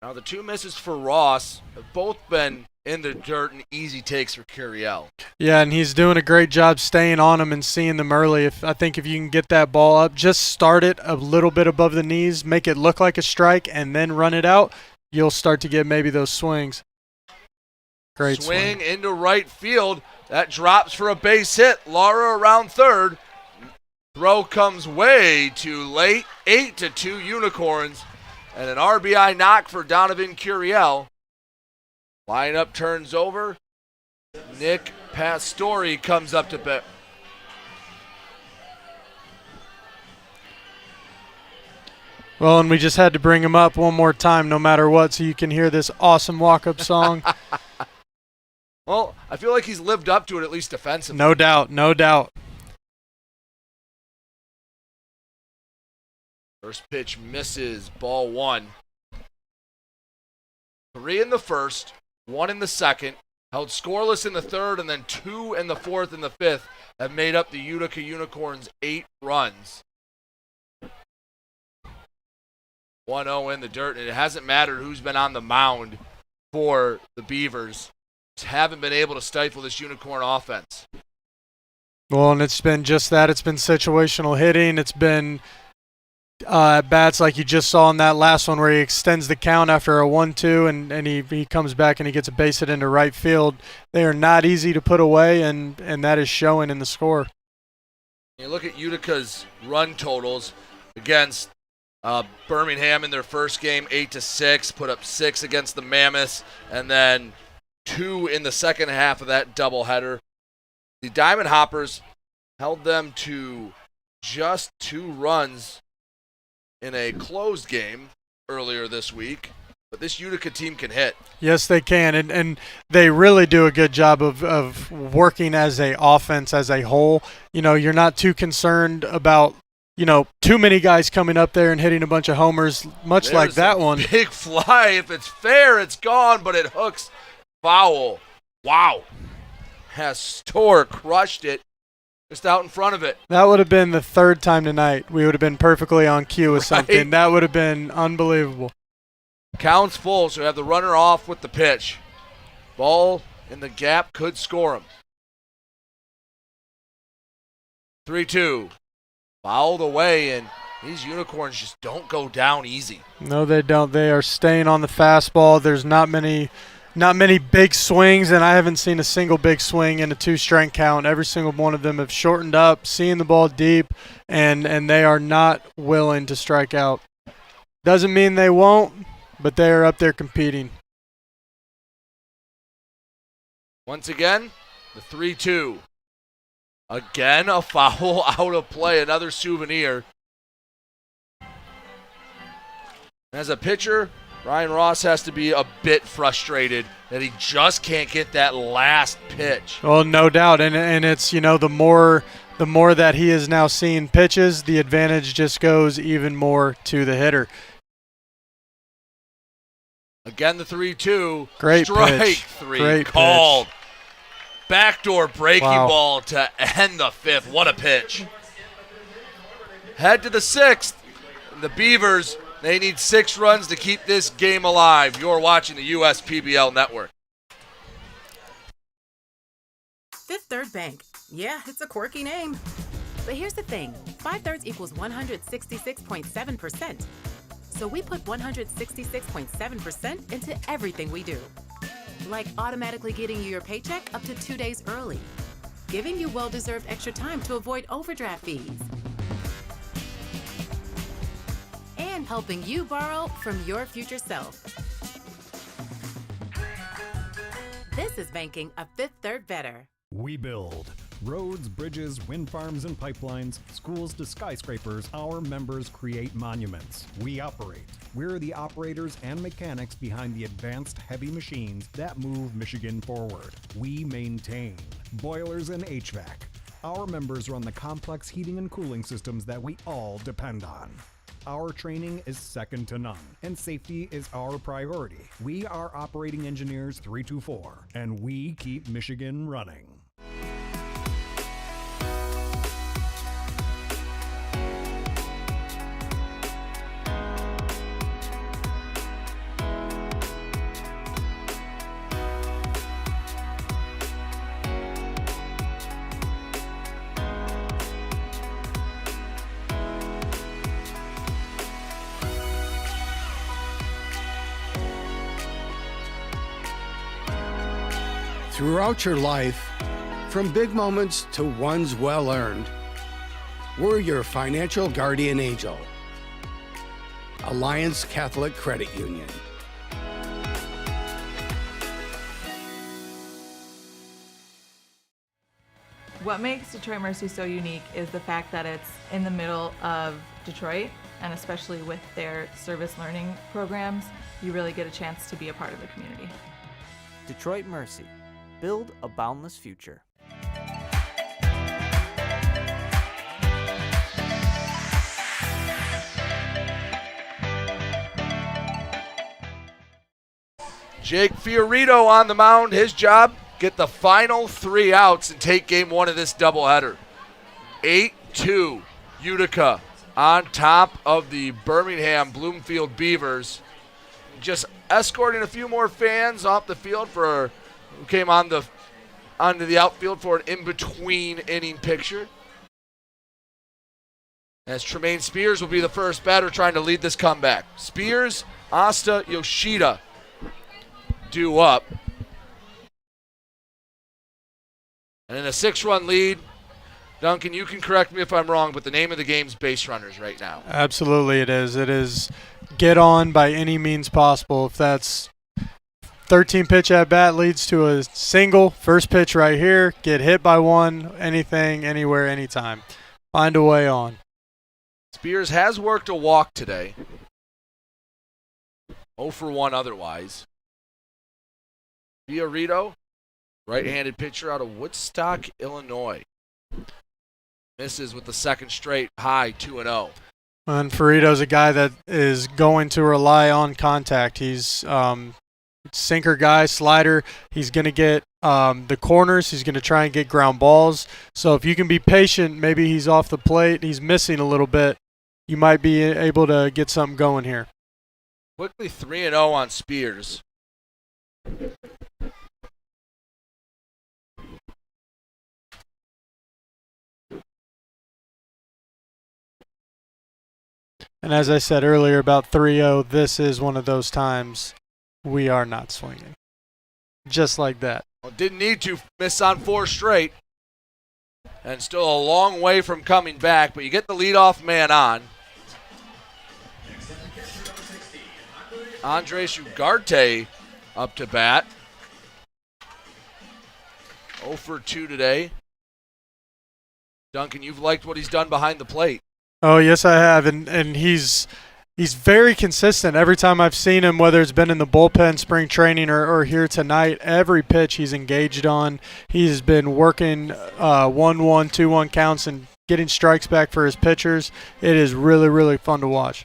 Now the 2 misses for Ross have both been in the dirt and easy takes for Curiel. Yeah, and he's doing a great job staying on him and seeing them early. I think if you can get that ball up, just start it a little bit above the knees, make it look like a strike, and then run it out, you'll start to get maybe those swings. Great swing into right field. That drops for a base hit. Lara around third. Throw comes way too late. 8-2 Unicorns. And an RBI knock for Donovan Curiel. Lineup turns over. Nick Pastore comes up to bat. Well, and we just had to bring him up one more time no matter what so you can hear this awesome walk-up song. Well, I feel like he's lived up to it, at least defensively. No doubt, no doubt. First pitch misses, ball 1. 3 in the first, 1 in the second, held scoreless in the third, and then 2 in the fourth and the fifth have made up the Utica Unicorns 8 runs. 1-0 in the dirt, and it hasn't mattered who's been on the mound for the Beavers. Just haven't been able to stifle this Unicorn offense. Well, and it's been just that. It's been situational hitting. It's been at-bats like you just saw in that last one where he extends the count after a 1-2, and he comes back and he gets a base hit into right field. They are not easy to put away, and that is showing in the score. You look at Utica's run totals against Birmingham in their first game, 8-6, put up 6 against the Mammoths, and then 2 in the second half of that doubleheader. The Diamond Hoppers held them to just 2 runs in a closed game earlier this week, but this Utica team can hit. Yes, they can, and they really do a good job of working as a offense as a whole. You know, you're not too concerned about too many guys coming up there and hitting a bunch of homers, much like that one. Big fly. If it's fair, it's gone, but it hooks foul. Wow. Hastor crushed it just out in front of it. That would have been the third time tonight. We would have been perfectly on cue with something. That would have been unbelievable. Count's full, so we have the runner off with the pitch. Ball in the gap could score him. 3-2. Fouled away, and these Unicorns just don't go down easy. No, they don't. They are staying on the fastball. There's not many big swings, and I haven't seen a single big swing in a 2-strike count. Every single one of them have shortened up, seeing the ball deep, and they are not willing to strike out. Doesn't mean they won't, but they are up there competing. Once again, the 3-2. Again, a foul out of play, another souvenir. As a pitcher, Ryan Ross has to be a bit frustrated that he just can't get that last pitch. Well, no doubt, and it's the more that he is now seeing pitches, the advantage just goes even more to the hitter. Again, the 3-2. Great Strike pitch. 3 Great called. pitch. Backdoor breaking Wow. ball to end the 5th. What a pitch. Head to the 6th. The Beavers, they need 6 runs to keep this game alive. You're watching the USPBL Network. Fifth Third Bank. Yeah, it's a quirky name. But here's the thing. 5/3 equals 166.7%. So we put 166.7% into everything we do. Like automatically getting you your paycheck up to 2 days early. Giving you well-deserved extra time to avoid overdraft fees. And helping you borrow from your future self. This is banking a Fifth Third better. We build roads, bridges, wind farms, and pipelines, schools to skyscrapers. Our members create monuments. We operate. We're the operators and mechanics behind the advanced heavy machines that move Michigan forward. We maintain boilers and HVAC. Our members run the complex heating and cooling systems that we all depend on. Our training is second to none, and safety is our priority. We are Operating Engineers 324, and we keep Michigan running. Throughout your life, from big moments to ones well earned, we're your financial guardian angel. Alliance Catholic Credit Union. What makes Detroit Mercy so unique is the fact that it's in the middle of Detroit, and especially with their service learning programs, you really get a chance to be a part of the community. Detroit Mercy. Build a boundless future. Jake Fiorito on the mound. His job, get the final 3 outs and take game 1 of this doubleheader. 8-2, Utica on top of the Birmingham Bloomfield Beavers. Just escorting a few more fans off the field who came onto the outfield for an in-between inning picture. As Tremaine Spears will be the first batter trying to lead this comeback. Spears, Asta, Yoshida due up. And in a 6-run lead, Duncan, you can correct me if I'm wrong, but the name of the game is base runners right now. Absolutely it is. It is get on by any means possible. If that's 13 pitch at bat leads to a single, first pitch right here, get hit by one, anything, anywhere, anytime. Find a way on. Spears has worked a walk today. 0 for 1 otherwise. Fiorito, right-handed pitcher out of Woodstock, Illinois. Misses with the second straight high 2-0. And Fiorito's a guy that is going to rely on contact. He's sinker guy, slider. He's going to get the corners. He's going to try and get ground balls. So if you can be patient, maybe he's off the plate. He's missing a little bit. You might be able to get something going here. Quickly 3-0 on Spears. And as I said earlier about 3-0, this is one of those times we are not swinging. Just like that. Well, didn't need to miss on 4 straight. And still a long way from coming back, but you get the leadoff man on. Andres Ugarte up to bat. 0 for 2 today. Duncan, you've liked what he's done behind the plate. Oh, yes, I have, and he's very consistent. Every time I've seen him, whether it's been in the bullpen, spring training, or here tonight, every pitch he's engaged on. He's been working 1-1, 2-1 counts and getting strikes back for his pitchers. It is really, really fun to watch.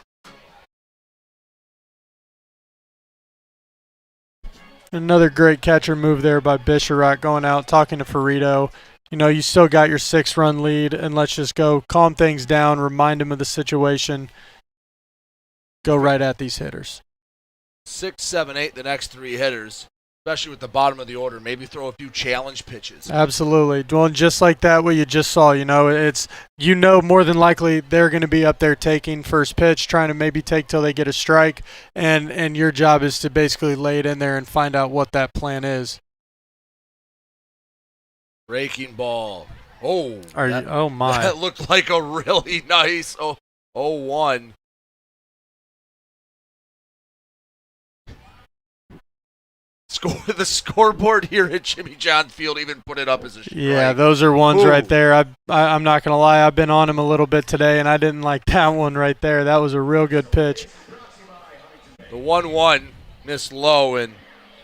Another great catcher move there by Bisharat, going out, talking to Fiorito. You know, you still got your 6-run lead, and let's just go calm things down, remind him of the situation, go right at these hitters. 6, 7, 8, the next 3 hitters, especially with the bottom of the order. Maybe throw a few challenge pitches. Absolutely. Well, just like that, what you just saw, it's more than likely they're going to be up there taking first pitch, trying to maybe take till they get a strike, and your job is to basically lay it in there and find out what that plan is. Breaking ball. Oh. Oh, my. That looked like a really nice 0-1. The scoreboard here at Jimmy John Field even put it up as a strike. Yeah, those are ones right there. I'm not going to lie. I've been on him a little bit today, and I didn't like that one right there. That was a real good pitch. The 1-1 missed low, and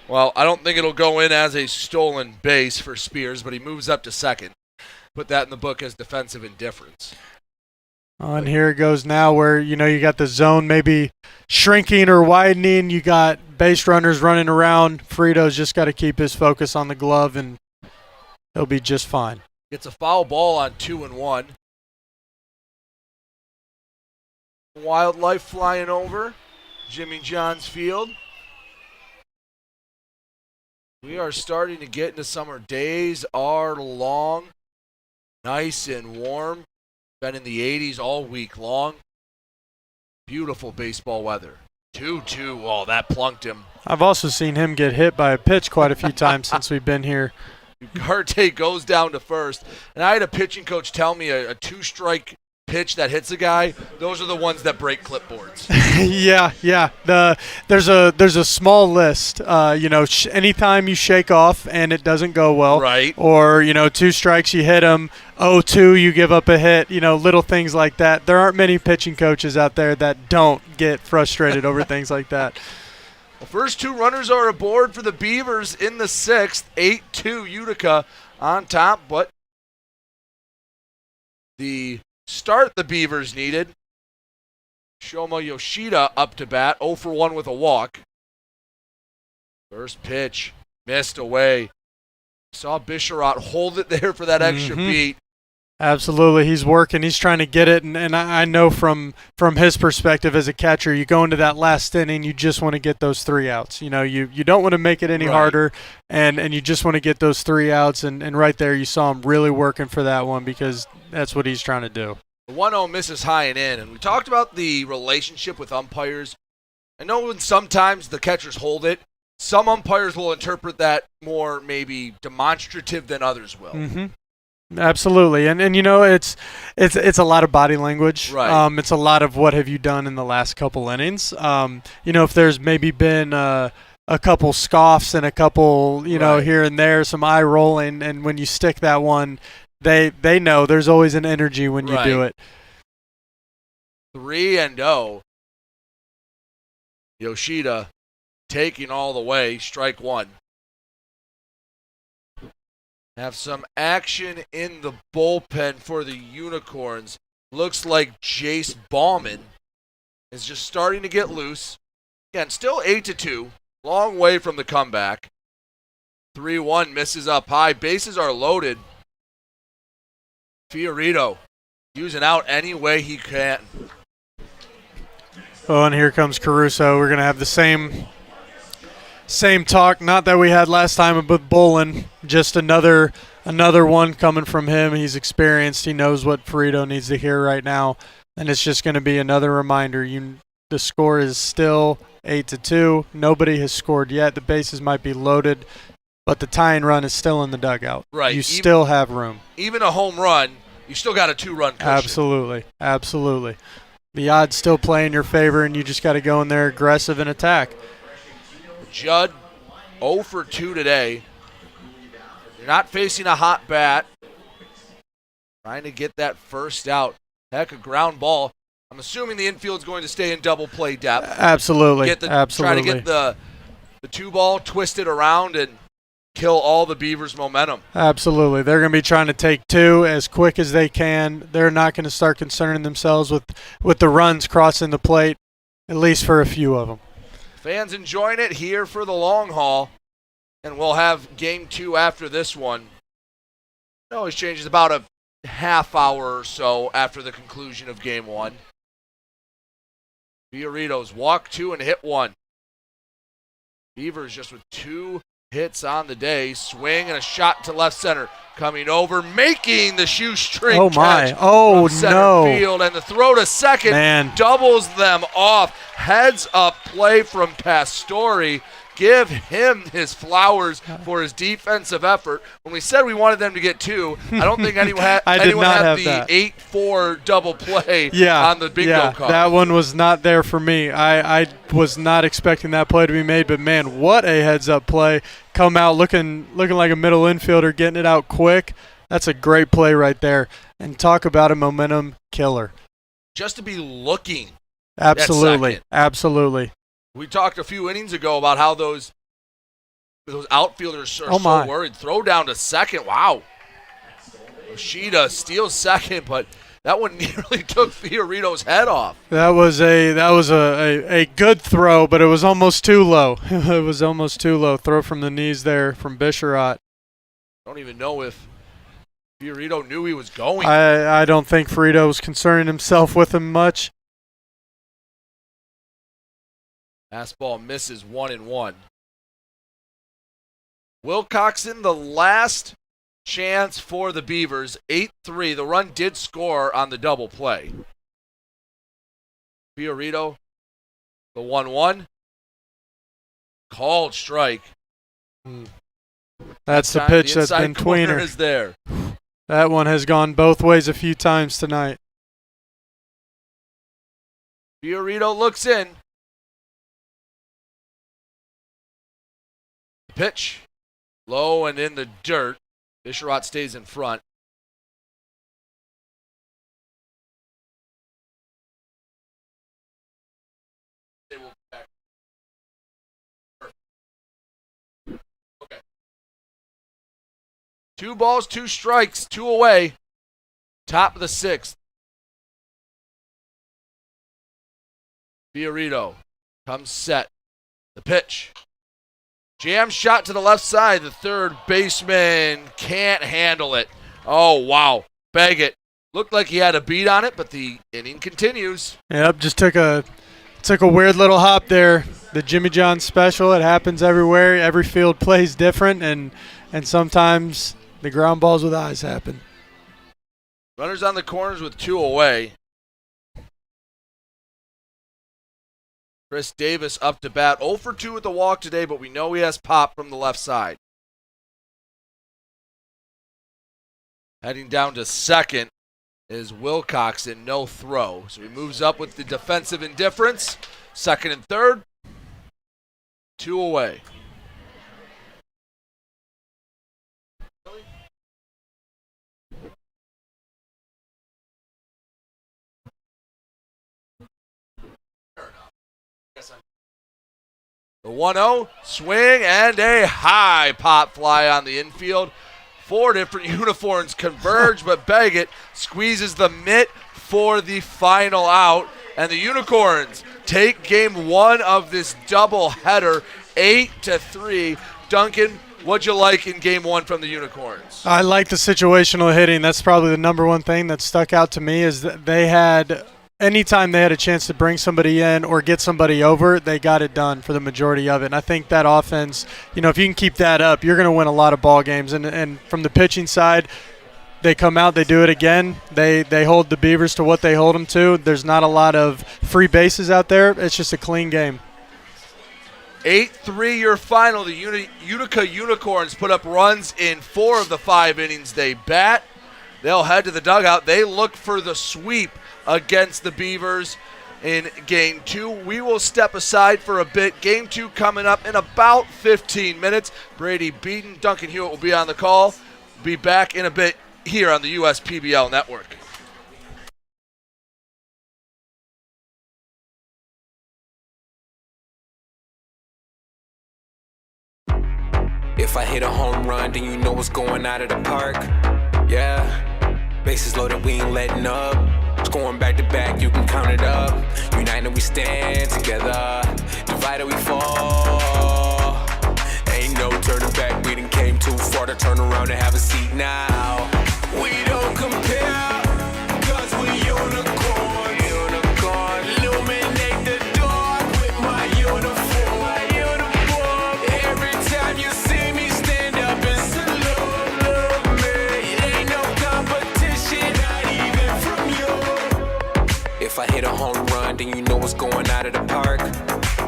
well, I don't think it'll go in as a stolen base for Spears, but he moves up to second. Put that in the book as defensive indifference. And here it goes now where, you got the zone maybe shrinking or widening. You got base runners running around. Fiorito's just got to keep his focus on the glove, and he'll be just fine. Gets a foul ball on 2-1. Wildlife flying over Jimmy John's Field. We are starting to get into summer. Days are long, nice and warm. Been in the 80s all week long. Beautiful baseball weather. 2-2. Oh, that plunked him. I've also seen him get hit by a pitch quite a few times since we've been here. Ugarte goes down to first. And I had a pitching coach tell me a 2-strike pitch that hits a guy, those are the ones that break clipboards. Yeah. There's a small list. Anytime you shake off and it doesn't go well, right? Or 2 strikes you hit them, 0-2 you give up a hit. Little things like that. There aren't many pitching coaches out there that don't get frustrated over things like that. The first 2 runners are aboard for the Beavers in the 6th. 8-2 Utica on top, but the start the Beavers needed. Shoma Yoshida up to bat, 0 for 1 with a walk. First pitch, missed away. Saw Bisharat hold it there for that extra beat. Absolutely. He's working. He's trying to get it. And I know from his perspective as a catcher, you go into that last inning, you just want to get those 3 outs. You don't want to make it any harder, and you just want to get those 3 outs. And right there, you saw him really working for that one because that's what he's trying to do. The 1-0 misses high and in. And we talked about the relationship with umpires. I know when sometimes the catchers hold it, some umpires will interpret that more maybe demonstrative than others will. Mm-hmm. Absolutely, and it's a lot of body language. Right. It's a lot of what have you done in the last couple innings. If there's maybe been a couple scoffs and a couple here and there, some eye rolling, and when you stick that one, they know there's always an energy when you do it. 3-0. Yoshida taking all the way, strike 1. Have some action in the bullpen for the Unicorns. Looks like Jace Bauman is just starting to get loose. Again, still 8-2. Long way from the comeback. 3-1 misses up high. Bases are loaded. Fiorito using out any way he can. Oh, and here comes Caruso. We're going to have the same talk, not that we had last time with Bolin, just another one coming from him. He's experienced. He knows what Frito needs to hear right now, and it's just going to be another reminder. The score is still 8-2. Nobody has scored yet. The bases might be loaded, but the tying run is still in the dugout. Right. You still have room. Even a home run, you still got a 2-run cushion. Absolutely. The odds still play in your favor, and you just got to go in there aggressive and attack. Judd, 0 for 2 today. You're not facing a hot bat. Trying to get that first out. Heck, a ground ball. I'm assuming the infield's going to stay in double play depth. Absolutely. Try to get the 2-ball twisted around and kill all the Beavers' momentum. Absolutely. They're going to be trying to take 2 as quick as they can. They're not going to start concerning themselves with the runs crossing the plate, at least for a few of them. Fans enjoying it here for the long haul, and we'll have game 2 after this one. It always changes about a half hour or so after the conclusion of game 1. Fiorito's walk 2 and hit 1. Beavers just with 2 hits on the day. Swing and a shot to left center. Coming over, making the shoestring catch. Oh, from center no. field, and the throw to second doubles them off. Heads up play from Pastore. Give him his flowers for his defensive effort. When we said we wanted them to get 2, I don't think anyone had the 8-4 double play on the bingo card. That one was not there for me. I was not expecting that play to be made, but man, what a heads-up play. Come out looking like a middle infielder, getting it out quick. That's a great play right there. And talk about a momentum killer. Just to be looking. Absolutely. We talked a few innings ago about how those outfielders are so worried. Throw down to second. Wow. Yoshida steals second, but that one nearly took Fiorito's head off. That was a good throw, but it was almost too low. It was almost too low. Throw from the knees there from Bisharat. I don't even know if Fiorito knew he was going. I don't think Fiorito was concerning himself with him much. Fastball misses 1-1. Wilcoxon, the last chance for the Beavers, 8-3. The run did score on the double play. Fiorito The 1-1. Called strike. That's the Time pitch the that's been inside corner tweener. is there. That one has gone both ways a few times tonight. Fiorito looks in. Pitch. Low and in the dirt. Bisharot stays in front. Okay. 2 balls, 2 strikes, 2 away. Top of the 6th. Fiorito comes set. The pitch. Jam shot to the left side. The third baseman can't handle it. Oh, wow. Baggett looked like he had a beat on it, but the inning continues. Yep, just took a weird little hop there. The Jimmy John special, it happens everywhere. Every field plays different, and sometimes the ground balls with eyes happen. Runners on the corners with 2 away. Chris Davis up to bat. 0 for 2 with the walk today, but we know he has pop from the left side. Heading down to second is Wilcoxon, no throw. So he moves up with the defensive indifference. Second and third, 2 away. The 1-0, swing, and a high pop fly on the infield. 4 different uniforms converge, but Baggett squeezes the mitt for the final out. And the Unicorns take game 1 of this doubleheader, 8-3. Duncan, what'd you like in game 1 from the Unicorns? I like the situational hitting. That's probably the number one thing that stuck out to me is that they had – anytime they had a chance to bring somebody in or get somebody over, they got it done for the majority of it. And I think that offense, if you can keep that up, you're going to win a lot of ball games. And from the pitching side, they come out, they do it again. They hold the Beavers to what they hold them to. There's not a lot of free bases out there. It's just a clean game. 8-3 your final. The Utica Unicorns put up runs in 4 of the 5 innings they bat. They'll head to the dugout. They look for the sweep against the Beavers in game 2. We will step aside for a bit. Game 2 coming up in about 15 minutes. Brady Beaton, Duncan Hewitt will be on the call. Be back in a bit here on the USPBL Network. If I hit a home run, then you know what's going out of the park. Yeah. Bases loaded, we ain't letting up. Scoring back to back, you can count it up. United we stand together. Divided we fall. Ain't no turning back, we done came too far to turn around and have a seat now. We don't compare, cause we unicorn. Illuminate the dark with my uniform. Every time you see me stand up and salute me. It ain't no competition, not even from you. If I hit a home run, then you know what's going out of the park.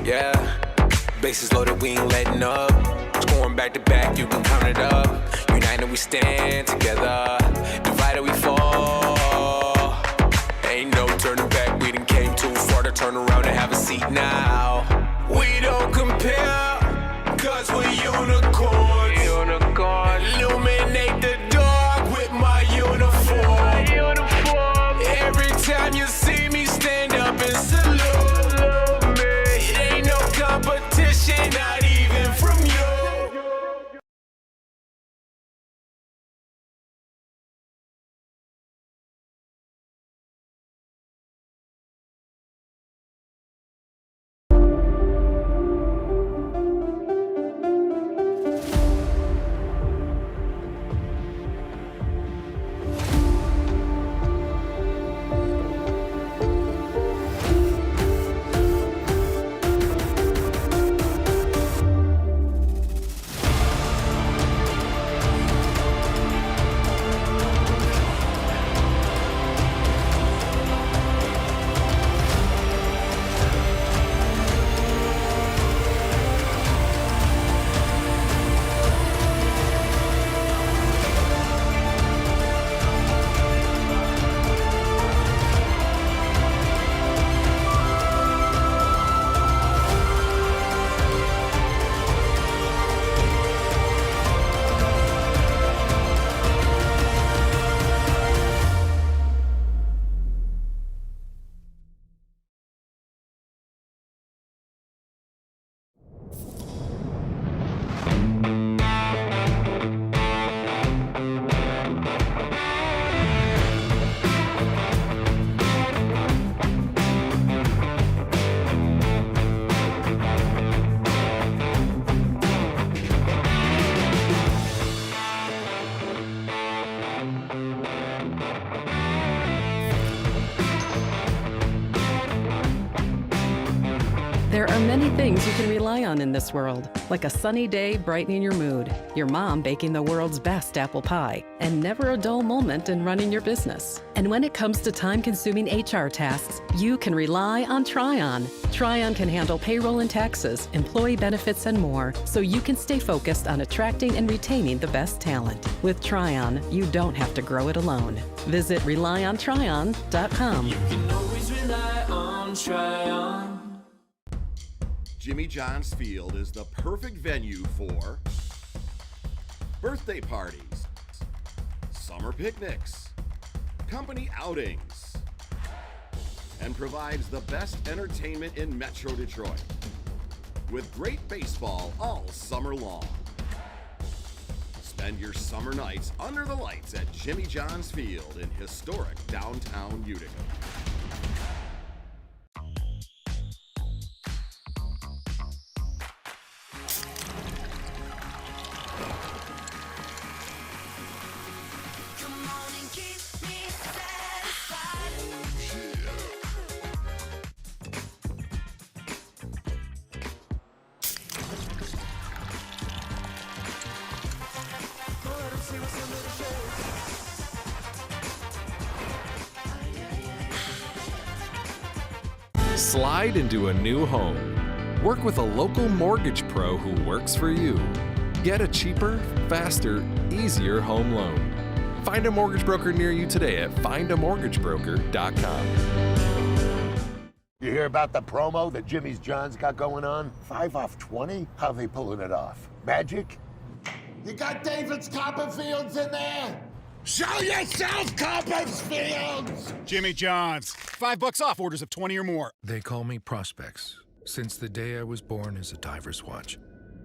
Yeah, bases loaded, we ain't letting up. Scoring back to back, you can count it up. United we stand together. Divided we fall. Ain't no turning back, we done came too far to turn around and have a seat now. We don't compare, cause we unicorns. Illuminate the dark with my uniform. Every time you see me stand up and salute me. It ain't no competition, not even from you. There are many things you can rely on in this world, like a sunny day brightening your mood, your mom baking the world's best apple pie, and never a dull moment in running your business. And when it comes to time-consuming HR tasks, you can rely on Tryon. Tryon can handle payroll and taxes, employee benefits, and more, so you can stay focused on attracting and retaining the best talent. With Tryon, you don't have to grow it alone. Visit RelyOnTryon.com. You can always rely on Tryon. Jimmy John's Field is the perfect venue for birthday parties, summer picnics, company outings, and provides the best entertainment in Metro Detroit with great baseball all summer long. Spend your summer nights under the lights at Jimmy John's Field in historic downtown Utica. Slide into a new home. Work with a local mortgage pro who works for you. Get a cheaper, faster, easier home loan. Find a mortgage broker near you today at findamortgagebroker.com. You hear about the promo that Jimmy's John's got going on? 5 off 20? How they pulling it off? Magic? You got David's Copperfields in there? Show yourself, Copperfields! Jimmy John's. $5 off orders of 20 or more. They call me Prospects. Since the day I was born as a diver's watch,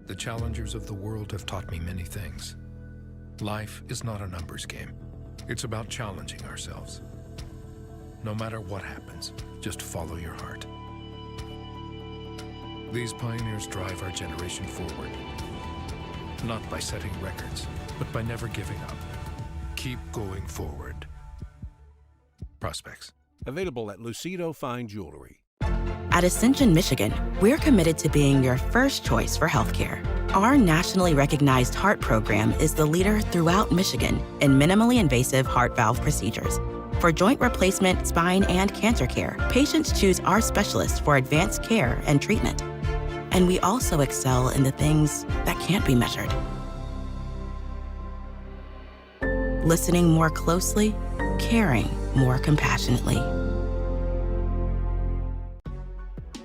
the challengers of the world have taught me many things. Life is not a numbers game. It's about challenging ourselves. No matter what happens, just follow your heart. These pioneers drive our generation forward. Not by setting records, but by never giving up. Keep going forward. Prospects. Available at Lucido Fine Jewelry. At Ascension, Michigan, we're committed to being your first choice for healthcare. Our nationally recognized heart program is the leader throughout Michigan in minimally invasive heart valve procedures. For joint replacement, spine, and cancer care, patients choose our specialists for advanced care and treatment. And we also excel in the things that can't be measured. Listening more closely, caring more compassionately.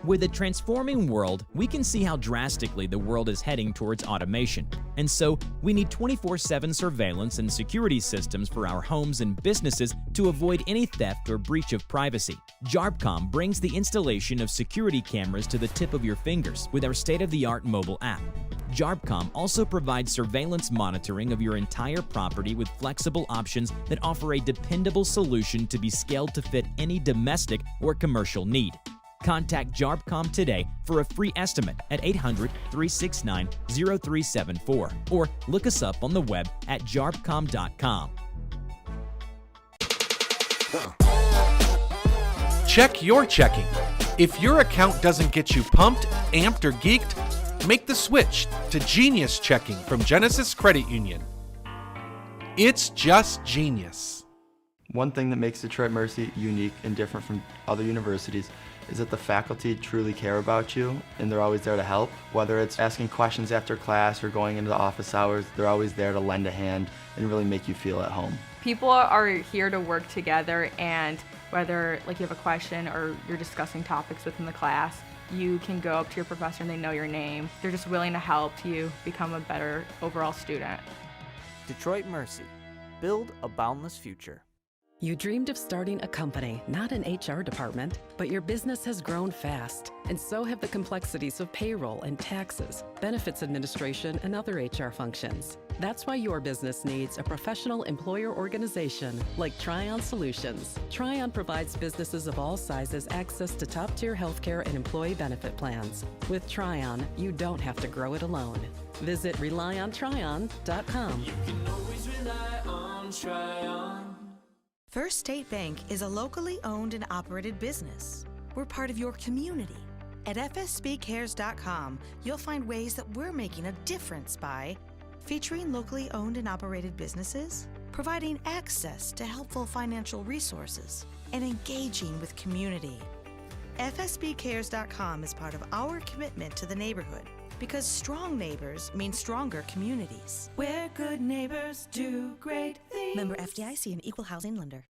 With a transforming world, we can see how drastically the world is heading towards automation. And so, we need 24/7 surveillance and security systems for our homes and businesses to avoid any theft or breach of privacy. JARPCOM brings the installation of security cameras to the tip of your fingers with our state-of-the-art mobile app. JARPCOM also provides surveillance monitoring of your entire property with flexible options that offer a dependable solution to be scaled to fit any domestic or commercial need. Contact JARPCOM today for a free estimate at 800-369-0374 or look us up on the web at jarpcom.com. Check your checking. If your account doesn't get you pumped, amped, or geeked, make the switch to Genius Checking from Genesis Credit Union. It's just genius. One thing that makes Detroit Mercy unique and different from other universities is that the faculty truly care about you and they're always there to help. Whether it's asking questions after class or going into the office hours, they're always there to lend a hand and really make you feel at home. People are here to work together, and whether you have a question or you're discussing topics within the class, you can go up to your professor and they know your name. They're just willing to help you become a better overall student. Detroit Mercy. Build a boundless future. You dreamed of starting a company, not an HR department, but your business has grown fast, and so have the complexities of payroll and taxes, benefits administration, and other HR functions. That's why your business needs a professional employer organization like Tryon Solutions. Tryon provides businesses of all sizes access to top-tier healthcare and employee benefit plans. With Tryon, you don't have to grow it alone. Visit RelyOnTryon.com. You can always rely on Tryon. First State Bank is a locally owned and operated business. We're part of your community. At fsbcares.com, you'll find ways that we're making a difference by featuring locally owned and operated businesses, providing access to helpful financial resources, and engaging with community. FSBcares.com is part of our commitment to the neighborhood because strong neighbors mean stronger communities. Where good neighbors do great things. Member FDIC and Equal Housing Lender.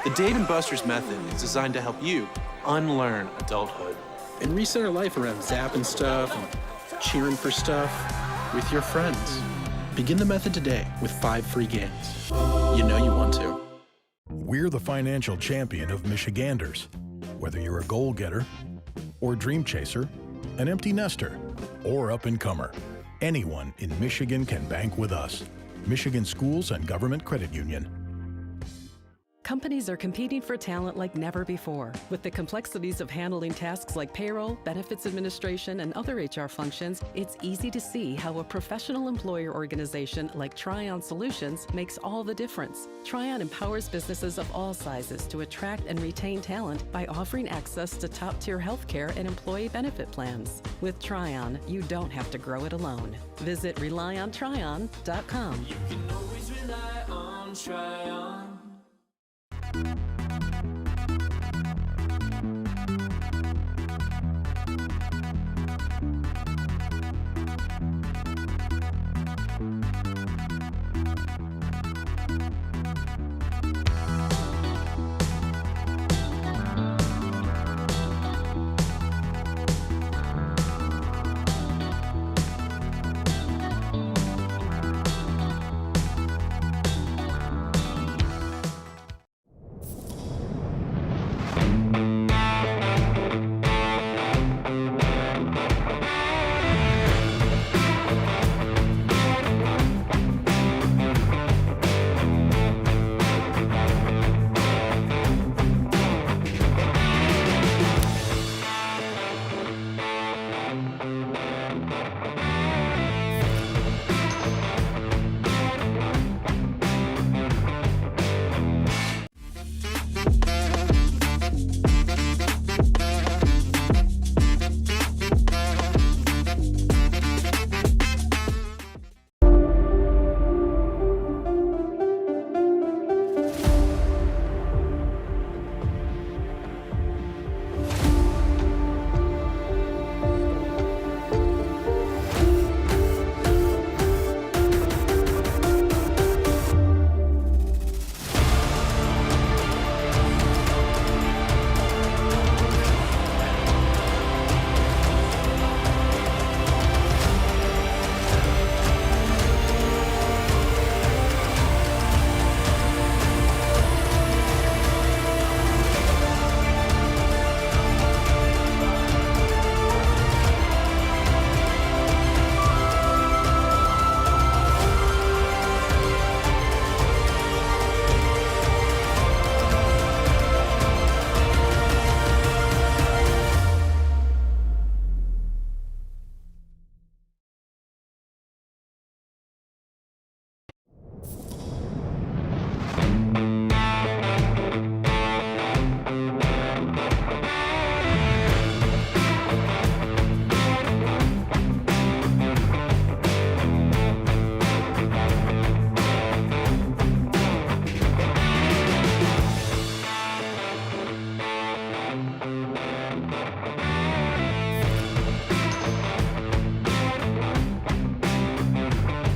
The Dave & Buster's method is designed to help you unlearn adulthood and reset our life around zapping stuff and cheering for stuff with your friends. Begin the method today with 5 free games. You know you want to. We're the financial champion of Michiganders. Whether you're a goal getter or dream chaser, an empty nester, or up-and-comer, anyone in Michigan can bank with us. Michigan Schools and Government Credit Union. Companies are competing for talent like never before. With the complexities of handling tasks like payroll, benefits administration, and other HR functions, it's easy to see how a professional employer organization like Tryon Solutions makes all the difference. Tryon empowers businesses of all sizes to attract and retain talent by offering access to top-tier healthcare and employee benefit plans. With Tryon, you don't have to grow it alone. Visit RelyOnTryon.com. You can always rely on Tryon.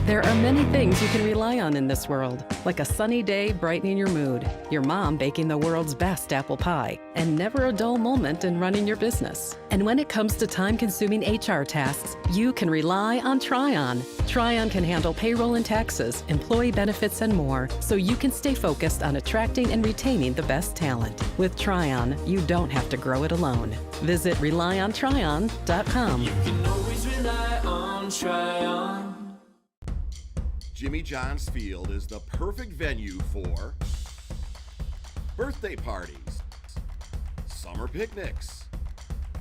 There are many things you can rely on in this world, like a sunny day brightening your mood, your mom baking the world's best apple pie, and never a dull moment in running your business. And when it comes to time-consuming HR tasks, you can rely on Tryon. Tryon can handle payroll and taxes, employee benefits, and more, so you can stay focused on attracting and retaining the best talent. With Tryon, you don't have to grow it alone. Visit RelyOnTryon.com. You can always rely on Tryon. Jimmy John's Field is the perfect venue for birthday parties, summer picnics,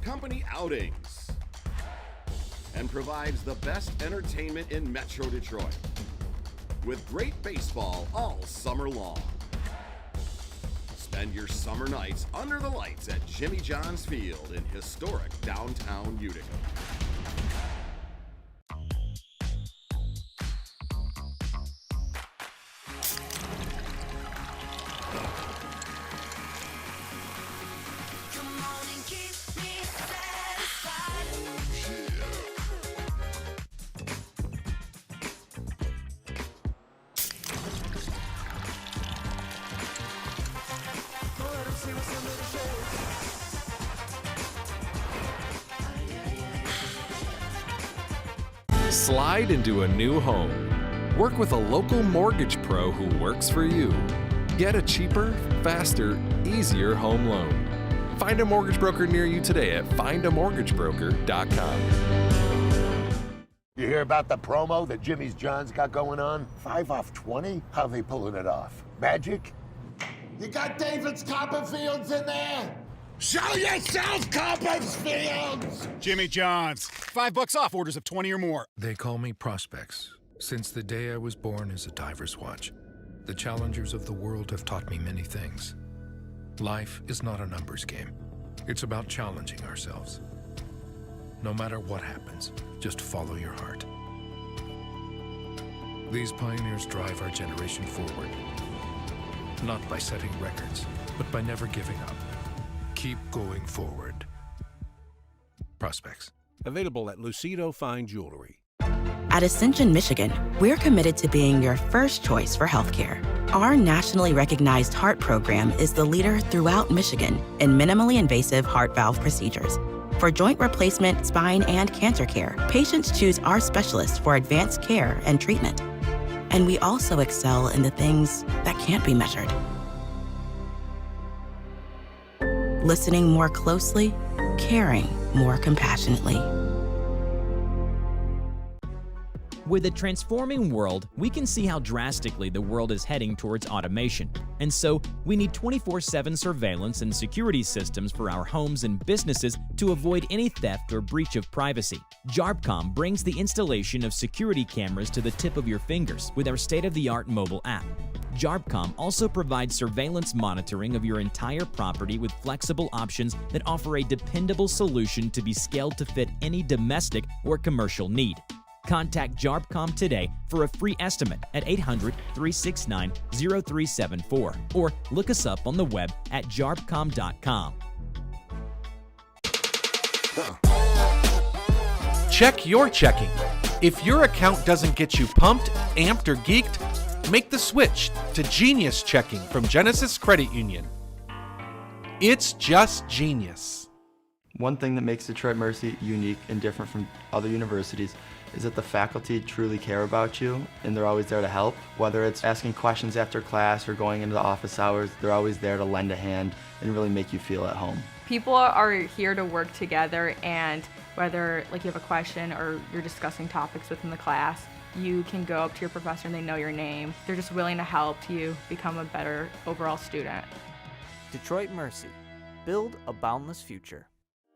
company outings, and provides the best entertainment in Metro Detroit with great baseball all summer long. Spend your summer nights under the lights at Jimmy John's Field in historic downtown Utica. Slide into a new home. Work with a local mortgage pro who works for you. Get a cheaper, faster, easier home loan. Find a mortgage broker near you today at findamortgagebroker.com. You hear about the promo that Jimmy's John's got going on? 5 off 20? How they pulling it off? Magic? You got David's Copperfields in there? Show yourself, Copperfields! Jimmy John's. $5 off orders of 20 or more. They call me Prospects. Since the day I was born as a diver's watch, the challengers of the world have taught me many things. Life is not a numbers game. It's about challenging ourselves. No matter what happens, just follow your heart. These pioneers drive our generation forward. Not by setting records, but by never giving up. Keep going forward. Prospects. Available at Lucido Fine Jewelry. At Ascension, Michigan, we're committed to being your first choice for healthcare. Our nationally recognized heart program is the leader throughout Michigan in minimally invasive heart valve procedures. For joint replacement, spine, and cancer care, patients choose our specialists for advanced care and treatment. And we also excel in the things that can't be measured. Listening more closely, caring more compassionately. With a transforming world, we can see how drastically the world is heading towards automation. And so, we need 24/7 surveillance and security systems for our homes and businesses to avoid any theft or breach of privacy. JARPCOM brings the installation of security cameras to the tip of your fingers with our state-of-the-art mobile app. JARPCOM also provides surveillance monitoring of your entire property with flexible options that offer a dependable solution to be scaled to fit any domestic or commercial need. Contact JARPCOM today for a free estimate at 800-369-0374 or look us up on the web at jarpcom.com. Check your checking. If your account doesn't get you pumped, amped, or geeked, make the switch to Genius Checking from Genesis Credit Union. It's just genius. One thing that makes Detroit Mercy unique and different from other universities is that the faculty truly care about you and they're always there to help. Whether it's asking questions after class or going into the office hours, they're always there to lend a hand and really make you feel at home. People are here to work together, and whether you have a question or you're discussing topics within the class, you can go up to your professor and they know your name. They're just willing to help you become a better overall student. Detroit Mercy. Build a boundless future.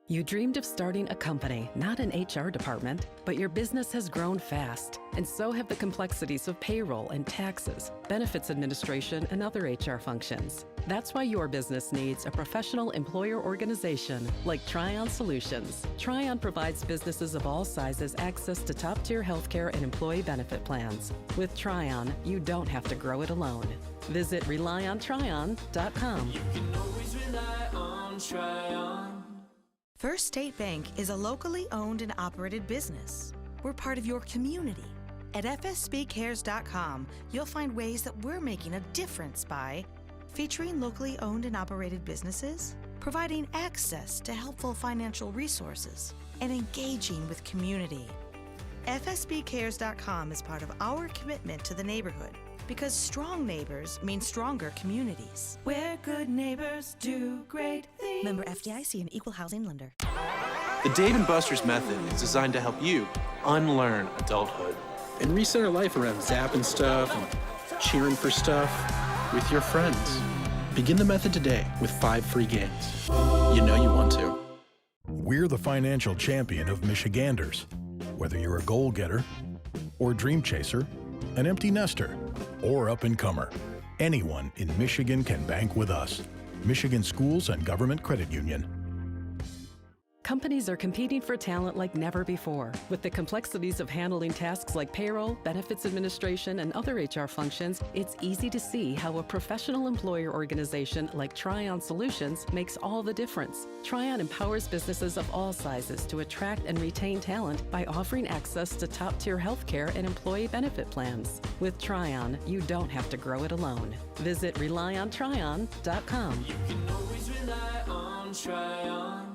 You dreamed of starting a company, not an HR department, but your business has grown fast, and so have the complexities of payroll and taxes, benefits administration, and other HR functions. That's why your business needs a professional employer organization like Tryon Solutions. Tryon provides businesses of all sizes access to top-tier healthcare and employee benefit plans. With Tryon, you don't have to grow it alone. Visit RelyOnTryon.com. You can always rely on Tryon. First State Bank is a locally owned and operated business. We're part of your community. At fsbcares.com, you'll find ways that we're making a difference by featuring locally owned and operated businesses, providing access to helpful financial resources, and engaging with community. fsbcares.com is part of our commitment to the neighborhood, because strong neighbors mean stronger communities. Where good neighbors do great things. Member FDIC, an equal housing lender. The Dave & Buster's method is designed to help you unlearn adulthood and reset our life around zapping stuff and cheering for stuff with your friends. Begin the method today with 5 free games. You know you want to. We're the financial champion of Michiganders. Whether you're a goal getter or dream chaser, an empty nester, or up-and-comer, anyone in Michigan can bank with us. Michigan Schools and Government Credit Union. Companies are competing for talent like never before. With the complexities of handling tasks like payroll, benefits administration, and other HR functions, it's easy to see how a professional employer organization like Tryon Solutions makes all the difference. Tryon empowers businesses of all sizes to attract and retain talent by offering access to top-tier healthcare and employee benefit plans. With Tryon, you don't have to grow it alone. Visit RelyOnTryon.com. You can always rely on Tryon.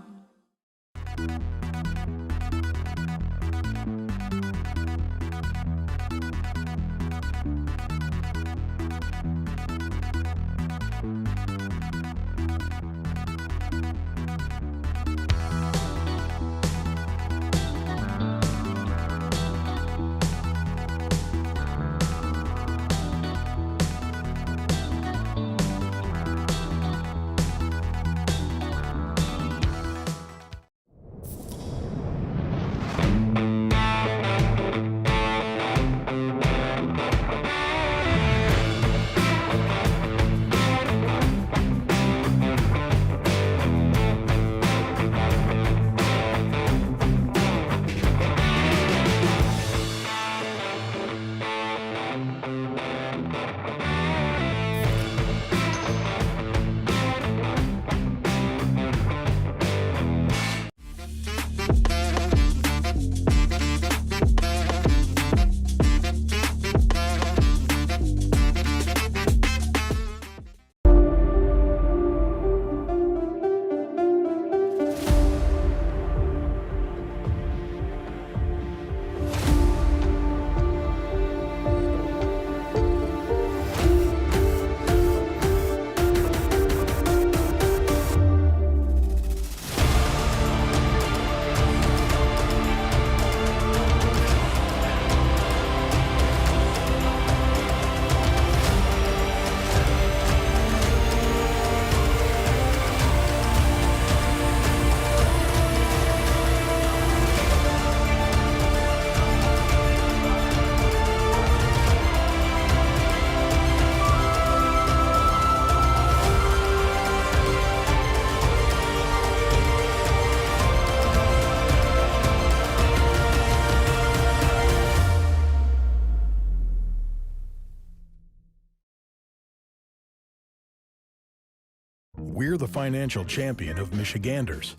We're the financial champion of Michiganders.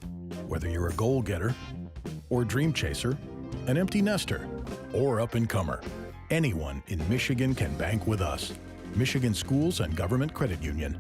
Whether you're a goal-getter or dream chaser, an empty nester, or up-and-comer, anyone in Michigan can bank with us. Michigan Schools and Government Credit Union.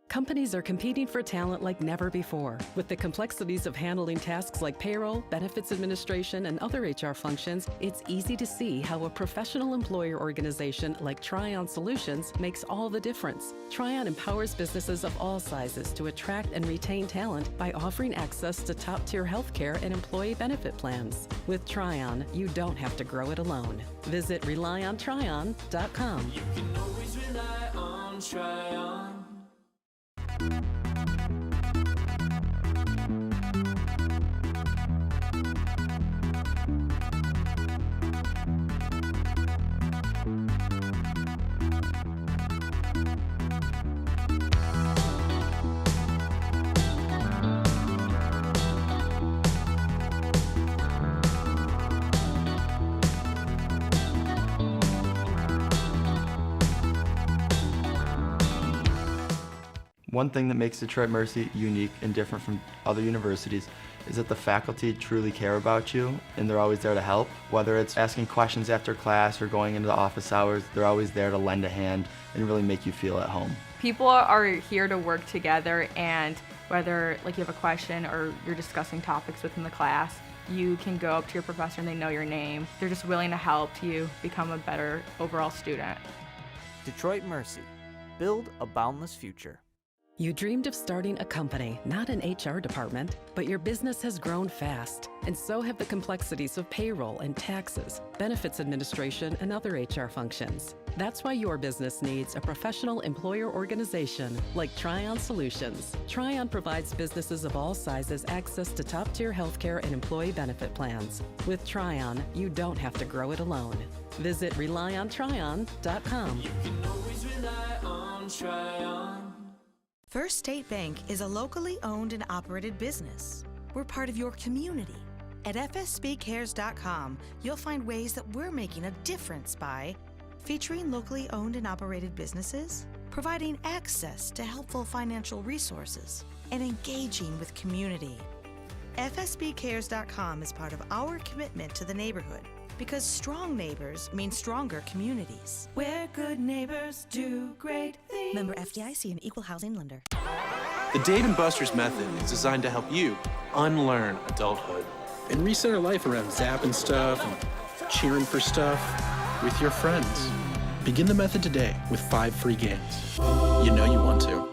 Companies are competing for talent like never before. With the complexities of handling tasks like payroll, benefits administration, and other HR functions, it's easy to see how a professional employer organization like Tryon Solutions makes all the difference. Tryon empowers businesses of all sizes to attract and retain talent by offering access to top-tier healthcare and employee benefit plans. With Tryon, you don't have to grow it alone. Visit RelyOnTryon.com. You can always rely on Tryon. One thing that makes Detroit Mercy unique and different from other universities is that the faculty truly care about you and they're always there to help. Whether it's asking questions after class or going into the office hours, they're always there to lend a hand and really make you feel at home. People are here to work together, and whether you have a question or you're discussing topics within the class, you can go up to your professor and they know your name. They're just willing to help you become a better overall student. Detroit Mercy. Build a boundless future. You dreamed of starting a company, not an HR department, but your business has grown fast, and so have the complexities of payroll and taxes, benefits administration, and other HR functions. That's why your business needs a professional employer organization like Tryon Solutions. Tryon provides businesses of all sizes access to top-tier healthcare and employee benefit plans. With Tryon, you don't have to grow it alone. Visit RelyOnTryon.com. You can always rely on Tryon. First State Bank is a locally owned and operated business. We're part of your community. At fsbcares.com, you'll find ways that we're making a difference by featuring locally owned and operated businesses, providing access to helpful financial resources, and engaging with community. fsbcares.com is part of our commitment to the neighborhood because strong neighbors mean stronger communities. Where good neighbors do great things. Member FDIC, an equal housing lender. The Dave & Buster's method is designed to help you unlearn adulthood and reset our life around zapping stuff and cheering for stuff with your friends. Begin the method today with 5 free games. You know you want to.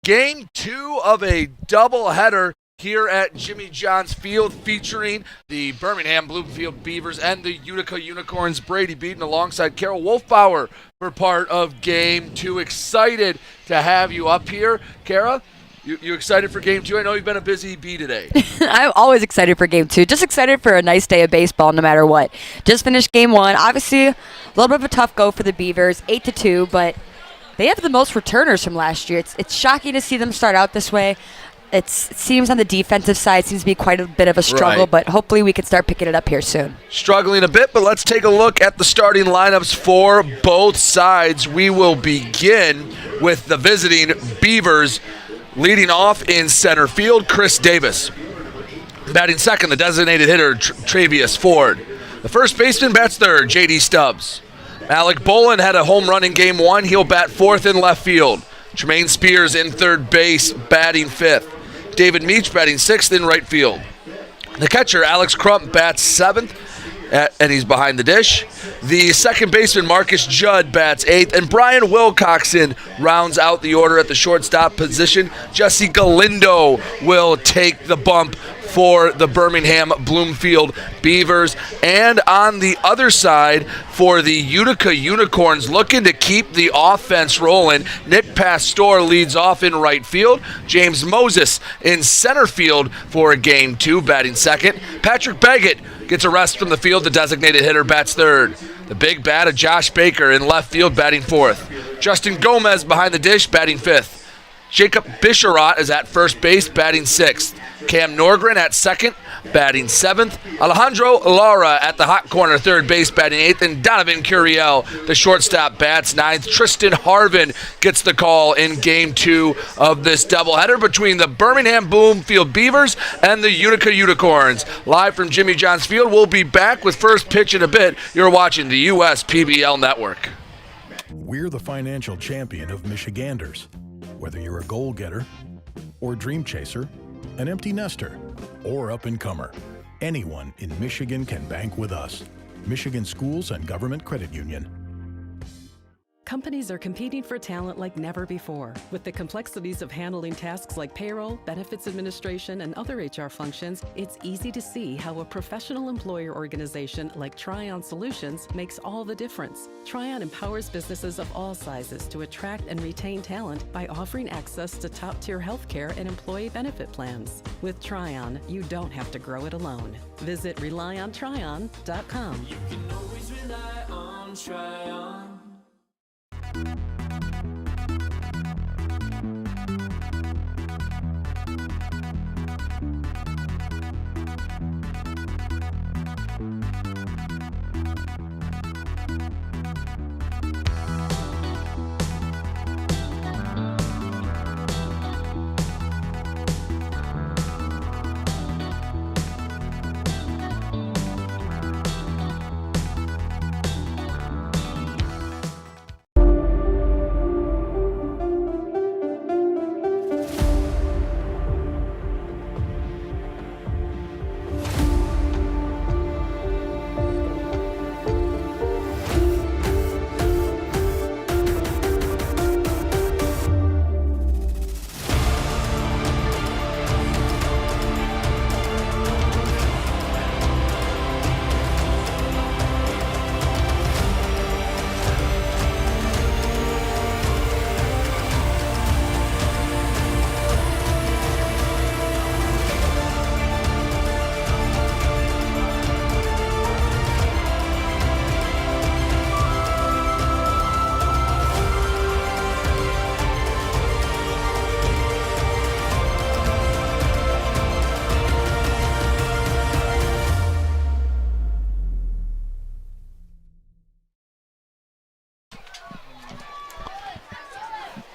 Game 2 of a doubleheader here at Jimmy John's Field featuring the Birmingham Bloomfield Beavers and the Utica Unicorns. Brady Beaton alongside Carol Wolfbauer for part of Game 2. Excited to have you up here. Kara, you excited for Game 2? I know you've been a busy bee today. I'm always excited for Game 2. Just excited for a nice day of baseball no matter what. Just finished Game 1. Obviously, a little bit of a tough go for the Beavers, 8-2, but they have the most returners from last year. It's shocking to see them start out this way. It seems on the defensive side seems to be quite a bit of a struggle, right, but hopefully we can start picking it up here soon. Struggling a bit, but let's take a look at the starting lineups for both sides. We will begin with the visiting Beavers. Leading off in center field, Chris Davis. Batting second, the designated hitter, Travius Ford. The first baseman bats third, J.D. Stubbs. Alec Bolin had a home run in Game 1. He'll bat fourth in left field. Tremaine Spears in third base, batting fifth. David Meach batting sixth in right field. The catcher, Alex Crump, bats seventh, and he's behind the dish. The second baseman, Marcus Judd, bats eighth, and Brian Wilcoxon rounds out the order at the shortstop position. Jesse Galindo will take the bump for the Birmingham Bloomfield Beavers. And on the other side, for the Utica Unicorns, looking to keep the offense rolling, Nick Pastor leads off in right field. James Moses in center field for Game 2, batting second. Patrick Baggett gets a rest from the field. The designated hitter bats third. The big bat of Josh Baker in left field, batting fourth. Justin Gomez behind the dish, batting fifth. Jacob Bisharat is at first base, batting sixth. Cam Norgren at second, batting seventh. Alejandro Lara at the hot corner, third base, batting eighth. And Donovan Curiel, the shortstop, bats ninth. Tristan Harvin gets the call in Game 2 of this doubleheader between the Birmingham Bloomfield Beavers and the Utica Unicorns. Live from Jimmy John's Field, we'll be back with first pitch in a bit. You're watching the US PBL Network. We're the financial champion of Michiganders. Whether you're a goal-getter or dream chaser, an empty nester or up-and-comer, anyone in Michigan can bank with us. Michigan Schools and Government Credit Union. Companies are competing for talent like never before. With the complexities of handling tasks like payroll, benefits administration, and other HR functions, it's easy to see how a professional employer organization like Tryon Solutions makes all the difference. Tryon empowers businesses of all sizes to attract and retain talent by offering access to top-tier healthcare and employee benefit plans. With Tryon, you don't have to grow it alone. Visit RelyOnTryon.com. You can always rely on Tryon.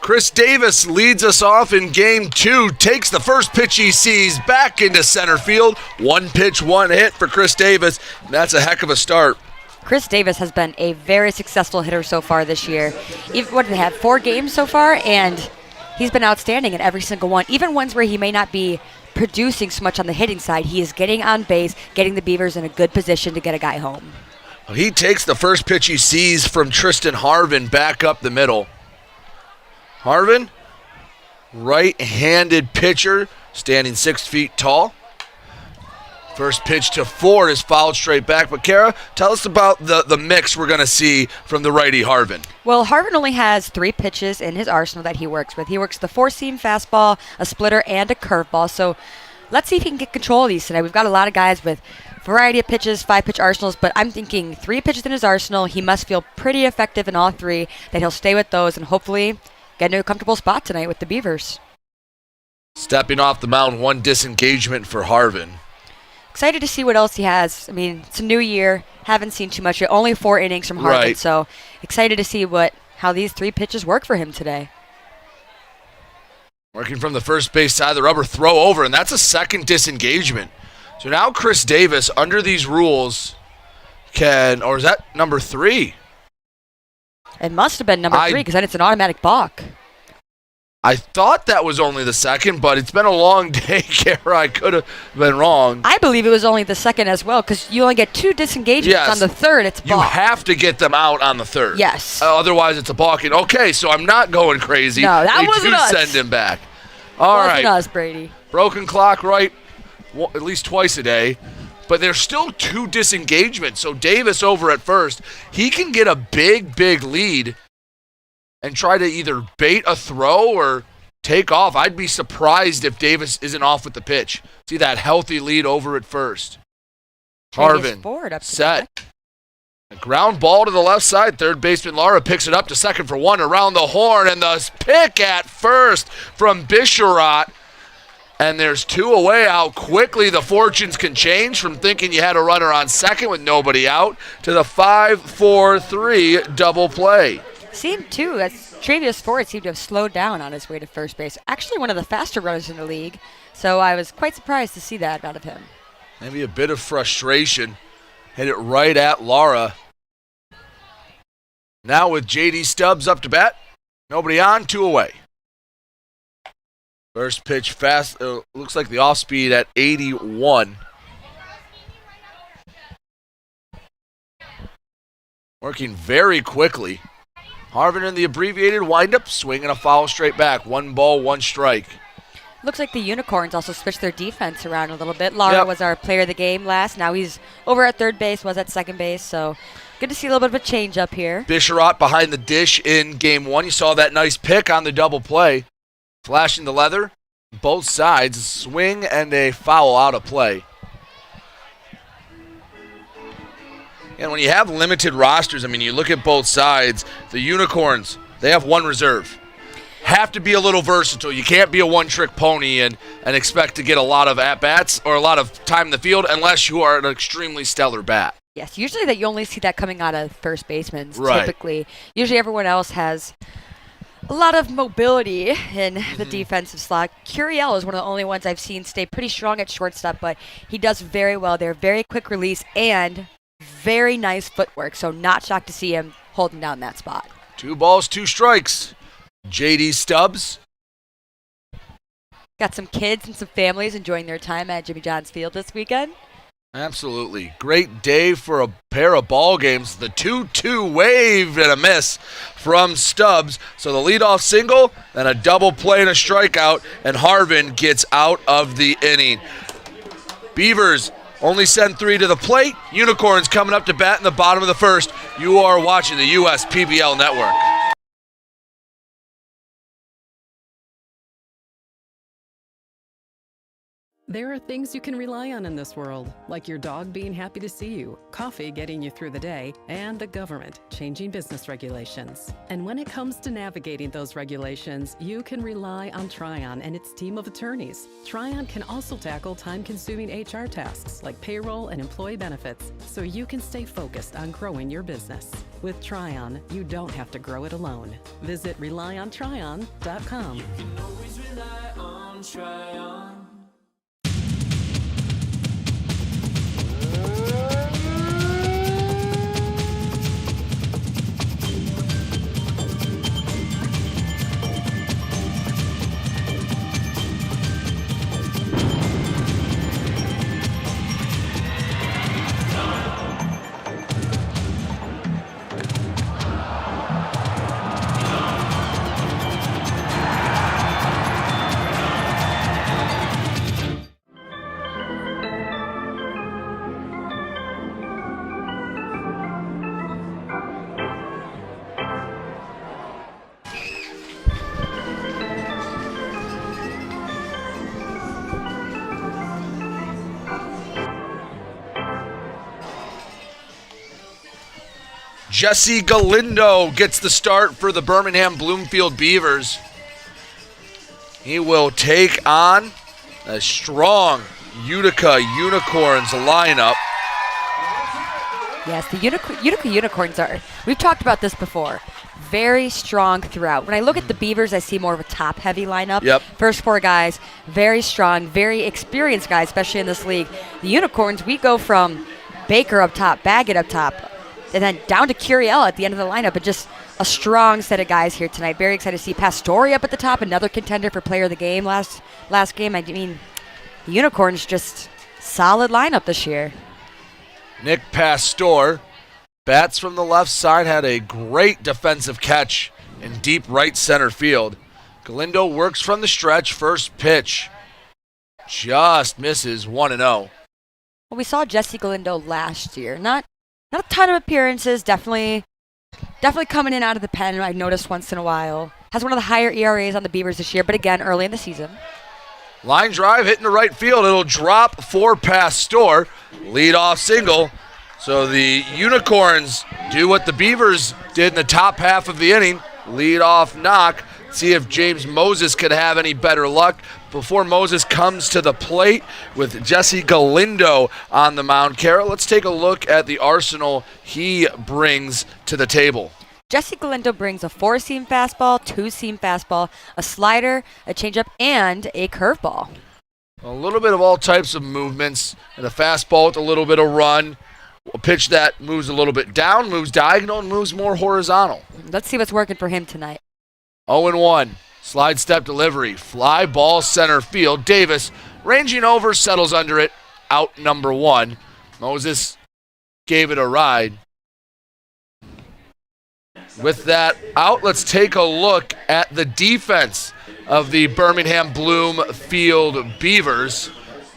Chris Davis leads us off in game 2, takes the first pitch he sees back into center field. One pitch, one hit for Chris Davis. That's a heck of a start. Chris Davis has been a very successful hitter so far this year. What did they have, 4 games so far? And he's been outstanding in every single one. Even ones where he may not be producing so much on the hitting side, he is getting on base, getting the Beavers in a good position to get a guy home. He takes the first pitch he sees from Tristan Harvin back up the middle. Harvin, right-handed pitcher, standing 6 feet tall. First pitch to Ford is fouled straight back. But Kara, tell us about the mix we're going to see from the righty Harvin. Well, Harvin only has 3 pitches in his arsenal that he works with. He works the 4-seam fastball, a splitter, and a curveball. So let's see if he can get control of these tonight. We've got a lot of guys with variety of pitches, 5-pitch arsenals, but I'm thinking 3 pitches in his arsenal. He must feel pretty effective in all 3, that he'll stay with those and hopefully get into a comfortable spot tonight with the Beavers. Stepping off the mound, 1 disengagement for Harvin. Excited to see what else he has. I mean, it's a new year. Haven't seen too much yet. Only 4 innings from Harvin, Right. So excited to see how these 3 pitches work for him today. Working from the first base side, the rubber throw over, and that's a second disengagement. So now Chris Davis, under these rules, or is that number 3? It must have been number 3 because then it's an automatic balk. I thought that was only the second, but it's been a long day, Kara. I could have been wrong. I believe it was only the second as well because you only get 2 disengagements. Yes. On the third. It's a balk. You have to get them out on the third. Yes. Otherwise, it's a balking. Okay, so I'm not going crazy. No, that wasn't us. They do send him back. All right. Wasn't us, Brady. Broken clock, right? At least twice a day. But there's still 2 disengagements. So Davis over at first, he can get a big, big lead and try to either bait a throw or take off. I'd be surprised if Davis isn't off with the pitch. See that healthy lead over at first. Harvin, set. A ground ball to the left side. Third baseman Lara picks it up to second for 1 around the horn. And the pick at first from Bisharat. And there's 2 away. How quickly the fortunes can change from thinking you had a runner on second with nobody out to the 5-4-3 double play. Seemed too, as Travius Ford seemed to have slowed down on his way to first base. Actually one of the faster runners in the league. So I was quite surprised to see that out of him. Maybe a bit of frustration. Hit it right at Lara. Now with J.D. Stubbs up to bat. Nobody on, 2 away. First pitch fast, looks like the off speed at 81. working very quickly. Harvin in the abbreviated windup, swinging a foul straight back. 1 ball, 1 strike. Looks like the Unicorns also switched their defense around a little bit. Lara was our player of the game last. Now he's over at third base, was at second base. So good to see a little bit of a change up here. Bisharat behind the dish in game 1. You saw that nice pick on the double play. Flashing the leather. Both sides, swing and a foul out of play. And when you have limited rosters, I mean, you look at both sides, the Unicorns, they have 1 reserve. Have to be a little versatile. You can't be a one-trick pony and expect to get a lot of at-bats or a lot of time in the field unless you are an extremely stellar bat. Yes, usually that you only see that coming out of first basemen, Right. typically. Usually everyone else has a lot of mobility in the defensive slot. Curiel is one of the only ones I've seen stay pretty strong at shortstop, but he does very well there. Very quick release and very nice footwork, so not shocked to see him holding down that spot. 2 balls, 2 strikes. J.D. Stubbs. Got some kids and some families enjoying their time at Jimmy John's Field this weekend. Absolutely. Great day for a pair of ball games. The 2-2 wave and a miss from Stubbs. So the leadoff single, then a double play and a strikeout, and Harvin gets out of the inning. Beavers only send 3 to the plate. Unicorns coming up to bat in the bottom of the first. You are watching the U.S. PBL Network. There are things you can rely on in this world, like your dog being happy to see you, coffee getting you through the day, and the government changing business regulations. And when it comes to navigating those regulations, you can rely on Tryon and its team of attorneys. Tryon can also tackle time-consuming HR tasks like payroll and employee benefits, so you can stay focused on growing your business. With Tryon, you don't have to grow it alone. Visit RelyOnTryon.com. Always rely on Tryon. Jesse Galindo gets the start for the Birmingham Bloomfield Beavers. He will take on a strong Utica Unicorns lineup. Yes, the Utica Unicorns are, we've talked about this before, very strong throughout. When I look at the Beavers, I see more of a top-heavy lineup. Yep. First 4 guys, very strong, very experienced guys, especially in this league. The Unicorns, we go from Baker up top, Baggett up top, and then down to Curiel at the end of the lineup, but just a strong set of guys here tonight. Very excited to see Pastore up at the top, another contender for player of the game last game. I mean, the Unicorns just solid lineup this year. Nick Pastore bats from the left side, had a great defensive catch in deep right center field. Galindo works from the stretch, first pitch. Just misses 1-0. Well, we saw Jesse Galindo last year. Not a ton of appearances, definitely coming in out of the pen, I've noticed once in a while. Has one of the higher ERAs on the Beavers this year, but again, early in the season. Line drive hitting the right field. It'll drop for Pastore. Leadoff single. So the Unicorns do what the Beavers did in the top half of the inning. Leadoff knock. See if James Moses could have any better luck before Moses comes to the plate with Jesse Galindo on the mound. Carol, let's take a look at the arsenal he brings to the table. Jesse Galindo brings a 4-seam fastball, 2-seam fastball, a slider, a changeup, and a curveball. A little bit of all types of movements, and a fastball with a little bit of run. A pitch that moves a little bit down, moves diagonal, and moves more horizontal. Let's see what's working for him tonight. 0-1. Slide step delivery. Fly ball center field. Davis ranging over, settles under it. Out number 1. Moses gave it a ride. With that out, let's take a look at the defense of the Birmingham Bloomfield Beavers.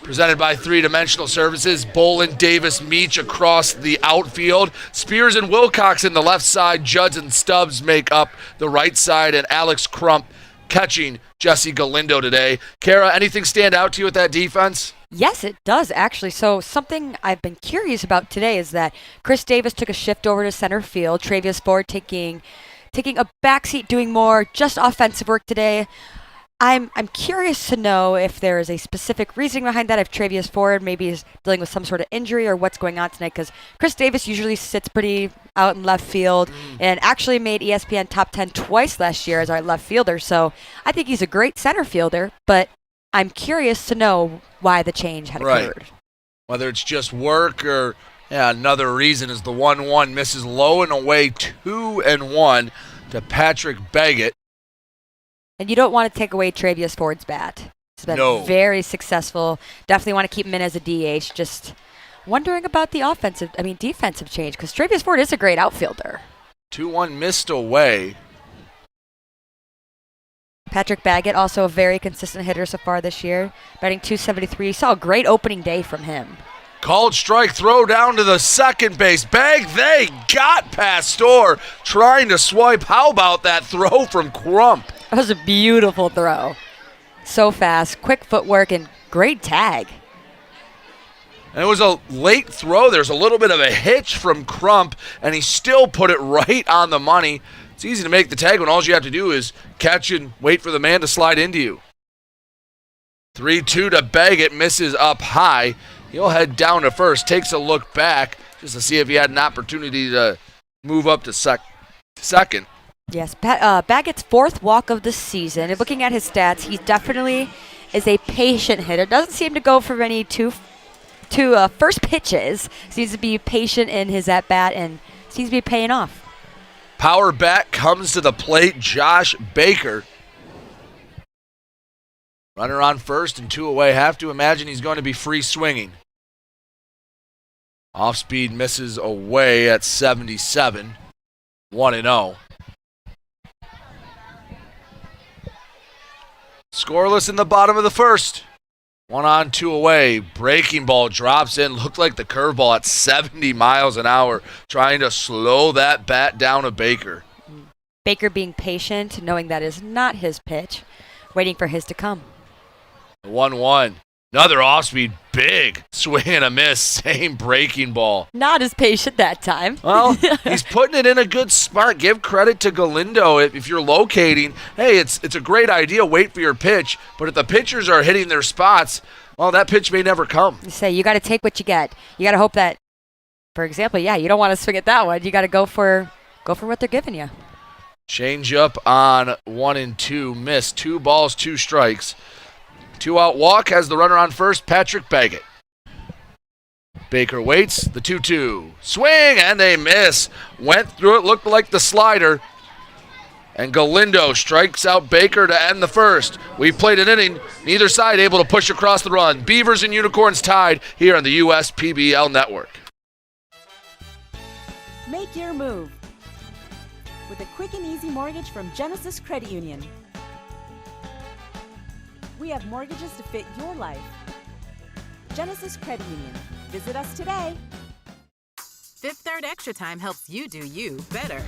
Presented by Three Dimensional Services, Bolin, Davis, Meach across the outfield. Spears and Wilcox in the left side. Judds and Stubbs make up the right side, and Alex Crump catching Jesse Galindo today. Kara, anything stand out to you with that defense? Yes, it does, actually. So something I've been curious about today is that Chris Davis took a shift over to center field. Travius Ford taking a backseat, doing more just offensive work today. I'm curious to know if there is a specific reasoning behind that, if Travius Ford maybe is dealing with some sort of injury or what's going on tonight, because Chris Davis usually sits pretty out in left field and actually made ESPN top 10 twice last year as our left fielder. So I think he's a great center fielder, but I'm curious to know why the change had occurred. Whether it's just work or another reason is the 1-1 misses low and away, 2-1 to Patrick Baggett. And you don't want to take away Travius Ford's bat. He's been very successful. Definitely want to keep him in as a DH. Just wondering about the defensive change, because Travius Ford is a great outfielder. 2-1 missed away. Patrick Baggett, also a very consistent hitter so far this year, batting .273. Saw a great opening day from him. Called strike, throw down to the second base. They got Pastor trying to swipe. How about that throw from Crump? That was a beautiful throw. So fast, quick footwork, and great tag. And it was a late throw. There's a little bit of a hitch from Crump, and he still put it right on the money. It's easy to make the tag when all you have to do is catch and wait for the man to slide into you. 3-2 to Baggett, misses up high. He'll head down to first, takes a look back just to see if he had an opportunity to move up to second. Yes, Baggett's fourth walk of the season. And looking at his stats, he definitely is a patient hitter. Doesn't seem to go for many first pitches. Seems to be patient in his at-bat and seems to be paying off. Power bat comes to the plate, Josh Baker. Runner on first and 2 away. Have to imagine he's going to be free swinging. Off speed misses away at 77. 1-0. Scoreless in the bottom of the first. 1 on, 2 away. Breaking ball drops in. Looked like the curveball at 70 miles an hour. Trying to slow that bat down to Baker. Baker being patient, knowing that is not his pitch. Waiting for his to come. 1-1. Another off-speed, big swing and a miss. Same breaking ball. Not as patient that time. Well, he's putting it in a good spot. Give credit to Galindo. If you're locating, hey, it's a great idea. Wait for your pitch. But if the pitchers are hitting their spots, well, that pitch may never come. You say you got to take what you get. You got to hope that, for example, you don't want to swing at that one. You got to go for what they're giving you. Change up on 1-2. Miss. 2 balls, 2 strikes. 2-out walk has the runner on first, Patrick Baggett. Baker waits, the 2-2. Swing, and they miss. Went through it, looked like the slider. And Galindo strikes out Baker to end the first. We played an inning, neither side able to push across the run. Beavers and Unicorns tied here on the USPBL Network. Make your move with a quick and easy mortgage from Genesis Credit Union. We have mortgages to fit your life. Genesis Credit Union. Visit us today. Fifth Third Extra Time helps you do you better.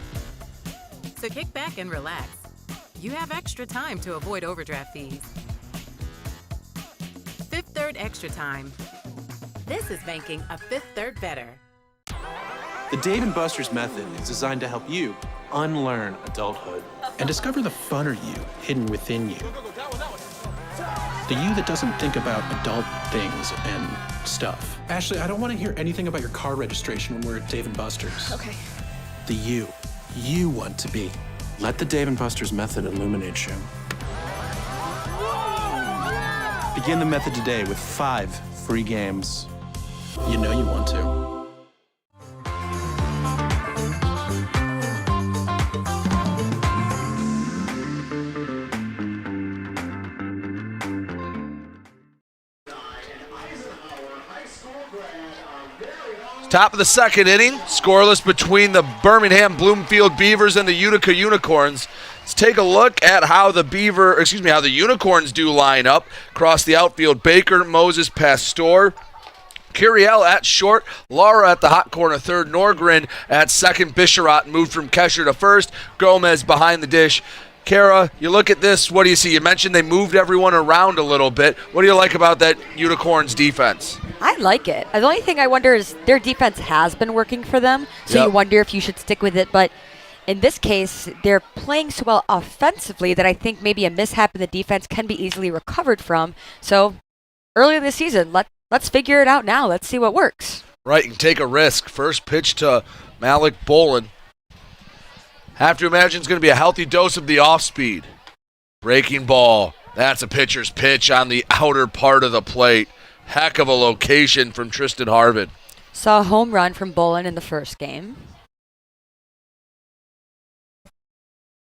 So kick back and relax. You have extra time to avoid overdraft fees. Fifth Third Extra Time. This is banking a Fifth Third better. The Dave & Buster's method is designed to help you unlearn adulthood and discover the funner you hidden within you. The you that doesn't think about adult things and stuff. Ashley, I don't want to hear anything about your car registration when we're at Dave & Buster's. Okay. The you want to be. Let the Dave & Buster's method illuminate you. Begin the method today with 5 free games. You know you want to. Top of the second inning, scoreless between the Birmingham Bloomfield Beavers and the Utica Unicorns. Let's take a look at how the how the Unicorns do line up. Across the outfield, Baker, Moses, Pastor, Curiel at short, Laura at the hot corner third, Norgren at second, Bisharat moved from Kesher to first, Gomez behind the dish. Kara, you look at this, what do you see? You mentioned they moved everyone around a little bit. What do you like about that Unicorns defense? I like it. The only thing I wonder is their defense has been working for them, so you wonder if you should stick with it. But in this case, they're playing so well offensively that I think maybe a mishap in the defense can be easily recovered from. So early in the season, let's figure it out now. Let's see what works. Right, and take a risk. First pitch to Malik Bolin. Have to imagine it's going to be a healthy dose of the off-speed. Breaking ball. That's a pitcher's pitch on the outer part of the plate. Heck of a location from Tristan Harvin. Saw a home run from Bolin in the first game.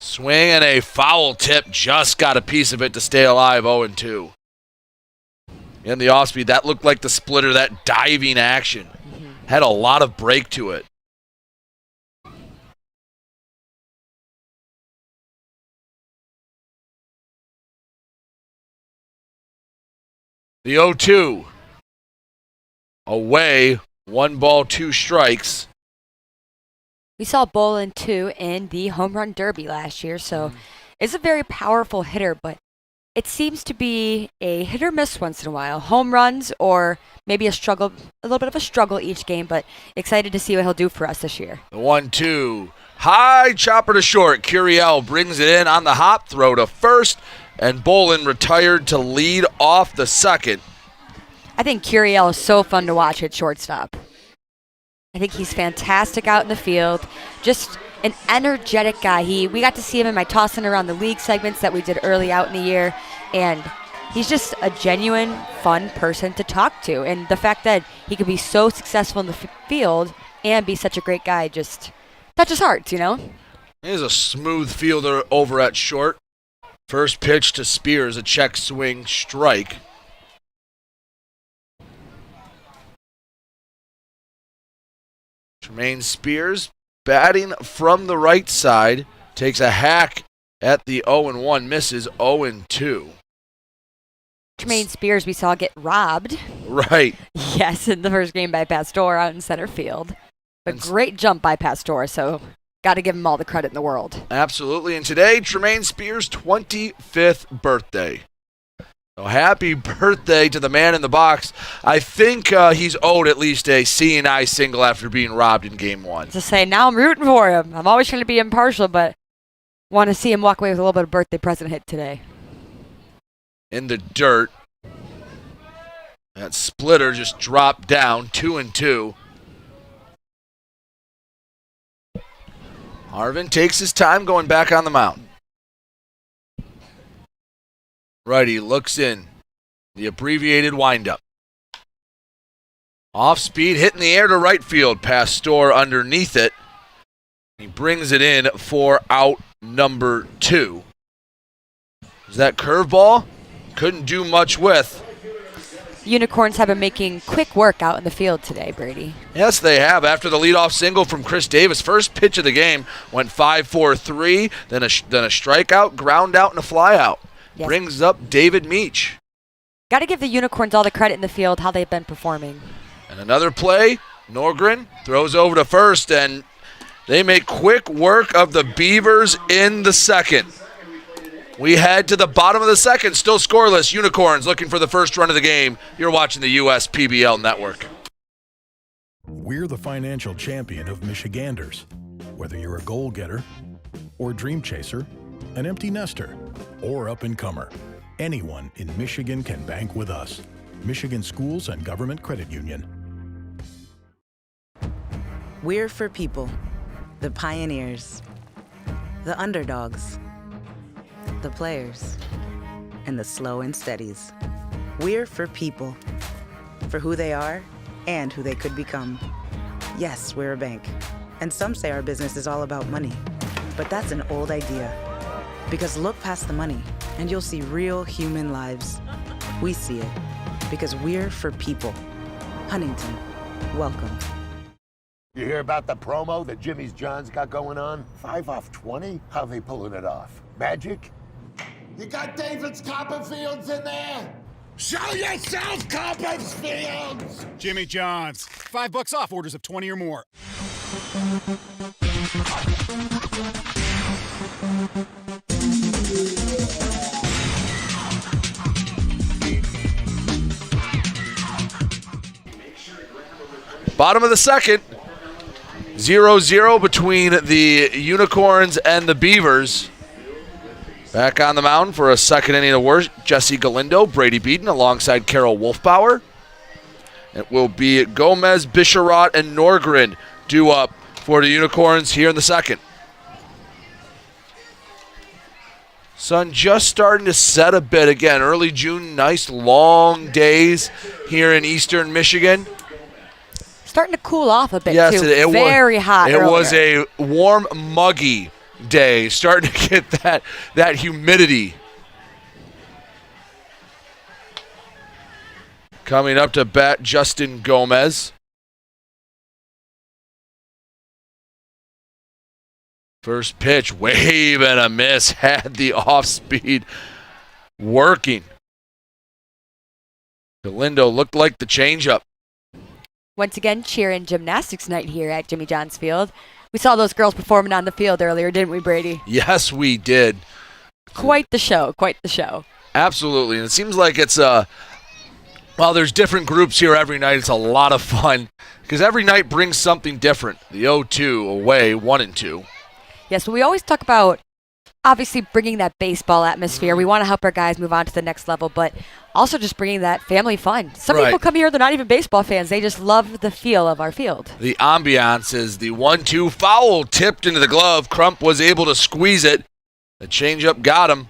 Swing and a foul tip. Just got a piece of it to stay alive, 0-2. In the off-speed, that looked like the splitter, that diving action. Had a lot of break to it. The 0-2. Away, 1 ball, 2 strikes. We saw Bolin, too, in the home run derby last year, so it's a very powerful hitter, but it seems to be a hit or miss once in a while. Home runs or maybe a little bit of a struggle each game, but excited to see what he'll do for us this year. The 1-2. High chopper to short. Curiel brings it in on the hop throw to first, and Bolin retired to lead off the second. I think Curiel is so fun to watch at shortstop. I think he's fantastic out in the field. Just an energetic guy. We got to see him in my tossing around the league segments that we did early out in the year, and he's just a genuine, fun person to talk to. And the fact that he could be so successful in the field and be such a great guy just touches hearts, you know? He's a smooth fielder over at short. First pitch to Spears, a check swing strike. Tremaine Spears batting from the right side, takes a hack at the 0-1, misses 0-2. Tremaine Spears we saw get robbed. Right. Yes, in the first game by Pastor out in center field. A great jump by Pastor, so got to give him all the credit in the world. Absolutely, and today, Tremaine Spears' 25th birthday. So happy birthday to the man in the box. I think he's owed at least a C&I single after being robbed in Game 1. To say, now I'm rooting for him. I'm always trying to be impartial, but want to see him walk away with a little bit of birthday present hit today. In the dirt. That splitter just dropped down, 2-2. Harvin takes his time going back on the mound. Righty looks in. The abbreviated windup. Off speed, hit in the air to right field. Pastor underneath it. He brings it in for out number 2. Is that curveball? Couldn't do much with. Unicorns have been making quick work out in the field today, Brady. Yes, they have. After the leadoff single from Chris Davis, first pitch of the game went 5-4-3, then a strikeout, ground out, and a fly out. Yes. Brings up David Meach. Got to give the Unicorns all the credit in the field, how they've been performing. And another play, Norgren throws over to first, and they make quick work of the Beavers in the second. We head to the bottom of the second, still scoreless. Unicorns looking for the first run of the game. You're watching the US PBL Network. We're the financial champion of Michiganders. Whether you're a goal getter or dream chaser, an empty nester, or up-and-comer, anyone in Michigan can bank with us. Michigan Schools and Government Credit Union. We're for people, the pioneers, the underdogs, the players, and the slow and steadies. We're for people, for who they are and who they could become. Yes, we're a bank, and some say our business is all about money, but that's an old idea. Because look past the money, and you'll see real human lives. We see it, because we're for people. Huntington, welcome. You hear about the promo that Jimmy's John's got going on? 5 off 20? How they pulling it off? Magic? You got David's Copperfields in there? Show yourself, Copperfields! Jimmy John's. $5 off orders of 20 or more. Bottom of the second. 0-0 between the Unicorns and the Beavers. Back on the mound for a second inning of work, Jesse Galindo, Brady Beaton alongside Carol Wolfbauer. It will be Gomez, Bisharat, and Norgren due up for the Unicorns here in the second. Sun just starting to set a bit again. Early June, nice long days here in eastern Michigan. Starting to cool off a bit, yes, too. It Very hot It earlier. was a warm, muggy day. Starting to get that humidity. Coming up to bat, Justin Gomez. First pitch, wave and a miss. Had the off-speed working. Galindo looked like the changeup. Once again, cheering gymnastics night here at Jimmy John's Field. We saw those girls performing on the field earlier, didn't we, Brady? Yes, we did. Quite the show, quite the show. Absolutely. And it seems like it's while there's different groups here every night, it's a lot of fun because every night brings something different. The 0-2 away, 1 and 2. Yes, we always talk about obviously bringing that baseball atmosphere. We want to help our guys move on to the next level, but also just bringing that family fun. Some people come here, they're not even baseball fans. They just love the feel of our field. The ambiance is the 1-2 foul tipped into the glove. Crump was able to squeeze it. The changeup got him.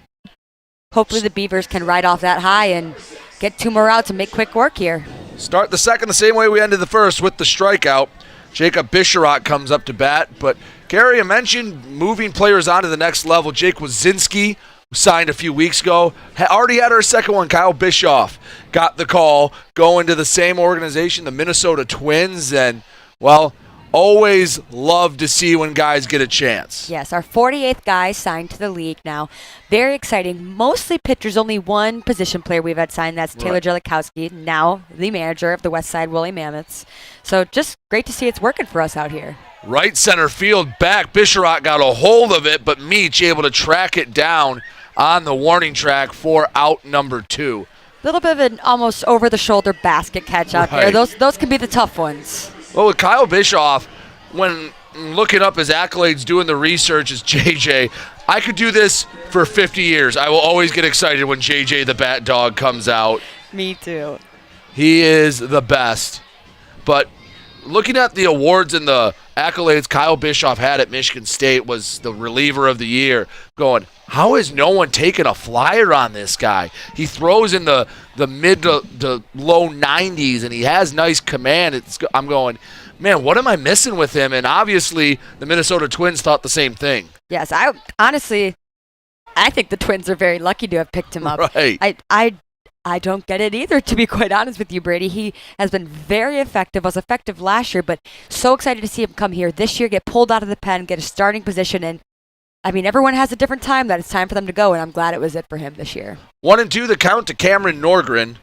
Hopefully the Beavers can ride off that high and get 2 more outs and make quick work here. Start the second the same way we ended the first with the strikeout. Jacob Bisharat comes up to bat, but Gary, I mentioned moving players on to the next level. Jake Wazinski, signed a few weeks ago, already had our second one. Kyle Bischoff got the call, going to the same organization, the Minnesota Twins, and, well, always love to see when guys get a chance. Yes, our 48th guy signed to the league now. Very exciting. Mostly pitchers, only one position player we've had signed. That's Taylor Jellikowski, now the manager of the Westside Woolly Mammoths. So just great to see it's working for us out here. Right center field back. Bisharat got a hold of it, but Meach able to track it down on the warning track for out number 2. A little bit of an almost over-the-shoulder basket catch out there. Those can be the tough ones. Well, with Kyle Bischoff, when looking up his accolades, doing the research as JJ, I could do this for 50 years. I will always get excited when JJ the Bat Dog comes out. Me too. He is the best. But looking at the awards and the accolades Kyle Bischoff had at Michigan State, was the reliever of the year, going, how has no one taken a flyer on this guy? He throws in the mid to low 90s, and he has nice command. I'm going, man, what am I missing with him? And obviously the Minnesota Twins thought the same thing. Yes, I think the Twins are very lucky to have picked him up. Right. I don't get it either, to be quite honest with you, Brady. He has been very effective, was effective last year, but so excited to see him come here this year, get pulled out of the pen, get a starting position, and I mean, everyone has a different time that it's time for them to go, and I'm glad it was it for him this year. 1-2 the count to Cameron Norgren.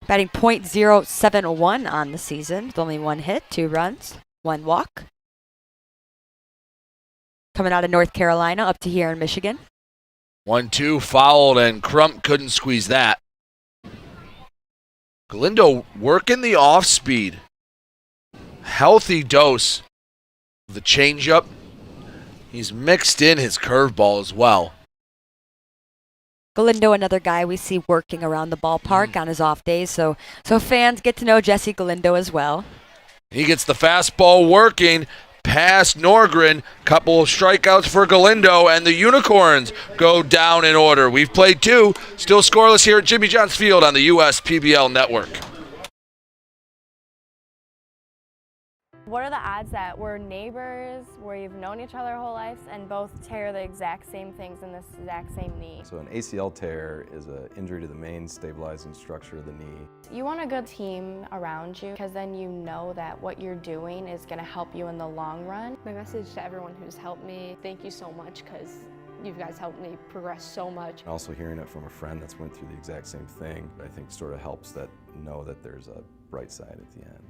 Batting .071 on the season, with only 1 hit, 2 runs, 1 walk. Coming out of North Carolina up to here in Michigan. 1-2 fouled, and Crump couldn't squeeze that. Galindo working the off speed. Healthy dose of the changeup. He's mixed in his curveball as well. Galindo, another guy we see working around the ballpark on his off days, so fans get to know Jesse Galindo as well. He gets the fastball working past Norgren. Couple of strikeouts for Galindo, and the Unicorns go down in order. We've played 2, still scoreless here at Jimmy John's Field on the US PBL Network. What are the odds that we're neighbors, where you've known each other our whole lives, and both tear the exact same things in this exact same knee? So an ACL tear is an injury to the main stabilizing structure of the knee. You want a good team around you, because then you know that what you're doing is going to help you in the long run. My message to everyone who's helped me, thank you so much, because you guys helped me progress so much. Also hearing it from a friend that's went through the exact same thing, I think sort of helps that know that there's a bright side at the end.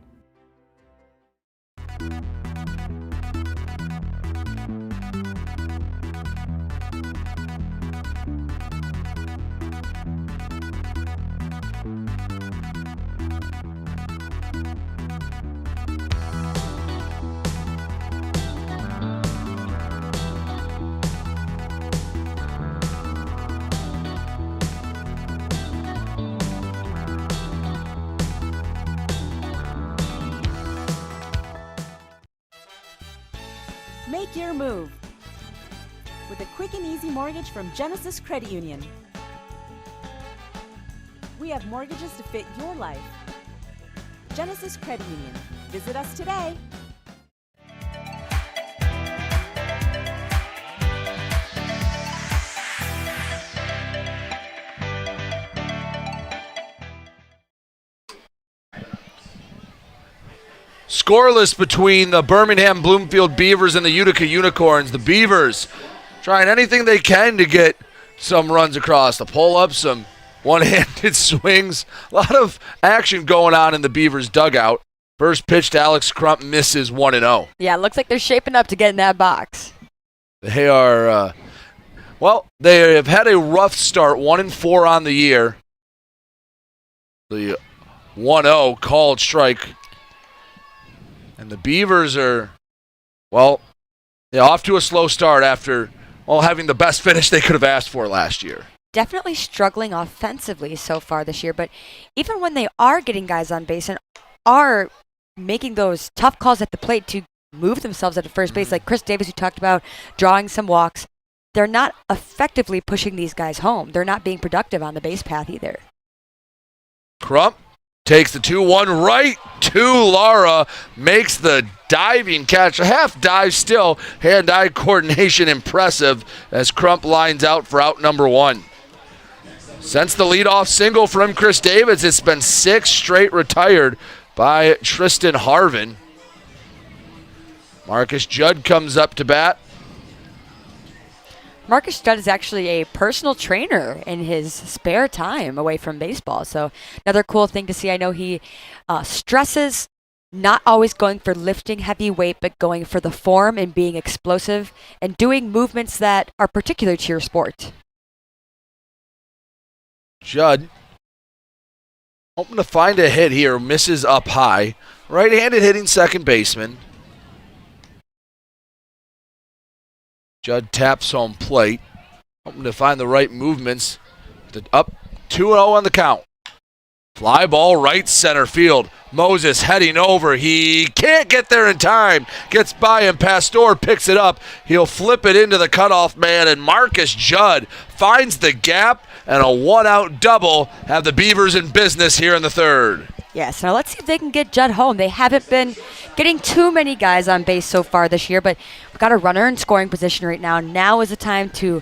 Make your move with a quick and easy mortgage from Genesis Credit Union. We have mortgages to fit your life. Genesis Credit Union. Visit us today. Scoreless between the Birmingham Bloomfield Beavers and the Utica Unicorns. The Beavers trying anything they can to get some runs across. The pull-ups, some one-handed swings. A lot of action going on in the Beavers dugout. First pitch to Alex Crump misses 1-0. Yeah, it looks like they're shaping up to get in that box. They are, they have had a rough start, 1-4 on the year. The 1-0 called strike. And the Beavers are, off to a slow start after having the best finish they could have asked for last year. Definitely struggling offensively so far this year, but even when they are getting guys on base and are making those tough calls at the plate to move themselves at the first base, like Chris Davis, who talked about drawing some walks, they're not effectively pushing these guys home. They're not being productive on the base path either. Crump takes the 2-1 right to Lara, makes the diving catch, a half dive still, hand-eye coordination impressive as Crump lines out for out number 1. Since the leadoff single from Chris Davis, it's been 6 straight retired by Tristan Harvin. Marcus Judd comes up to bat. Marcus Judd is actually a personal trainer in his spare time away from baseball. So another cool thing to see. I know he stresses not always going for lifting heavy weight, but going for the form and being explosive and doing movements that are particular to your sport. Judd hoping to find a hit here, misses up high. Right-handed hitting second baseman. Judd taps home plate, hoping to find the right movements. Up 2-0 on the count. Fly ball right center field. Moses heading over. He can't get there in time. Gets by him. Pastor picks it up. He'll flip it into the cutoff man, and Marcus Judd finds the gap, and a one-out double have the Beavers in business here in the third. Yes, now let's see if they can get Judd home. They haven't been getting too many guys on base so far this year, but we've got a runner in scoring position right now. Now is the time to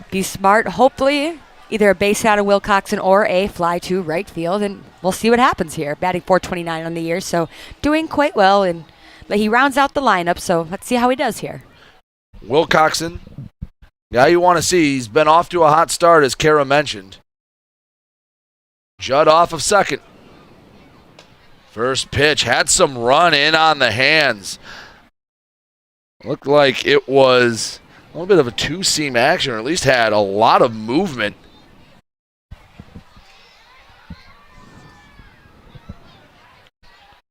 be smart. Hopefully, either a base out of Wilcoxon or a fly to right field, and we'll see what happens here. Batting .429 on the year, so doing quite well, and he rounds out the lineup, so let's see how he does here. Wilcoxon, guy you want to see. He's been off to a hot start, as Kara mentioned. Judd off of second. First pitch had some run in on the hands. Looked like it was a little bit of a two-seam action, or at least had a lot of movement.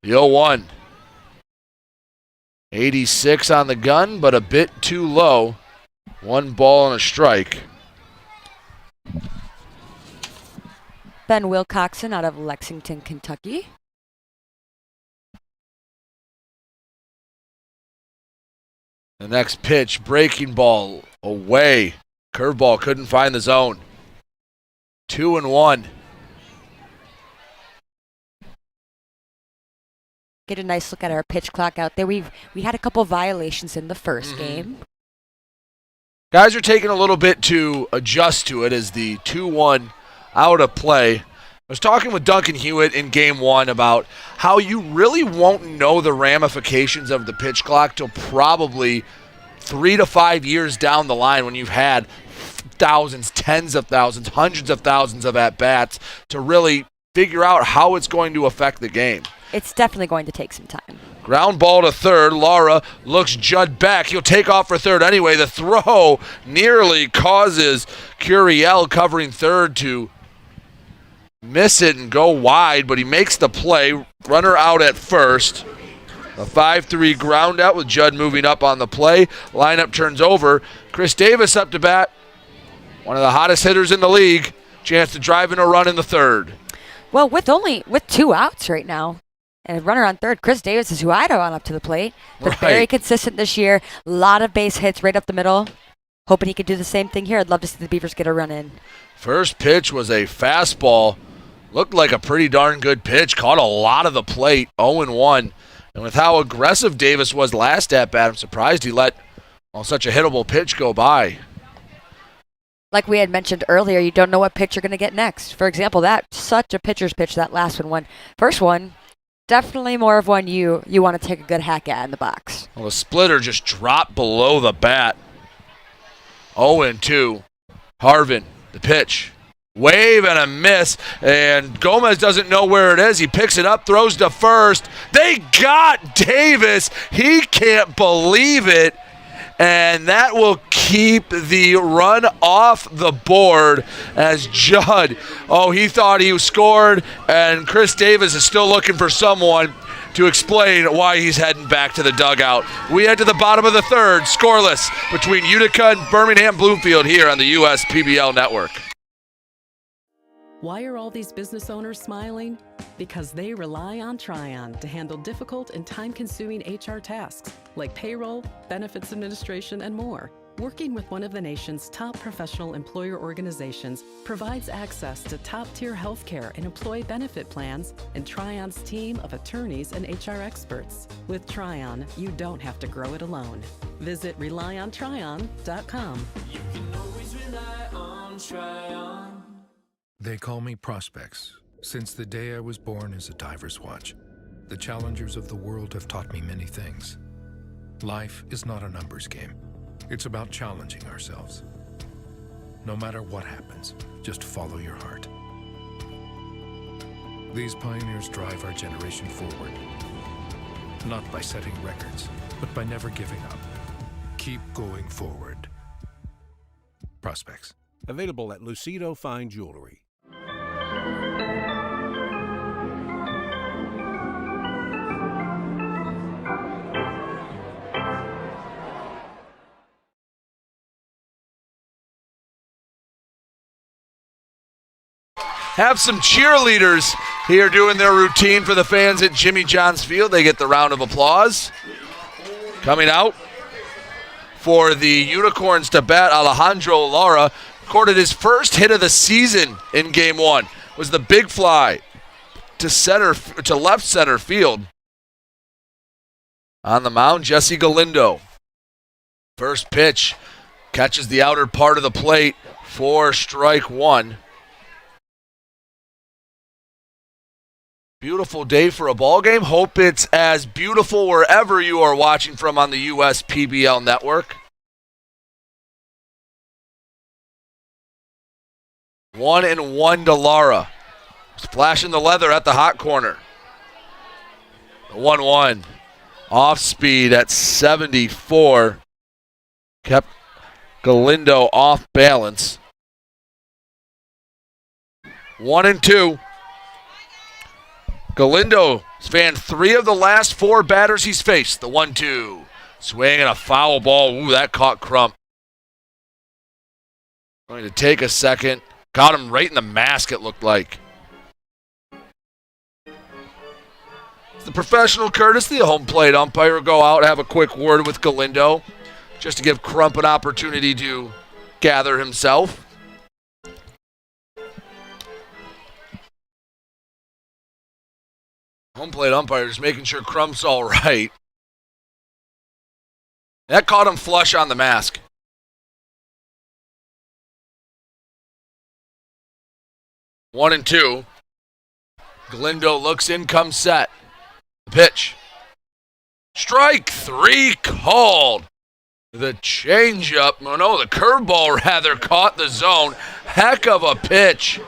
The 0-1. 86 on the gun, but a bit too low. 1 ball and a strike. Ben Wilcoxon out of Lexington, Kentucky. The next pitch, breaking ball away. Curveball couldn't find the zone. 2-1. get a nice look at our pitch clock out there. We had a couple violations in the first game. Guys are taking a little bit to adjust to it as the 2-1 out of play. I was talking with Duncan Hewitt in game 1 about how you really won't know the ramifications of the pitch clock till probably 3 to 5 years down the line when you've had thousands, tens of thousands, hundreds of thousands of at-bats to really figure out how it's going to affect the game. It's definitely going to take some time. Ground ball to third. Laura looks Judd back. He'll take off for third anyway. The throw nearly causes Curiel covering third to miss it and go wide, but he makes the play. Runner out at first. A 5-3 ground out with Judd moving up on the play. Lineup turns over. Chris Davis up to bat. One of the hottest hitters in the league. Chance to drive in a run in the third. Well, with 2 outs right now, and a runner on third, Chris Davis is who I'd want up to the plate. But very consistent this year. A lot of base hits right up the middle. Hoping he could do the same thing here. I'd love to see the Beavers get a run in. First pitch was a fastball. Looked like a pretty darn good pitch. Caught a lot of the plate. 0-1. And with how aggressive Davis was last at bat, I'm surprised he let such a hittable pitch go by. Like we had mentioned earlier, you don't know what pitch you're going to get next. For example, that such a pitcher's pitch, that last one. First one, definitely more of one you want to take a good hack at in the box. Well, the splitter just dropped below the bat. 0-2. Harvin, the pitch. Wave and a miss, and Gomez doesn't know where it is. He picks it up, throws to first. They got Davis. He can't believe it. And that will keep the run off the board as Judd, he thought he scored, and Chris Davis is still looking for someone to explain why he's heading back to the dugout. We head to the bottom of the third, scoreless between Utica and Birmingham Bloomfield here on the USPBL Network. Why are all these business owners smiling? Because they rely on Tryon to handle difficult and time-consuming HR tasks like payroll, benefits administration, and more. Working with one of the nation's top professional employer organizations provides access to top-tier healthcare and employee benefit plans and Tryon's team of attorneys and HR experts. With Tryon, you don't have to grow it alone. Visit RelyOnTryon.com. You can always rely on Tryon. They call me Prospects. Since the day I was born as a diver's watch, the challengers of the world have taught me many things. Life is not a numbers game. It's about challenging ourselves. No matter what happens, just follow your heart. These pioneers drive our generation forward. Not by setting records, but by never giving up. Keep going forward. Prospects. Available at Lucido Fine Jewelry. Have some cheerleaders here doing their routine for the fans at Jimmy John's Field. They get the round of applause. Coming out for the Unicorns to bat, Alejandro Lara recorded his first hit of the season in Game 1. Was the big fly to left center field. On the mound, Jesse Galindo. First pitch catches the outer part of the plate for strike one. Beautiful day for a ball game. Hope it's as beautiful wherever you are watching from on the USPBL network. 1-1 to Lara. Splashing the leather at the hot corner. The 1-1. Off speed at 74. Kept Galindo off balance. 1-2. Galindo has fanned 3 of the last 4 batters he's faced. The 1-2. Swing and a foul ball. Ooh, that caught Crump. Going to take a second. Got him right in the mask, it looked like. The professional courtesy, the home plate umpire will go out and have a quick word with Galindo just to give Crump an opportunity to gather himself. Home plate umpire just making sure Crump's all right. That caught him flush on the mask. One and two. Galindo looks in, comes set. The pitch. Strike three called. The changeup, the curveball rather caught the zone. Heck of a pitch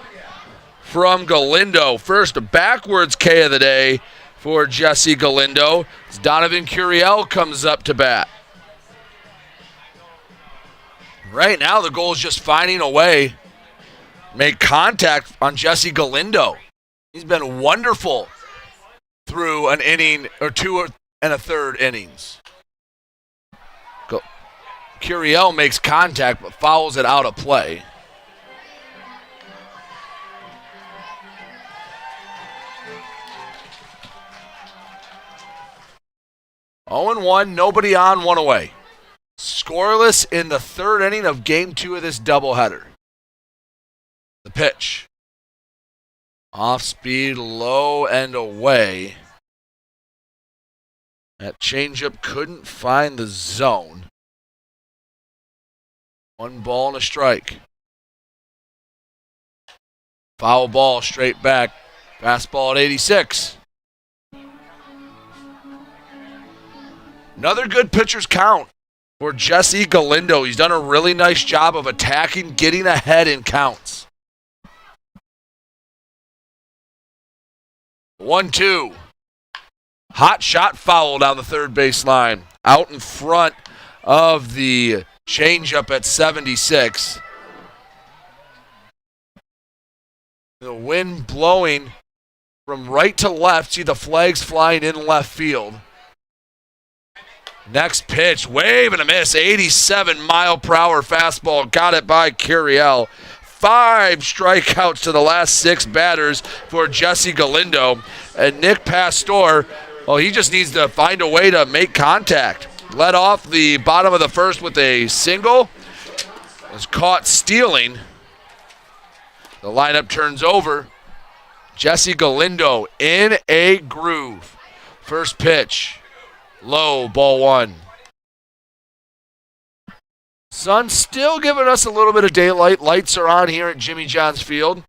from Galindo. First backwards K of the day for Jesse Galindo. As Donovan Curiel comes up to bat. Right now the goal is just finding a way. Make contact on Jesse Galindo. He's been wonderful through an inning or two and a third innings. Curiel makes contact but fouls it out of play. Oh and 1, nobody on, one away. Scoreless in the third inning of game 2 of this doubleheader. The pitch. Off speed, low and away. That changeup couldn't find the zone. 1 ball and a strike. Foul ball straight back. Fastball at 86. Another good pitcher's count for Jesse Galindo. He's done a really nice job of attacking, getting ahead in counts. 1-2. Hot shot foul down the third base line. Out in front of the changeup at 76. The wind blowing from right to left. See the flags flying in left field. Next pitch, wave and a miss. 87-mile-per-hour fastball. Got it by Curiel. 5 strikeouts to the last 6 batters for Jesse Galindo. And Nick Pastor, well, he just needs to find a way to make contact. Led off the bottom of the first with a single. Was caught stealing. The lineup turns over. Jesse Galindo in a groove. First pitch. Low, ball 1. Sun's still giving us a little bit of daylight. Lights are on here at Jimmy John's Field.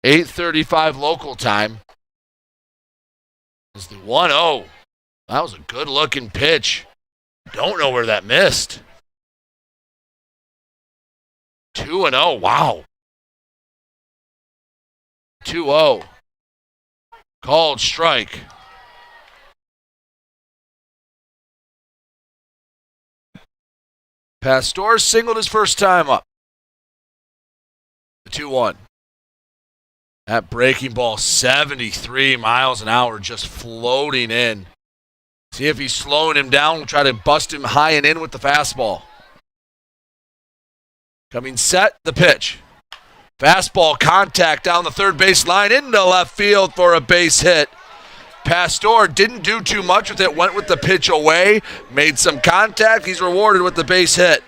8:35 local time. It's the 1-0. That was a good-looking pitch. Don't know where that missed. 2-0. Wow. 2-0. Called strike. Pastor singled his first time up. The 2-1. That breaking ball, 73 miles an hour, just floating in. See if he's slowing him down. We'll try to bust him high and in with the fastball. Coming set, the pitch. Fastball contact down the third base line into left field for a base hit. Pastor didn't do too much with it, went with the pitch away, made some contact. He's rewarded with the base hit.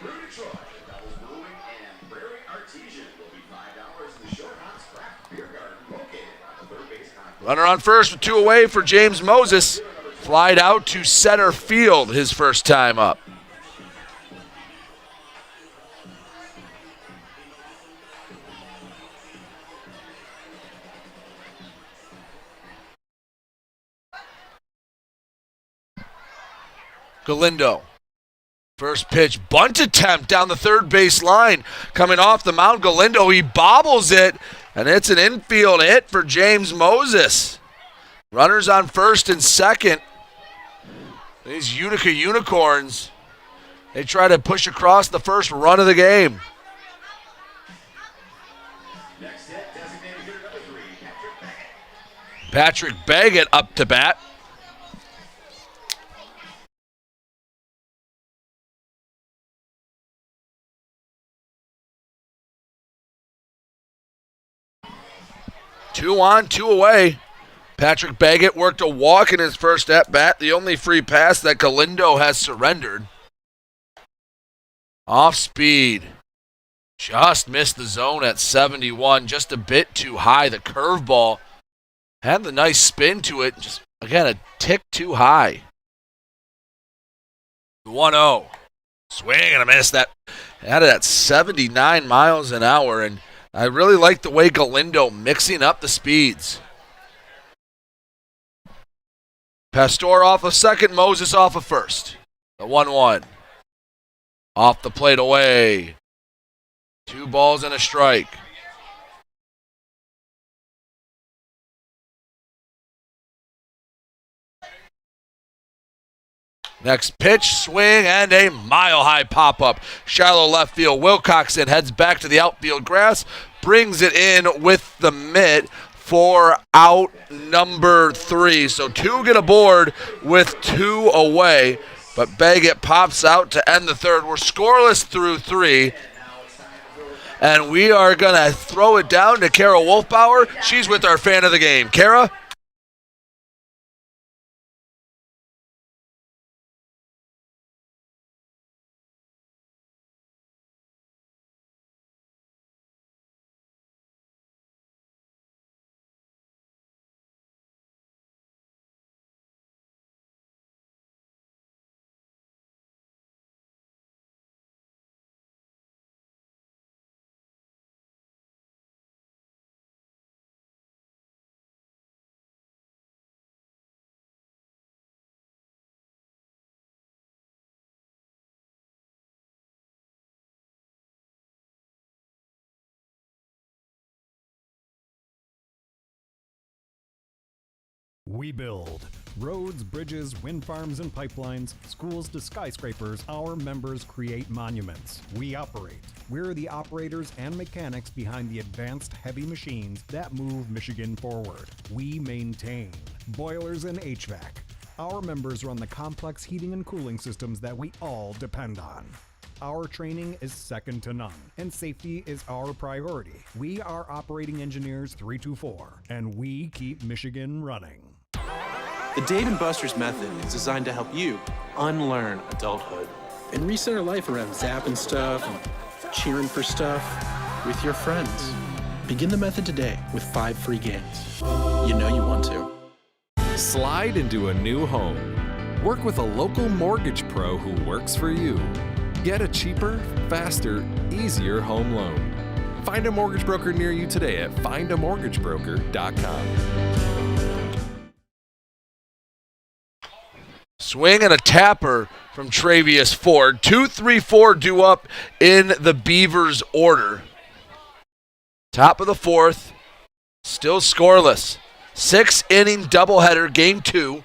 Runner on first with 2 away for James Moses. Flied out to center field his first time up. Galindo. First pitch, bunt attempt down the third base line. Coming off the mound, Galindo, he bobbles it, and it's an infield hit for James Moses. Runners on first and second. These Utica Unicorns, they try to push across the first run of the game. Patrick Baggett up to bat. Two on, 2 away. Patrick Baggett worked a walk in his first at-bat, the only free pass that Galindo has surrendered. Off speed. Just missed the zone at 71, just a bit too high. The curveball Had the nice spin to it. Just, again, a tick too high. 1-0. Swing and a miss. That had it at 79 miles an hour, and I really like the way Galindo mixing up the speeds. Pastor off of second, Moses off of first. The 1-1. Off the plate away. 2 balls and a strike. Next pitch, swing, and a mile-high pop-up. Shallow left field. Wilcoxon heads back to the outfield grass, brings it in with the mitt for out number 3. So 2 get aboard with 2 away, but Baggett pops out to end the third. We're scoreless through 3. And we are going to throw it down to Kara Wolfbauer. She's with our fan of the game. Kara? We build roads, bridges, wind farms, and pipelines, schools to skyscrapers. Our members create monuments. We operate. We're the operators and mechanics behind the advanced heavy machines that move Michigan forward. We maintain boilers and HVAC. Our members run the complex heating and cooling systems that we all depend on. Our training is second to none, and safety is our priority. We are Operating Engineers 324, and we keep Michigan running. The Dave & Buster's method is designed to help you unlearn adulthood and reset our life around zapping stuff and cheering for stuff with your friends. Begin the method today with 5 free games. You know you want to. Slide into a new home. Work with a local mortgage pro who works for you. Get a cheaper, faster, easier home loan. Find a mortgage broker near you today at findamortgagebroker.com. Swing and a tapper from Travius Ford. 2-3-4 due up in the Beavers order. Top of the 4th. Still scoreless. 6-inning doubleheader, game 2.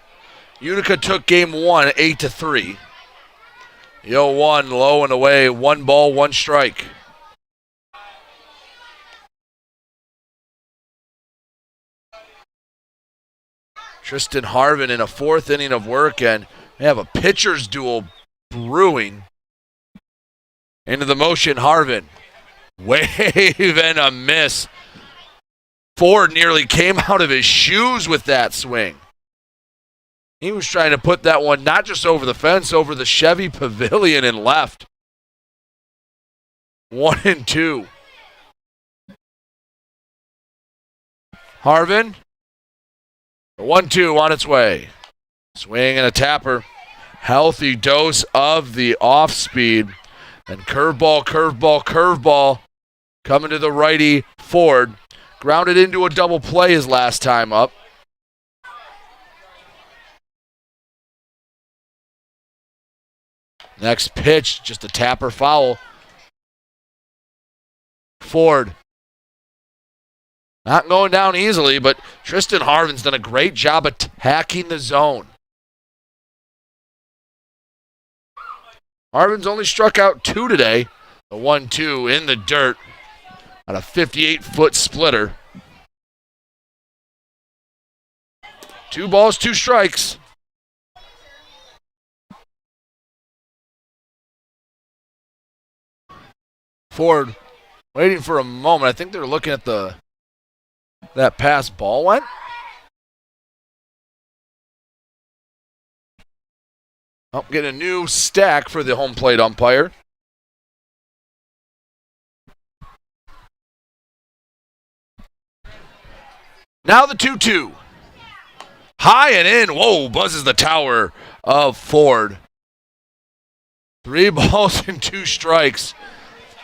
Utica took game 1, 8-3. The 0-1 low and away. 1 ball, 1 strike. Tristan Harvin in a 4th inning of work, and they have a pitcher's duel brewing. Into the motion, Harvin. Wave and a miss. Ford nearly came out of his shoes with that swing. He was trying to put that one not just over the fence, over the Chevy Pavilion and left. 1-2. Harvin. 1-2 on its way. Swing and a tapper. Healthy dose of the off speed. And curveball, curveball, curveball. Coming to the righty, Ford. Grounded into a double play his last time up. Next pitch, just a tapper foul. Ford. Not going down easily, but Tristan Harvin's done a great job attacking the zone. Harvin's only struck out 2 today. The 1-2 in the dirt on a 58-foot splitter. 2 balls, 2 strikes. Ford waiting for a moment. I think they're looking at that pass ball went. Oh, getting a new stack for the home plate umpire. Now the 2-2. High and in. Whoa, buzzes the tower of Ford. 3 balls and 2 strikes.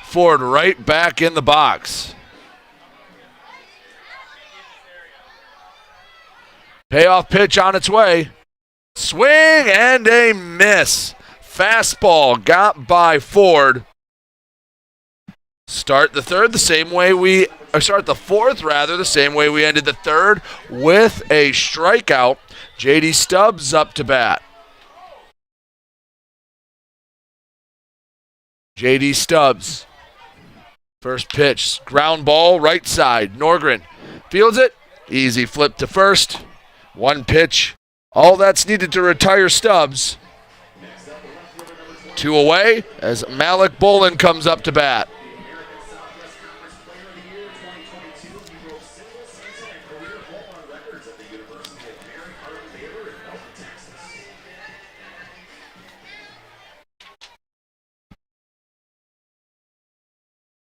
Ford right back in the box. Payoff pitch on its way. Swing and a miss. Fastball got by Ford. Start the fourth rather, the same way we ended the third, with a strikeout. J.D. Stubbs up to bat. J.D. Stubbs. First pitch, ground ball, right side. Norgren fields it. Easy flip to first. 1 pitch. All that's needed to retire Stubbs. 2 away as Malik Bolin comes up to bat.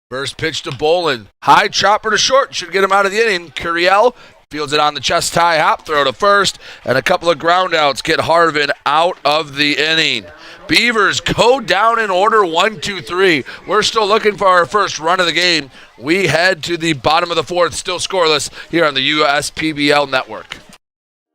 First pitch to Bolin. High chopper to short. Should get him out of the inning. Curiel fields it on the chest high hop. Throw to first. And a couple of ground outs get Harvin out of the inning. Beavers go down in order 1, 2, 3. We're still looking for our first run of the game. We head to the bottom of the fourth, still scoreless, here on the USPBL network.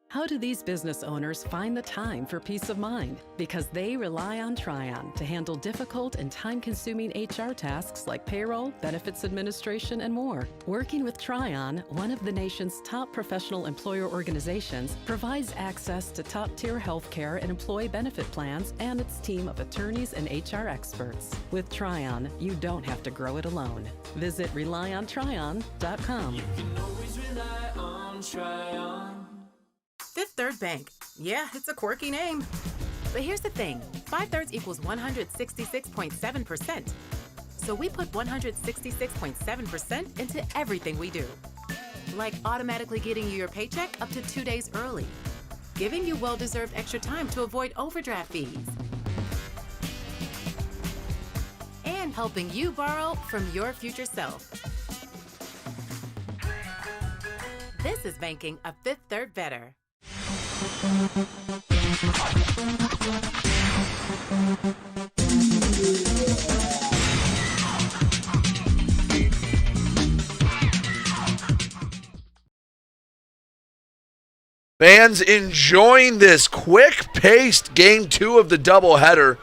How do these business owners find the time for peace of mind? Because they rely on Tryon to handle difficult and time-consuming HR tasks like payroll, benefits administration, and more. Working with Tryon, one of the nation's top professional employer organizations, provides access to top-tier healthcare and employee benefit plans and its team of attorneys and HR experts. With Tryon, you don't have to grow it alone. Visit RelyOnTryon.com. You can always rely on Tryon. Fifth Third Bank. Yeah, it's a quirky name. But here's the thing. 5/3 equals 166.7%. So we put 166.7% into everything we do. Like automatically getting you your paycheck up to 2 days early. Giving you well-deserved extra time to avoid overdraft fees. And helping you borrow from your future self. This is banking a Fifth Third better. Fans enjoying this quick-paced Game 2 of the doubleheader.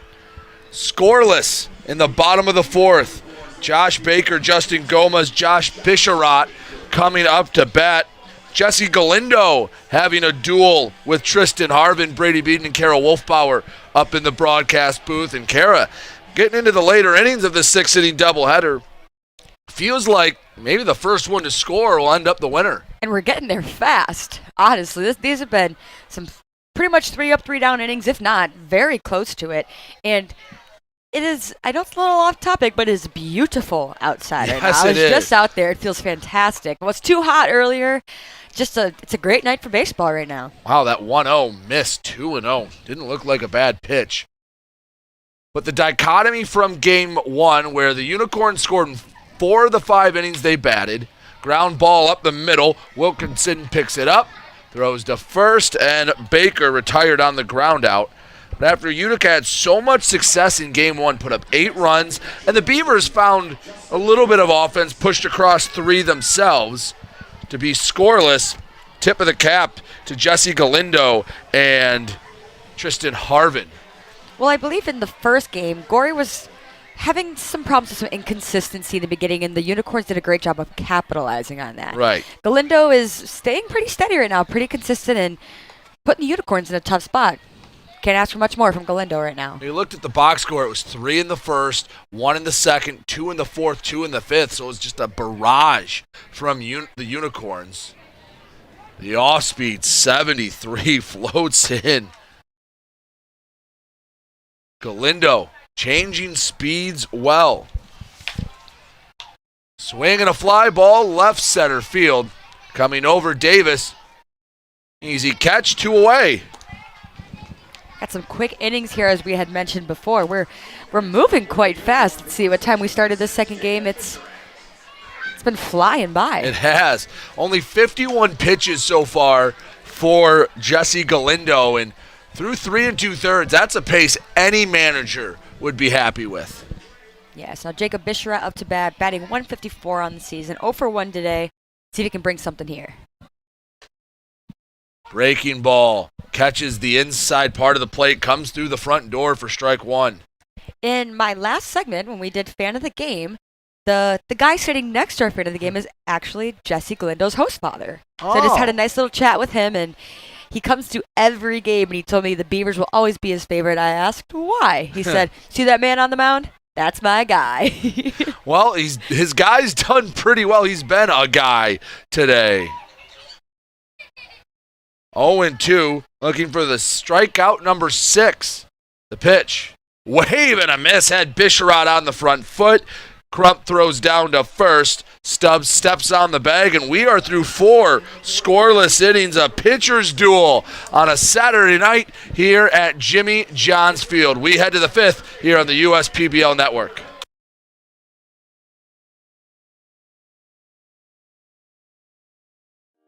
Scoreless in the bottom of the fourth. Josh Baker, Justin Gomez, Josh Bisharat coming up to bat. Jesse Galindo having a duel with Tristan Harvin, Brady Beaton, and Kara Wolfbauer up in the broadcast booth. And Kara getting into the later innings of the 6-inning doubleheader. Feels like maybe the first one to score will end up the winner. And we're getting there fast. Honestly, these have been some pretty much 3 up, 3 down innings, if not very close to it. And it is, I know it's a little off topic, but it's beautiful outside right now. I was just out there. It feels fantastic. It was too hot earlier. It's a great night for baseball right now. Wow, that 1-0 missed 2-0. Didn't look like a bad pitch. But the dichotomy from Game 1, where the Unicorns scored in 4 of the 5 innings they batted, ground ball up the middle, Wilkinson picks it up, throws to first, and Baker retired on the ground out. But after Utica had so much success in Game 1, put up 8 runs, and the Beavers found a little bit of offense, pushed across 3 themselves to be scoreless. Tip of the cap to Jesse Galindo and Tristan Harvin. Well, I believe in the first game, Gorey was having some problems with some inconsistency in the beginning, and the Unicorns did a great job of capitalizing on that. Right. Galindo is staying pretty steady right now, pretty consistent, and putting the Unicorns in a tough spot. Can't ask for much more from Galindo right now. You looked at the box score. It was 3 in the first, 1 in the second, 2 in the fourth, 2 in the fifth. So it was just a barrage from the Unicorns. The off-speed 73 floats in. Galindo changing speeds well. Swing and a fly ball left center field. Coming over Davis. Easy catch, 2 away. Got some quick innings here, as we had mentioned before. We're moving quite fast. Let's see what time we started this second game. It's been flying by. It has. Only 51 pitches so far for Jesse Galindo. And through 3 2/3, that's a pace any manager would be happy with. Yes, now Jacob Bishara up to bat, batting 154 on the season, 0 for 1 today. See if he can bring something here. Breaking ball, catches the inside part of the plate, comes through the front door for strike 1. In my last segment, when we did Fan of the Game, the guy sitting next to our Fan of the Game is actually Jesse Galindo's host father. So I just had a nice little chat with him, and he comes to every game, and he told me the Beavers will always be his favorite. I asked why. He said, see that man on the mound? That's my guy. Well, his guy's done pretty well. He's been a guy today. 0-2, looking for the strikeout number 6. The pitch. Wave and a miss. Had Bisharot on the front foot. Crump throws down to first. Stubbs steps on the bag, and we are through 4 scoreless innings. A pitcher's duel on a Saturday night here at Jimmy John's Field. We head to the 5th here on the USPBL Network.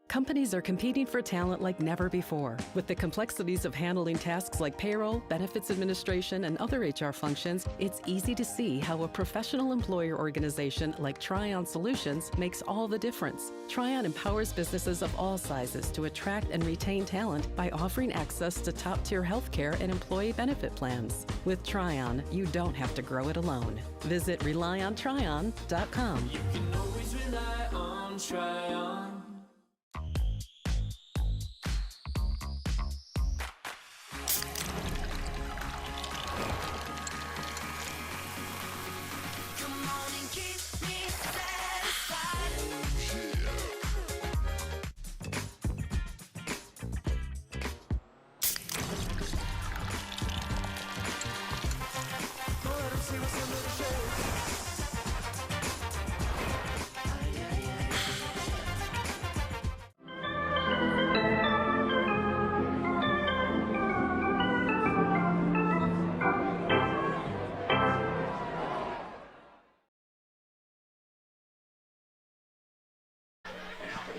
Companies are competing for talent like never before. With the complexities of handling tasks like payroll, benefits administration, and other HR functions, it's easy to see how a professional employer organization like Tryon Solutions makes all the difference. Tryon empowers businesses of all sizes to attract and retain talent by offering access to top-tier healthcare and employee benefit plans. With Tryon, you don't have to grow it alone. Visit RelyOnTryon.com. You can always rely on Tryon.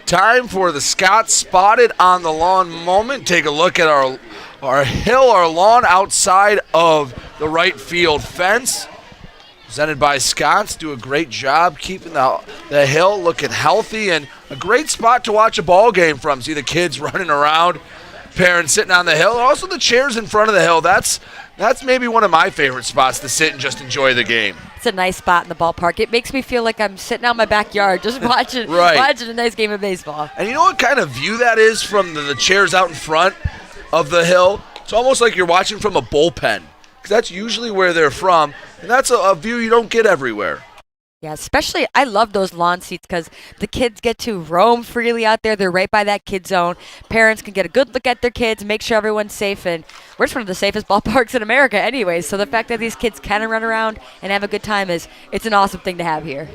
Time for the Scott Spotted on the Lawn moment. Take a look at our lawn outside of the right field fence. Presented by Scott's. Do a great job keeping the hill looking healthy, and a great spot to watch a ball game from. See the kids running around, parents sitting on the hill, and also the chairs in front of the hill. That's maybe one of my favorite spots to sit and just enjoy the game. It's a nice spot in the ballpark. It makes me feel like I'm sitting out in my backyard just watching a nice game of baseball. And you know what kind of view that is from the chairs out in front of the hill? It's almost like you're watching from a bullpen, because that's usually where they're from, and that's a view you don't get everywhere. Yeah, especially I love those lawn seats because the kids get to roam freely out there. They're right by that kid zone. Parents can get a good look at their kids, make sure everyone's safe, and we're just one of the safest ballparks in America anyway. So the fact that these kids can run around and have a good time it's an awesome thing to have here.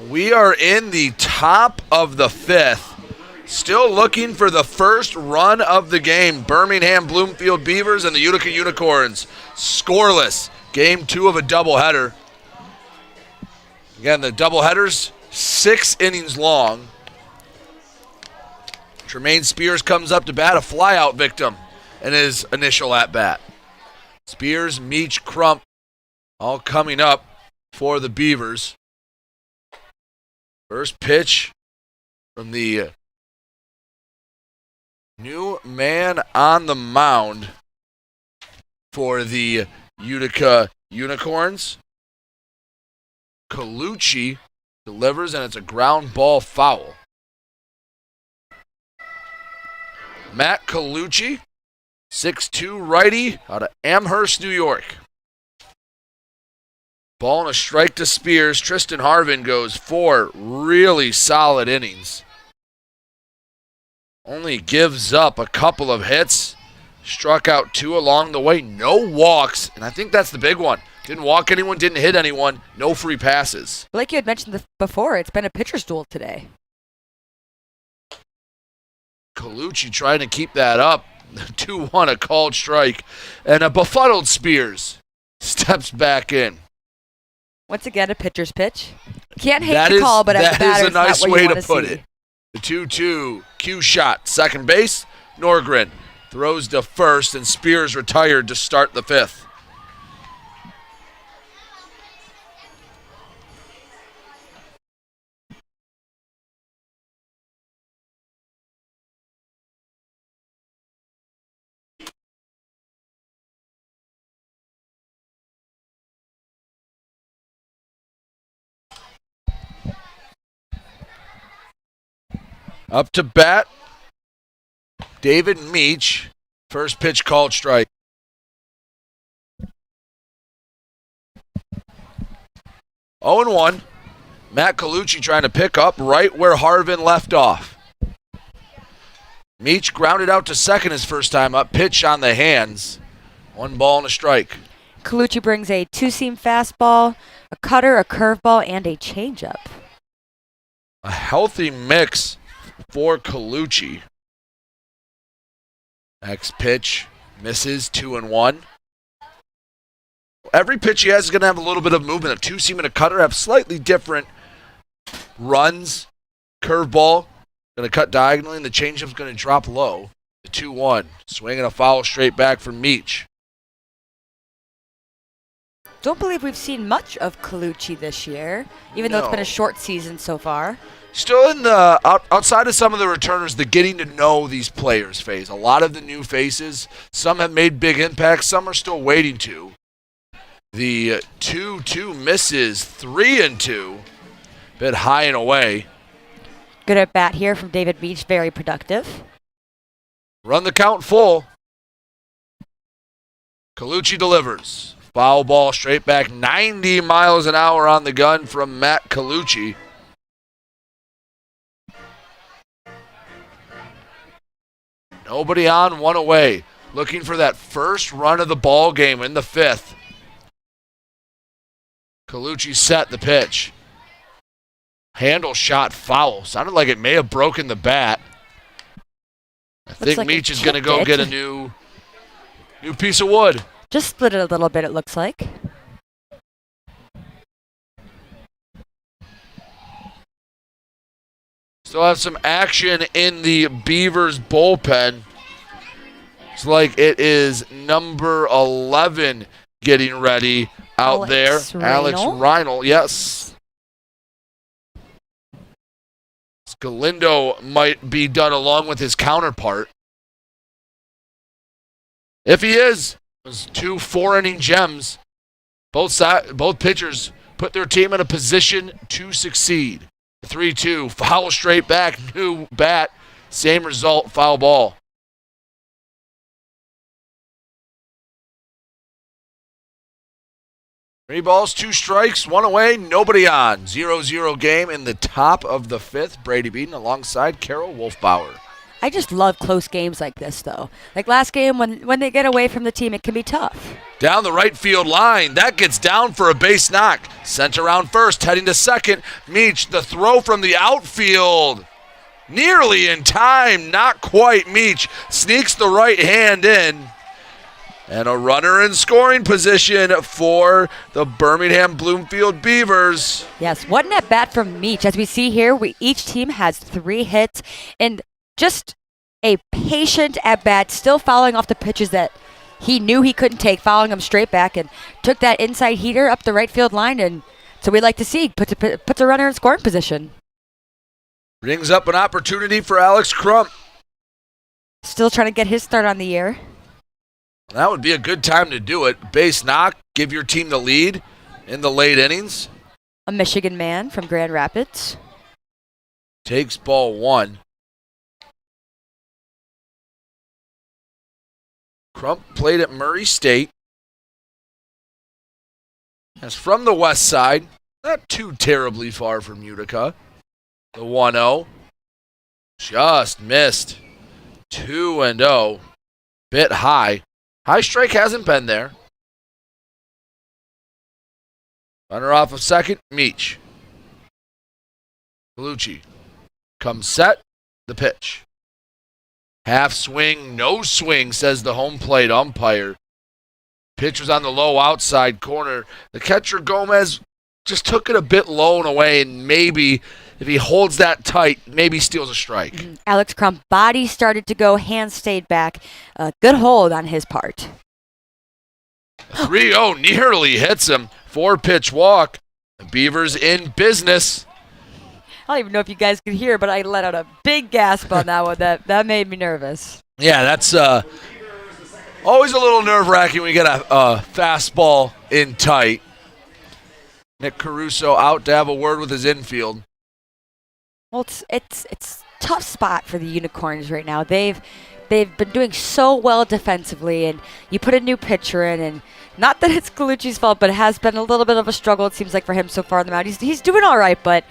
We are in the top of the 5th. Still looking for the first run of the game. Birmingham Bloomfield Beavers and the Utica Unicorns. Scoreless. Game 2 of a doubleheader. Again, the doubleheaders, 6 innings long. Tremaine Spears comes up to bat, a flyout victim in his initial at-bat. Spears, Meach, Crump, all coming up for the Beavers. First pitch from the new man on the mound for the Utica Unicorns. Colucci delivers, and it's a ground ball foul. Matt Colucci, 6'2", righty out of Amherst, New York. Ball and a strike to Spears. Tristan Harvin goes 4 really solid innings. Only gives up a couple of hits. Struck out 2 along the way. No walks, and I think that's the big one. Didn't walk anyone, didn't hit anyone, no free passes. Like you had mentioned before, it's been a pitcher's duel today. Colucci trying to keep that up. 2-1, a called strike. And a befuddled Spears steps back in. Once again, a pitcher's pitch. Can't hate the call, but as a batter, that is a nice way to put see. it. The 2-2 cue shot. Second base, Norgren throws to first, and Spears retired to start the 5th. Up to bat, David Meach. First pitch called strike. Oh and 1. Matt Colucci trying to pick up right where Harvin left off. Meach grounded out to second his first time up. Pitch on the hands. 1 ball and a strike. Colucci brings a 2-seam fastball, a cutter, a curveball, and a changeup. A healthy mix for Colucci. Next pitch misses, 2-1. Every pitch he has is going to have a little bit of movement. A 2-seam and a cutter have slightly different runs. Curveball going to cut diagonally, and the changeup's going to drop low. The 2-1. Swinging a foul straight back from Meach. Don't believe we've seen much of Colucci this year, even though it's been a short season so far. Still in the outside of some of the returners, the getting to know these players phase. A lot of the new faces, some have made big impacts, some are still waiting to. The 2-2 misses, 3-2. Bit high and away. Good at bat here from David Meach, very productive. Run the count full. Colucci delivers. Foul ball straight back, 90 miles an hour on the gun from Matt Colucci. Nobody on, 1 away. Looking for that first run of the ball game in the 5th. Colucci set the pitch. Handle shot foul. Sounded like it may have broken the bat. I think like Meach is going to go get a new piece of wood. Just split it a little bit, it looks like. Still have some action in the Beavers bullpen. It's like it is number 11 getting ready out there. Alex Reinl, yes. Galindo might be done along with his counterpart. If he is, those 2 4-inning gems. Both pitchers put their team in a position to succeed. 3-2, foul straight back, new bat, same result, foul ball. Three balls, 2 strikes, 1 away, nobody on. 0-0 game in the top of the 5th. Brady Beaton alongside Carol Wolfbauer. I just love close games like this, though. Like last game, when they get away from the team, it can be tough. Down the right field line. That gets down for a base knock. Sent around first, heading to second. Meach, the throw from the outfield. Nearly in time, not quite. Meach sneaks the right hand in. And a runner in scoring position for the Birmingham Bloomfield Beavers. Yes, what an at-bat from Meach. As we see here, each team has 3 hits. And just a patient at-bat, still following off the pitches that he knew he couldn't take, following them straight back, and took that inside heater up the right field line. And so we like to see, puts a runner in scoring position. Brings up an opportunity for Alex Crump. Still trying to get his start on the year. That would be a good time to do it. Base knock, give your team the lead in the late innings. A Michigan man from Grand Rapids. Takes ball 1. Crump played at Murray State. As from the west side, not too terribly far from Utica. The 1-0. Just missed. 2-0. Bit high. High strike hasn't been there. Runner off of second, Meach. Colucci comes set, the pitch. Half swing, no swing, says the home plate umpire. Pitch was on the low outside corner. The catcher, Gomez, just took it a bit low and away, and maybe if he holds that tight, maybe steals a strike. Alex Crum body started to go, hands stayed back. Good hold on his part. 3-0 nearly hits him. 4-pitch walk. The Beavers in business. I don't even know if you guys could hear, but I let out a big gasp on that one. That made me nervous. Yeah, that's always a little nerve-wracking when you get a fastball in tight. Nick Caruso out to have a word with his infield. Well, it's a tough spot for the Unicorns right now. They've been doing so well defensively, and you put a new pitcher in, and not that it's Colucci's fault, but it has been a little bit of a struggle, it seems like, for him so far on the mound. He's doing all right, but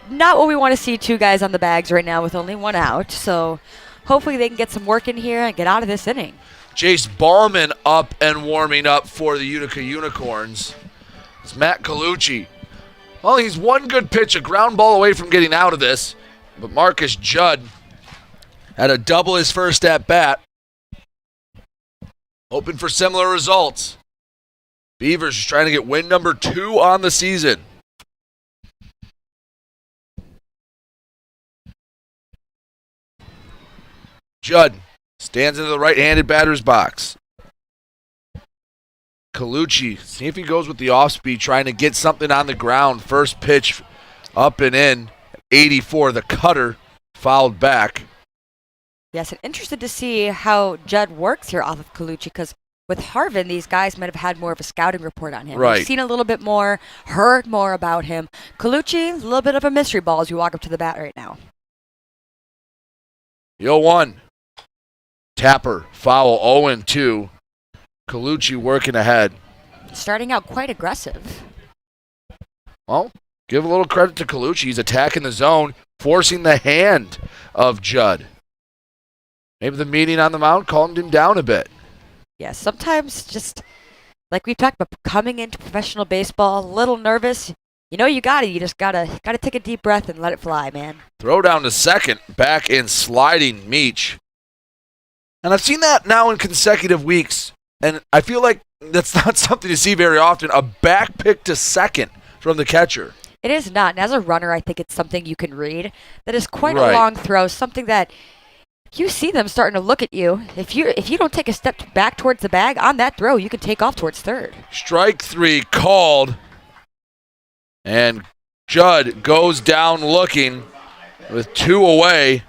not what we want to see, 2 guys on the bags right now with only 1 out. So hopefully they can get some work in here and get out of this inning. Jace Ballman up and warming up for the Utica Unicorns. It's Matt Colucci. Well, he's one good pitch, a ground ball away from getting out of this. But Marcus Judd had a double his first at bat. Hoping for similar results. Beavers just trying to get win number 2 on the season. Judd stands into the right-handed batter's box. Colucci, see if he goes with the off-speed, trying to get something on the ground. First pitch up and in. 84, the cutter fouled back. Yes, and interested to see how Judd works here off of Colucci, because with Harvin, these guys might have had more of a scouting report on him. Right. We've seen a little bit more, heard more about him. Colucci, a little bit of a mystery ball as you walk up to the bat right now. 0-1. Tapper, foul, 0-2. Colucci working ahead. Starting out quite aggressive. Well, give a little credit to Colucci. He's attacking the zone, forcing the hand of Judd. Maybe the meeting on the mound calmed him down a bit. Yeah, sometimes just like we've talked about, coming into professional baseball, a little nervous. You know you got it. You just gotta take a deep breath and let it fly, man. Throw down to second, back in sliding Meach. And I've seen that now in consecutive weeks, and I feel like that's not something to see very often. A back pick to second from the catcher. It is not. And as a runner, I think it's something you can read. That is quite Right. a long throw, something that you see them starting to look at you. If you don't take a step back towards the bag on that throw, you can take off towards third. Strike 3 called. And Judd goes down looking with 2 away.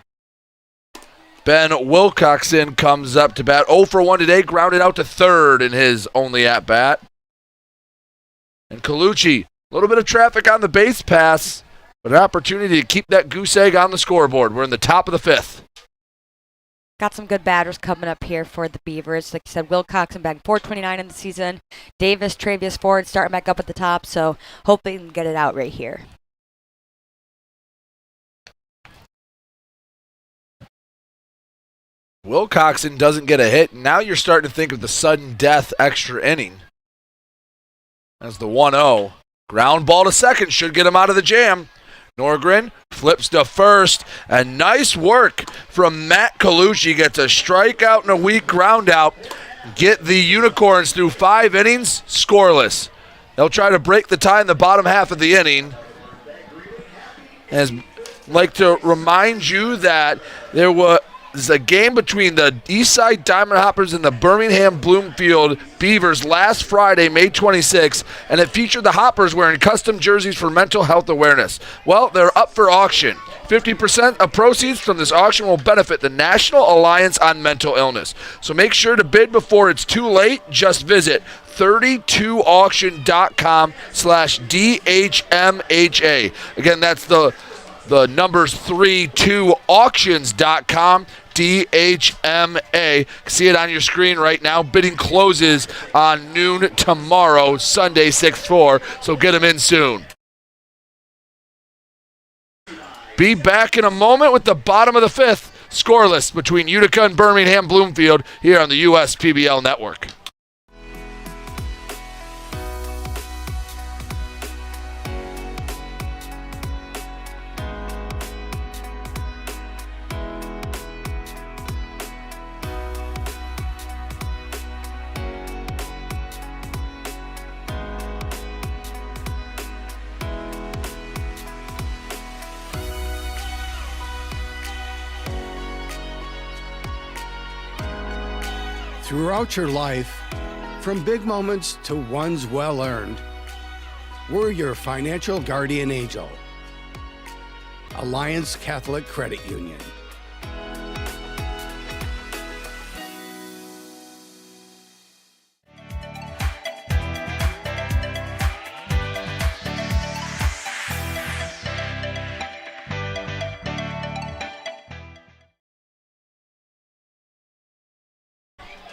Ben Wilcoxon comes up to bat. 0 for 1 today, grounded out to third in his only at-bat. And Colucci, a little bit of traffic on the base pass, but an opportunity to keep that goose egg on the scoreboard. We're in the top of the 5th. Got some good batters coming up here for the Beavers. Like you said, Wilcoxon back 429 in the season. Davis, Travius Ford starting back up at the top, so hope they can get it out right here. Wilcoxon doesn't get a hit. Now you're starting to think of the sudden death extra inning. As the 1-0. Ground ball to second should get him out of the jam. Norgren flips to first, and nice work from Matt Colucci. Gets a strikeout and a weak ground out. Get the Unicorns through 5 innings, scoreless. They'll try to break the tie in the bottom half of the inning. As I'd like to remind you that there was a game between the Eastside Diamond Hoppers and the Birmingham Bloomfield Beavers last Friday, May 26th, and it featured the Hoppers wearing custom jerseys for mental health awareness. Well, they're up for auction. 50% of proceeds from this auction will benefit the National Alliance on Mental Illness. So make sure to bid before it's too late. Just visit 32auction.com/DHMHA. Again, that's the numbers 32auctions.com. DHMA. See it on your screen right now. Bidding closes on noon tomorrow, Sunday, 6/4, so get them in soon. Be back in a moment with the bottom of the 5th, scoreless between Utica and Birmingham Bloomfield here on the USPBL Network. Throughout your life, from big moments to ones well earned, we're your financial guardian angel. Alliance Catholic Credit Union.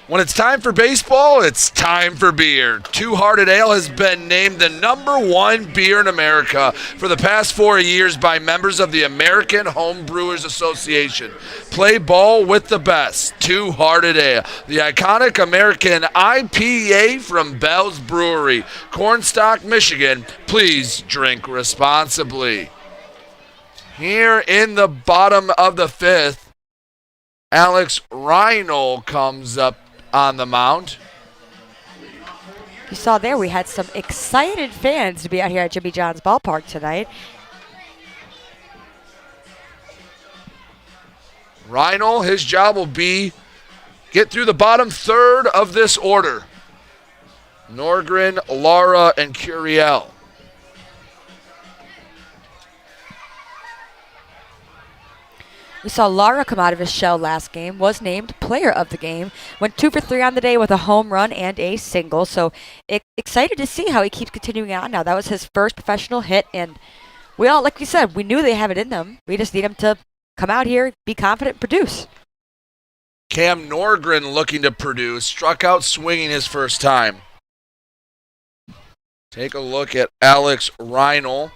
When it's time for baseball, it's time for beer. Two Hearted Ale has been named the #1 beer in America for the past 4 years by members of the American Home Brewers Association. Play ball with the best. Two Hearted Ale, the iconic American IPA from Bell's Brewery, Cornstalk, Michigan. Please drink responsibly. Here in the bottom of the 5th, Alex Reinl comes up on the mound. You saw there we had some excited fans to be out here at Jimmy John's ballpark tonight. Reinl, his job will be get through the bottom 3rd of this order. Norgren, Lara, and Curiel. We saw Lara come out of his shell last game, was named player of the game, went 2 for 3 on the day with a home run and a single. So excited to see how he keeps continuing on now. That was his first professional hit, and we all, like we said, we knew they have it in them. We just need him to come out here, be confident, produce. Cam Norgren looking to produce, struck out swinging his first time. Take a look at Alex Reinl.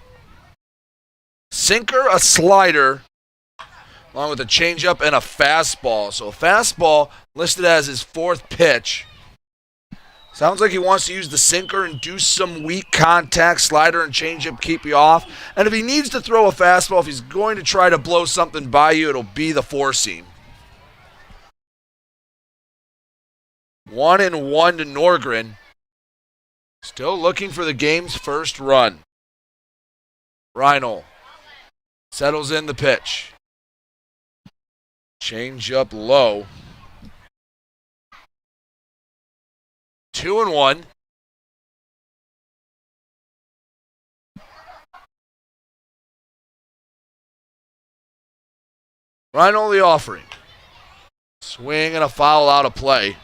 Sinker, a slider, along with a changeup and a fastball. So a fastball listed as his 4th pitch. Sounds like he wants to use the sinker and do some weak contact. Slider and changeup keep you off. And if he needs to throw a fastball, if he's going to try to blow something by you, it'll be the 4-seam. 1-1 to Norgren. Still looking for the game's first run. Reinl settles in the pitch. Change up low. 2-1. Reinl the offering. Swing and a foul out of play.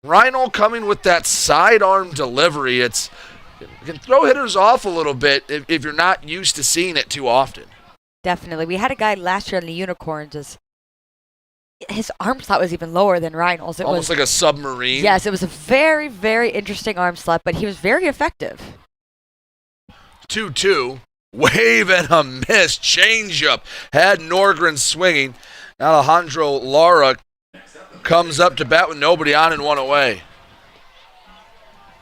Reinl coming with that sidearm delivery. It can throw hitters off a little bit if you're not used to seeing it too often. Definitely. We had a guy last year in the Unicorns. His arm slot was even lower than Reinl's. It Almost was like a submarine. Yes, it was a very, very interesting arm slot, but he was very effective. 2-2. Wave and a miss. Changeup. Had Norgren swinging. Alejandro Lara comes up to bat with nobody on and 1 away.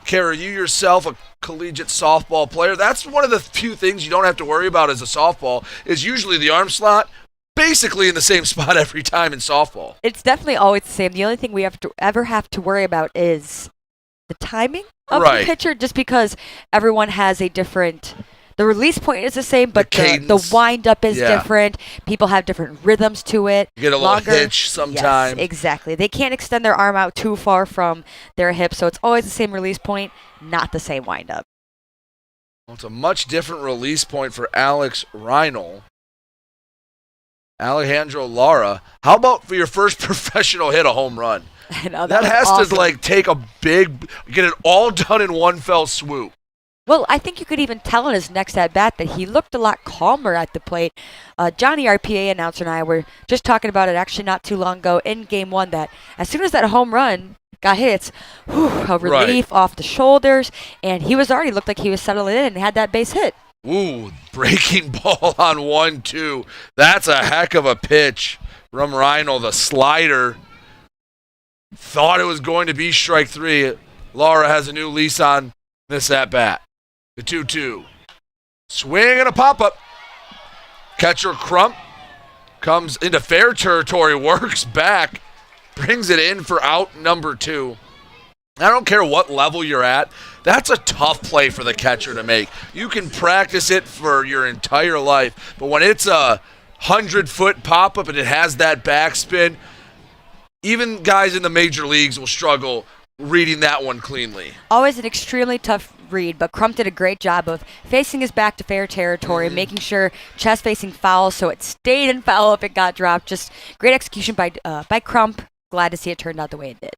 Kara, you yourself a collegiate softball player. That's one of the few things you don't have to worry about as a softball is usually the arm slot basically in the same spot every time in softball. It's definitely always the same. The only thing we have to worry about is the timing of the pitcher, just because everyone has a different. The release point is the same, but the wind-up is different. People have different rhythms to it. You get a little hitch sometimes. Yes, exactly. They can't extend their arm out too far from their hip, so it's always the same release point, not the same wind-up. Well, it's a much different release point for Alex Reinl. Alejandro Lara, how about for your first professional hit, a home run? I know, that has awesome. to take get it all done in one fell swoop. Well, I think you could even tell in his next at-bat that he looked a lot calmer at the plate. Johnny, our PA announcer, and I were just talking about it actually not too long ago in Game 1 that as soon as that home run got hit, it's a relief off the shoulders, and he was already looked like he was settling in and had that base hit. Ooh, breaking ball on 1-2. That's a heck of a pitch from Reinl. The slider thought it was going to be strike 3. Lara has a new lease on this at-bat. The 2-2. Swing and a pop-up. Catcher Crump comes into fair territory, works back, brings it in for out number 2. I don't care what level you're at. That's a tough play for the catcher to make. You can practice it for your entire life, but when it's a 100-foot pop-up and it has that backspin, even guys in the major leagues will struggle reading that one cleanly. Always an extremely tough read, but Crump did a great job of facing his back to fair territory, making sure chest facing foul, so it stayed in foul if it got dropped. Just great execution by Crump. Glad to see it turned out the way it did.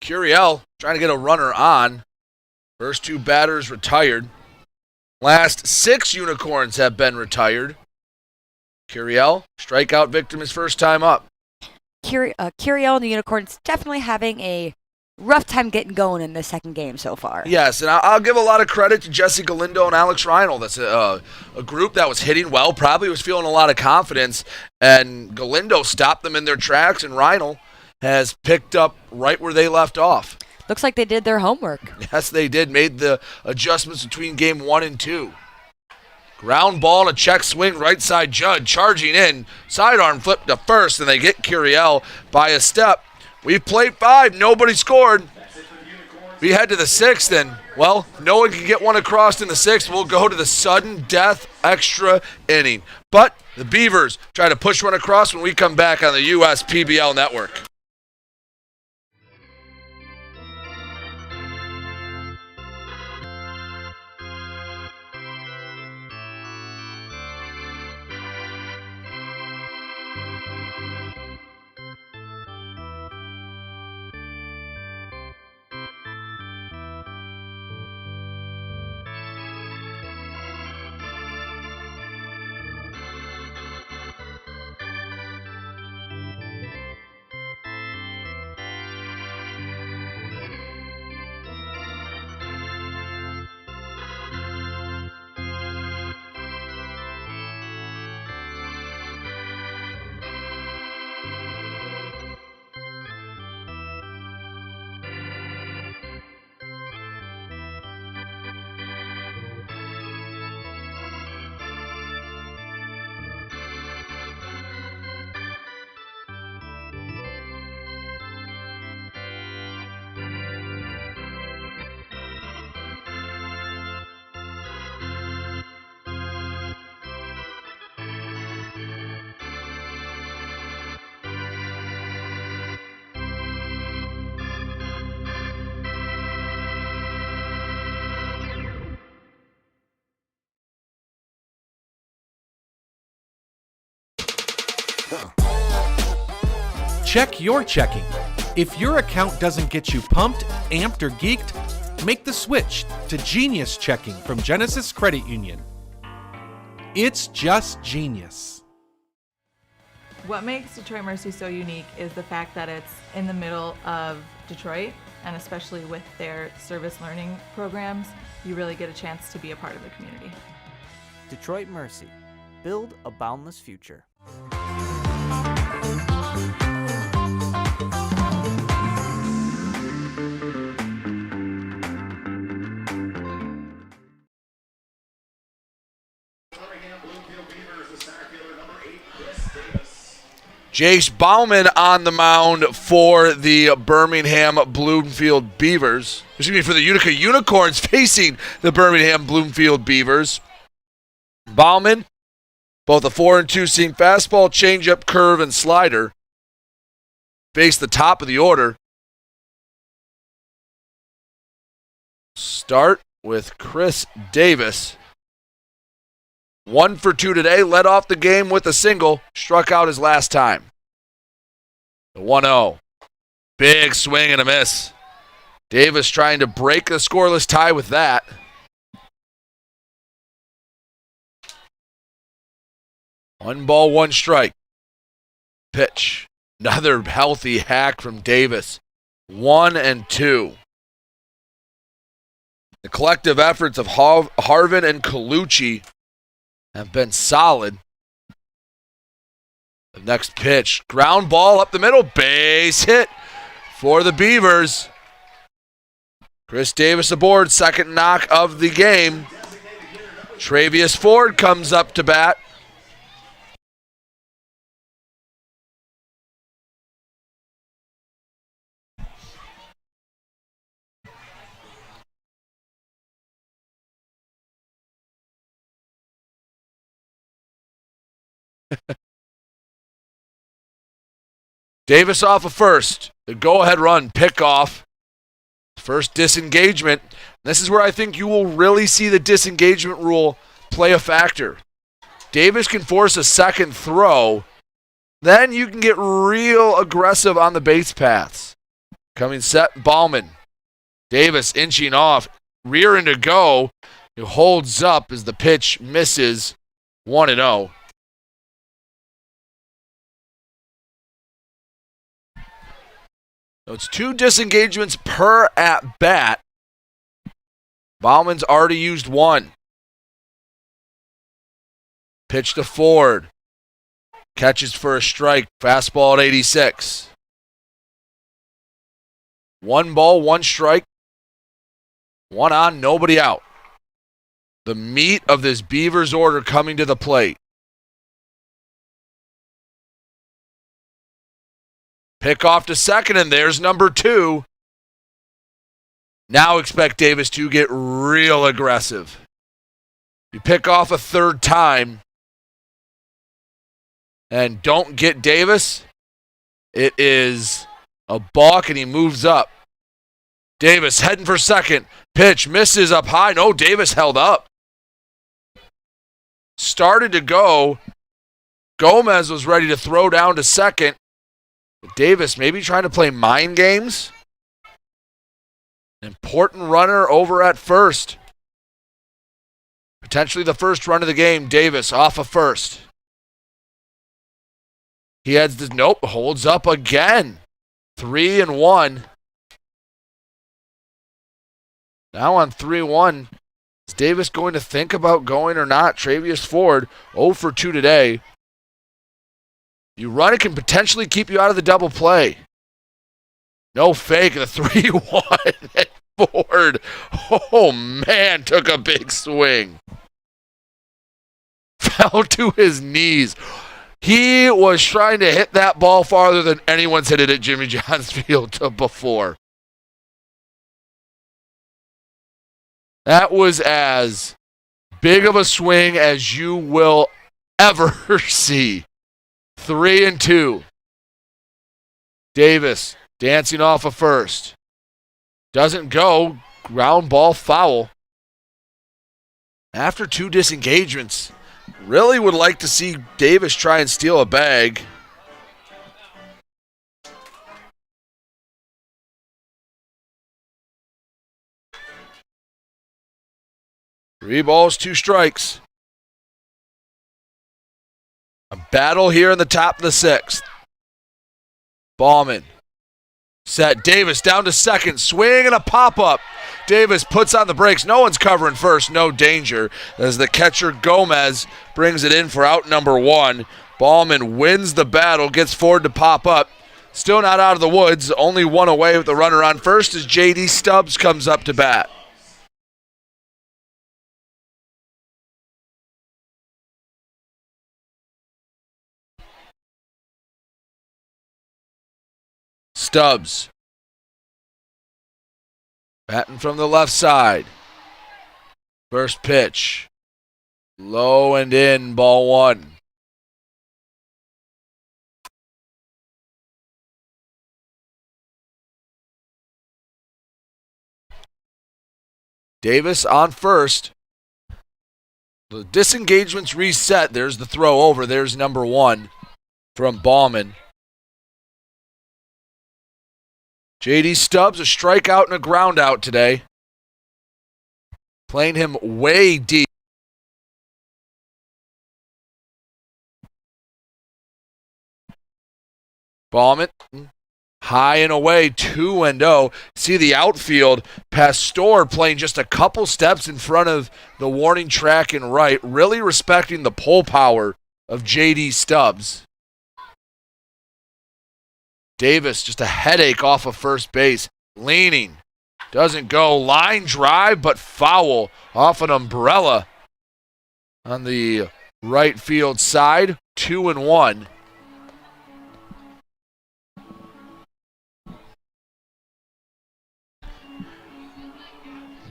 Curiel trying to get a runner on. First 2 batters retired. Last 6 unicorns have been retired. Curiel, strikeout victim his first time up. Curiel and the Unicorns definitely having a rough time getting going in the second game so far. Yes, and I'll give a lot of credit to Jesse Galindo and Alex Reinl. That's a group that was hitting well, probably was feeling a lot of confidence, and Galindo stopped them in their tracks, and Reinl has picked up right where they left off. Looks like they did their homework. Yes, they did. Made the adjustments between game 1 and 2. Ground ball and a check swing, right side Judd charging in. Sidearm flip to first, and they get Curiel by a step. We've played 5. Nobody scored. We head to the 6th, and, well, no one can get one across in the 6th. We'll go to the sudden death extra inning. But the Beavers try to push one across when we come back on the US PBL network. Check your checking. If your account doesn't get you pumped, amped, or geeked, make the switch to Genius Checking from Genesis Credit Union. It's just genius. What makes Detroit Mercy so unique is the fact that it's in the middle of Detroit, and especially with their service learning programs, you really get a chance to be a part of the community. Detroit Mercy. Build a boundless future. Jace Bauman on the mound for the Birmingham Bloomfield Beavers. Excuse me, for the Utica Unicorns facing the Birmingham Bloomfield Beavers. Bauman, both a 4 and 2 seam fastball, changeup, curve, and slider. Face the top of the order. Start with Chris Davis. 1 for 2 today, led off the game with a single, struck out his last time. The 1-0. Big swing and a miss. Davis trying to break the scoreless tie with that. One ball, one strike. Pitch. Another healthy hack from Davis. 1 and 2. The collective efforts of Harvin and Colucci have been solid. The next pitch, ground ball up the middle, base hit for the Beavers. Chris Davis aboard, second knock of the game. Travius Ford comes up to bat. Davis off of first. The go-ahead run, pick off. First disengagement. This is where I think you will really see the disengagement rule play a factor. Davis can force a second throw. Then you can get real aggressive on the base paths. Coming set, Ballman. Davis inching off. Rearing to go. He holds up as the pitch misses. 1-0. So it's 2 disengagements per at bat. Bauman's already used 1. Pitch to Ford. Catches for a strike. Fastball at 86. 1 ball, 1 strike. 1 on, nobody out. The meat of this Beavers order coming to the plate. Pick off to second, and there's number 2. Now expect Davis to get real aggressive. You pick off a third time and don't get Davis, it is a balk, and he moves up. Davis heading for second. Pitch misses up high. No, Davis held up. Started to go. Gomez was ready to throw down to second. Davis maybe trying to play mind games. Important runner over at first. Potentially the first run of the game. Davis off of first. He heads to, nope, holds up again. 3-1. Now on 3-1. Is Davis going to think about going or not? Travius Ford, 0 for 2 today. You run, it can potentially keep you out of the double play. No fake, the 3-1. Ford, oh man, took a big swing. Fell to his knees. He was trying to hit that ball farther than anyone's hit it at Jimmy John's Field before. That was as big of a swing as you will ever see. 3-2. Davis dancing off of first. Doesn't go. Ground ball foul. After 2 disengagements, really would like to see Davis try and steal a bag. Three balls, 2 strikes. A battle here in the top of the 6th. Ballman. Set. Davis down to second. Swing and a pop-up. Davis puts on the brakes. No one's covering first. No danger. As the catcher Gomez brings it in for out number 1. Ballman wins the battle. Gets Ford to pop up. Still not out of the woods. Only 1 away with the runner on first as J.D. Stubbs comes up to bat. Stubbs. Batting from the left side. First pitch. Low and in, ball 1. Davis on first. The disengagement's reset. There's the throw over. There's number 1 from Ballman. J.D. Stubbs, a strikeout and a ground out today. Playing him way deep. Ballman, high and away, 2-0. See the outfield, Pastor playing just a couple steps in front of the warning track and right, really respecting the pull power of J.D. Stubbs. Davis, just a headache off of first base. Leaning. Doesn't go. Line drive, but foul off an umbrella on the right field side. 2-1.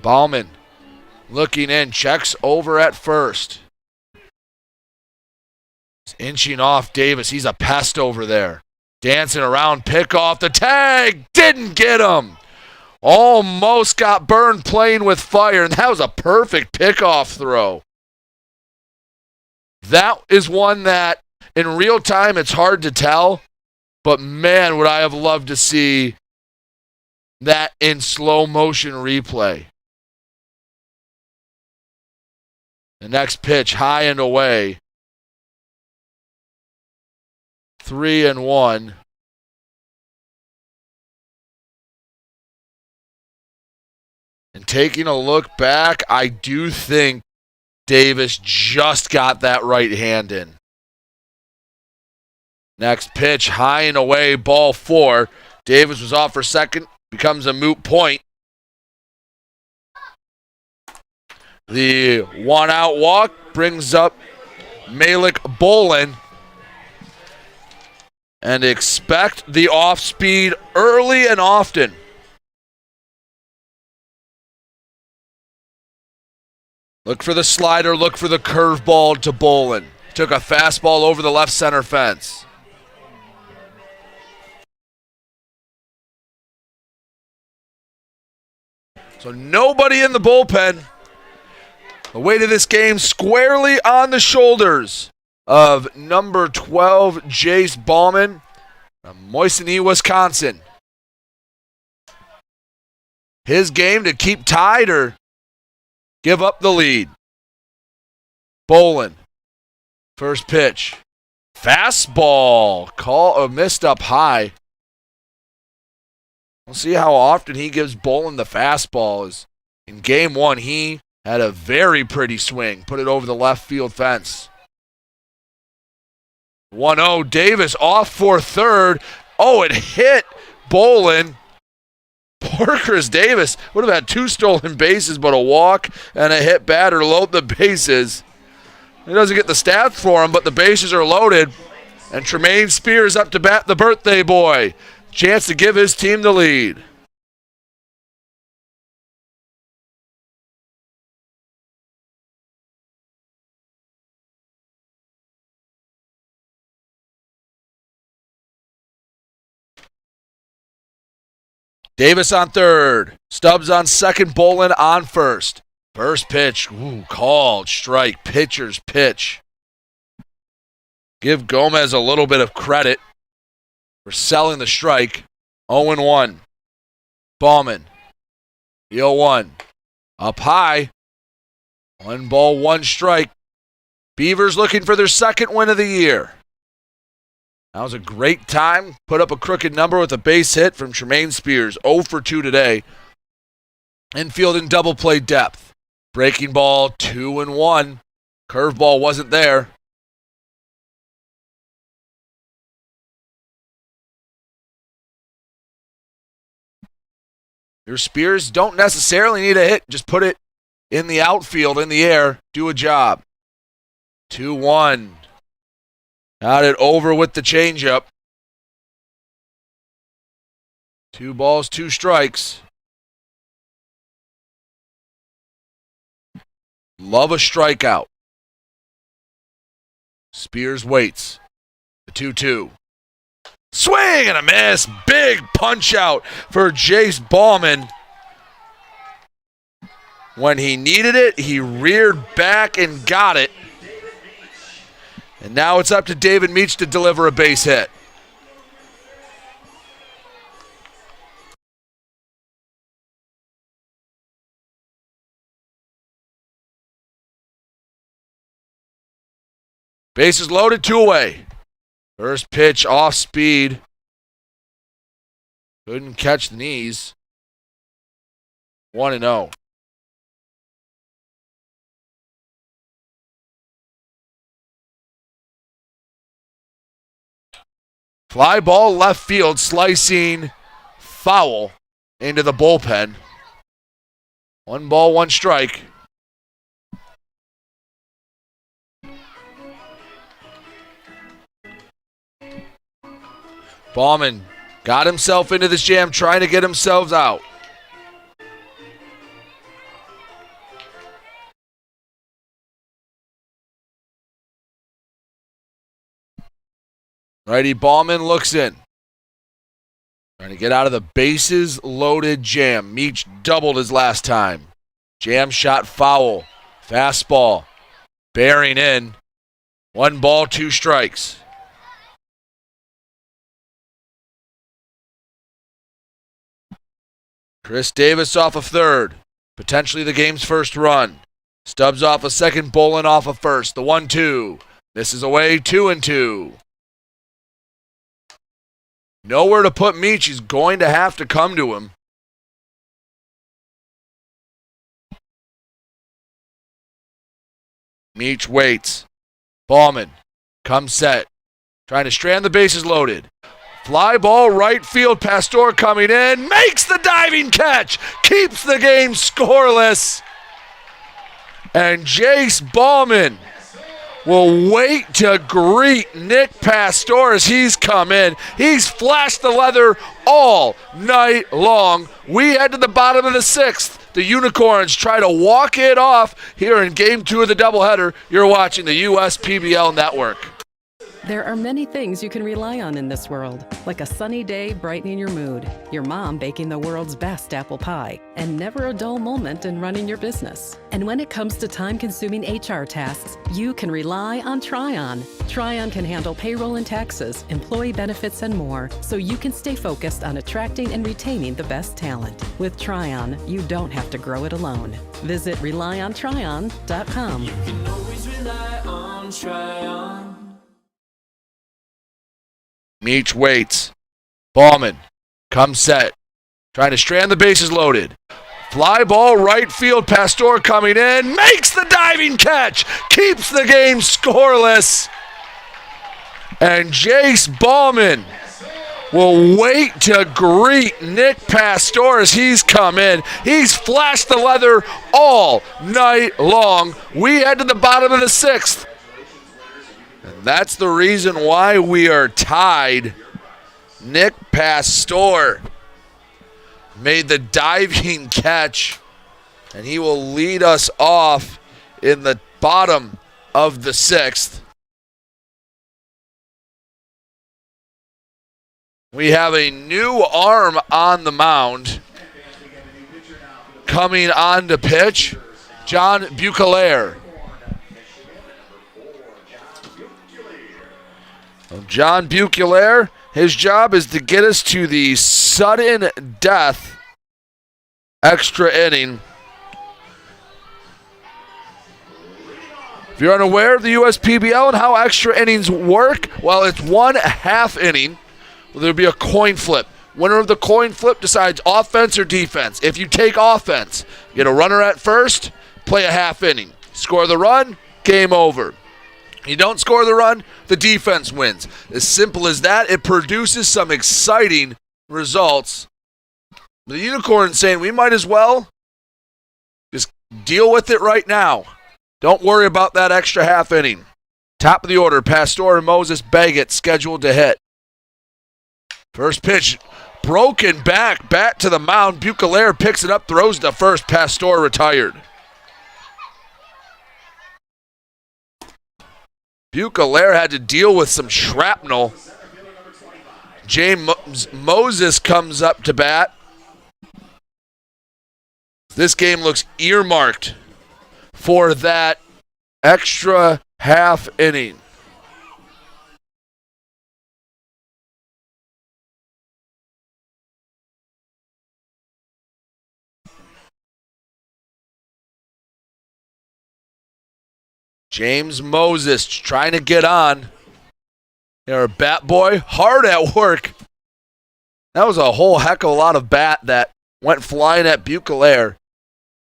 Ballman looking in. Checks over at first. He's inching off Davis. He's a pest over there. Dancing around, pick off the tag. Didn't get him. Almost got burned playing with fire, and that was a perfect pickoff throw. That is one that, in real time, it's hard to tell, but man, would I have loved to see that in slow motion replay. The next pitch, high and away. 3-1. And taking a look back, I do think Davis just got that right hand in. Next pitch, high and away, ball 4. Davis was off for second, becomes a moot point. The one-out walk brings up Malik Bolin. And expect the off-speed early and often. Look for the slider, look for the curveball to Bolin. Took a fastball over the left center fence. So nobody in the bullpen. The weight of this game squarely on the shoulders of number 12, Jace Bauman from Moissanee, Wisconsin. His game to keep tied or give up the lead. Bolin, first pitch. Fastball, missed up high. We'll see how often he gives Bolin the fastball. As in game 1, he had a very pretty swing, put it over the left field fence. 1-0, Davis off for third. Oh, it hit Bolin. Poor Chris Davis would have had 2 stolen bases, but a walk and a hit batter load the bases. He doesn't get the stats for him, but the bases are loaded. And Tremaine Spears up to bat, the birthday boy. Chance to give his team the lead. Davis on third. Stubbs on second. Bolin on first. First pitch. Called. Strike. Pitcher's pitch. Give Gomez a little bit of credit for selling the strike. 0-1. Bauman. The 0-1. Up high. 1 ball, 1 strike. Beavers looking for their second win of the year. That was a great time. Put up a crooked number with a base hit from Tremaine Spears. 0 for 2 today. Infield in double play depth. Breaking ball, 2-1. Curveball wasn't there. Your Spears don't necessarily need a hit. Just put it in the outfield, in the air. Do a job. 2-1. Got it over with the changeup. 2 balls, 2 strikes. Love a strikeout. Spears waits. The 2-2. Swing and a miss. Big punch out for Jace Bauman. When he needed it, he reared back and got it. And now it's up to David Meach to deliver a base hit. Bases loaded, 2 away. First pitch off speed. Couldn't catch the knees. 1-0. Fly ball left field, slicing foul into the bullpen. 1 ball, 1 strike. Bauman got himself into this jam, trying to get himself out. Righty Bauman looks in. Trying to get out of the bases loaded jam. Meach doubled his last time. Jam shot foul. Fastball. Bearing in. 1 ball, 2 strikes. Chris Davis off of third. Potentially the game's first run. Stubbs off a second, Bolin off a first. The 1-2. Misses away, 2-2. Nowhere to put Meach. He's going to have to come to him. Meach waits. Ballman comes set. Trying to strand the bases loaded. Fly ball right field. Pastor coming in. Makes the diving catch. Keeps the game scoreless. And Jace Ballman will wait to greet Nick Pastor as he's come in. He's flashed the leather all night long. We head to the bottom of the 6th. The Unicorns try to walk it off here in Game 2 of the doubleheader. You're watching the USPBL Network. There are many things you can rely on in this world, like a sunny day brightening your mood, your mom baking the world's best apple pie, and never a dull moment in running your business. And when it comes to time-consuming HR tasks, you can rely on Tryon. Tryon can handle payroll and taxes, employee benefits, and more, so you can stay focused on attracting and retaining the best talent. With Tryon, you don't have to grow it alone. Visit RelyOnTryon.com. You can always rely on Tryon. Meach waits. Ballman comes set. Trying to strand the bases loaded. Fly ball right field. Pastor coming in. Makes the diving catch. Keeps the game scoreless. And Jace Ballman will wait to greet Nick Pastor as he's come in. He's flashed the leather all night long. We head to the bottom of the 6th. And that's the reason why we are tied. Nick Pastor made the diving catch, and he will lead us off in the bottom of the 6th. We have a new arm on the mound. Coming on to pitch, John Bucalaire. John Bucalaire, his job is to get us to the sudden death extra inning. If you're unaware of the USPBL and how extra innings work, well, it's 1/2 inning. There'll be a coin flip. Winner of the coin flip decides offense or defense. If you take offense, get a runner at first, play a 1/2 inning. Score the run, game over. You don't score the run, the defense wins. As simple as that. It produces some exciting results. The Unicorns saying we might as well just deal with it right now. Don't worry about that extra 1/2 inning. Top of the order, Pastor and Moses Baggett scheduled to hit. First pitch, broken back, bat to the mound. Bucalaire picks it up, throws to first. Pastor retired. Bucalaire had to deal with some shrapnel. James Moses comes up to bat. This game looks earmarked for that extra 1/2 inning. James Moses trying to get on. They're a bat boy, hard at work. That was a whole heck of a lot of bat that went flying at Bucalaire.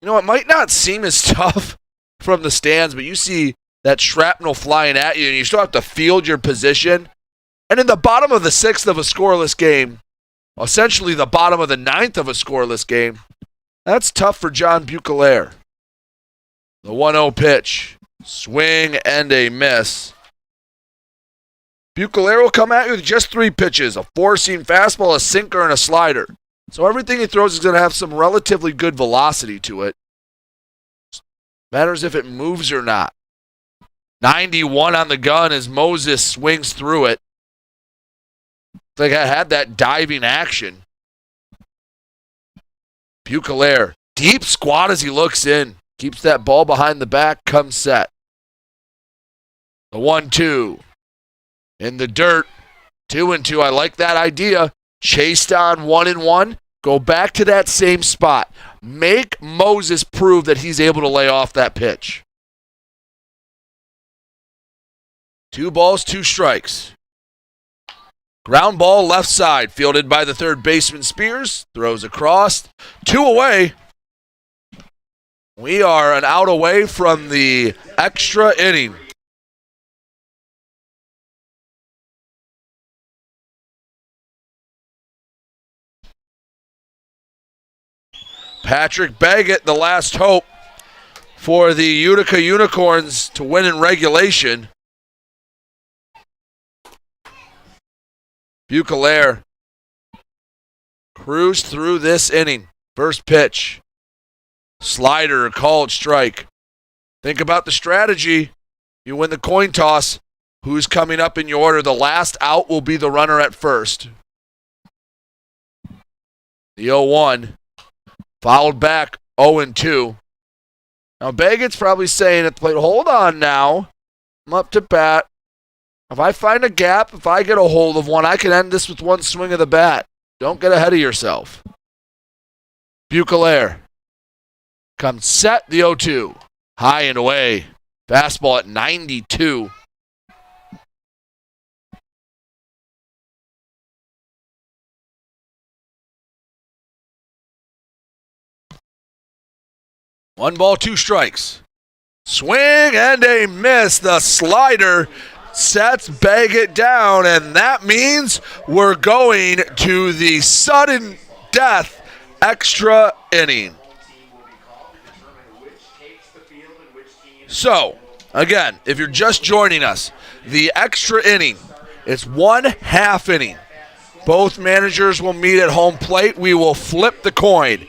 You know, it might not seem as tough from the stands, but you see that shrapnel flying at you, and you still have to field your position. And in the bottom of the 6th of a scoreless game, essentially the bottom of the 9th of a scoreless game, that's tough for John Bucalaire. The 1-0 pitch. Swing and a miss. Bucalaire will come at you with just 3 pitches, a 4-seam fastball, a sinker, and a slider. So everything he throws is going to have some relatively good velocity to it. Matters if it moves or not. 91 on the gun as Moses swings through it. Like I had that diving action. Bucalaire, deep squat as he looks in. Keeps that ball behind the back, comes set. The 1-2. In the dirt. 2-2. I like that idea. Chased on 1-1. Go back to that same spot. Make Moses prove that he's able to lay off that pitch. 2 balls, 2 strikes. Ground ball left side, fielded by the third baseman Spears. Throws across. 2 away. We are an out away from the extra inning. Patrick Baggett, the last hope for the Utica Unicorns to win in regulation. Bucalaire cruised through this inning. First pitch. Slider, called strike. Think about the strategy. You win the coin toss. Who's coming up in your order? The last out will be the runner at first. The 0-1. Fouled back 0-2. Now Baggett's probably saying at the plate, hold on now. I'm up to bat. If I find a gap, if I get a hold of one, I can end this with one swing of the bat. Don't get ahead of yourself. Bucalaire comes set, the 0-2. High and away. Fastball at 92. One ball, 2 strikes. Swing and a miss. The slider sets Baggett down, and that means we're going to the sudden death extra inning. So, again, if you're just joining us, the extra inning, it's 1/2 inning. Both managers will meet at home plate. We will flip the coin.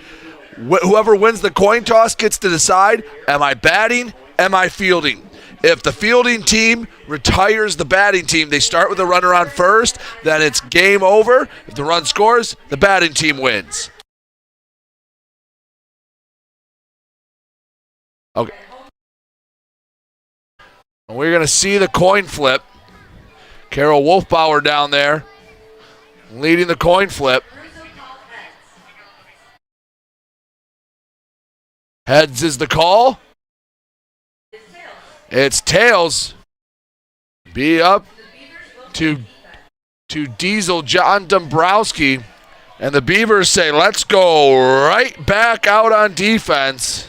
Whoever wins the coin toss gets to decide, am I batting, am I fielding? If the fielding team retires the batting team, they start with a runner on first, then it's game over. If the run scores, the batting team wins. Okay. We're going to see the coin flip. Carol Wolfbauer down there leading the coin flip. Heads is the call. It's tails. Be up to Diesel John Dombrowski. And the Beavers say, let's go right back out on defense.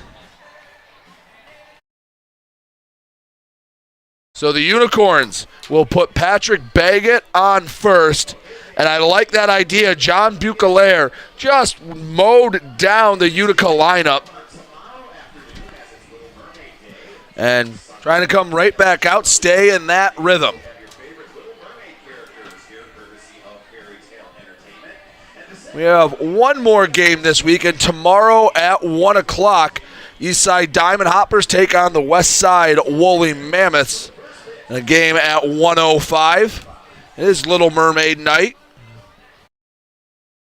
So the Unicorns will put Patrick Baggett on first. And I like that idea. John Bucalaire just mowed down the Utica lineup. And trying to come right back out, stay in that rhythm. We have one more game this week, and tomorrow at 1 o'clock, Eastside Diamond Hoppers take on the Westside Woolly Mammoths. And a game at 1:05. It is Little Mermaid night.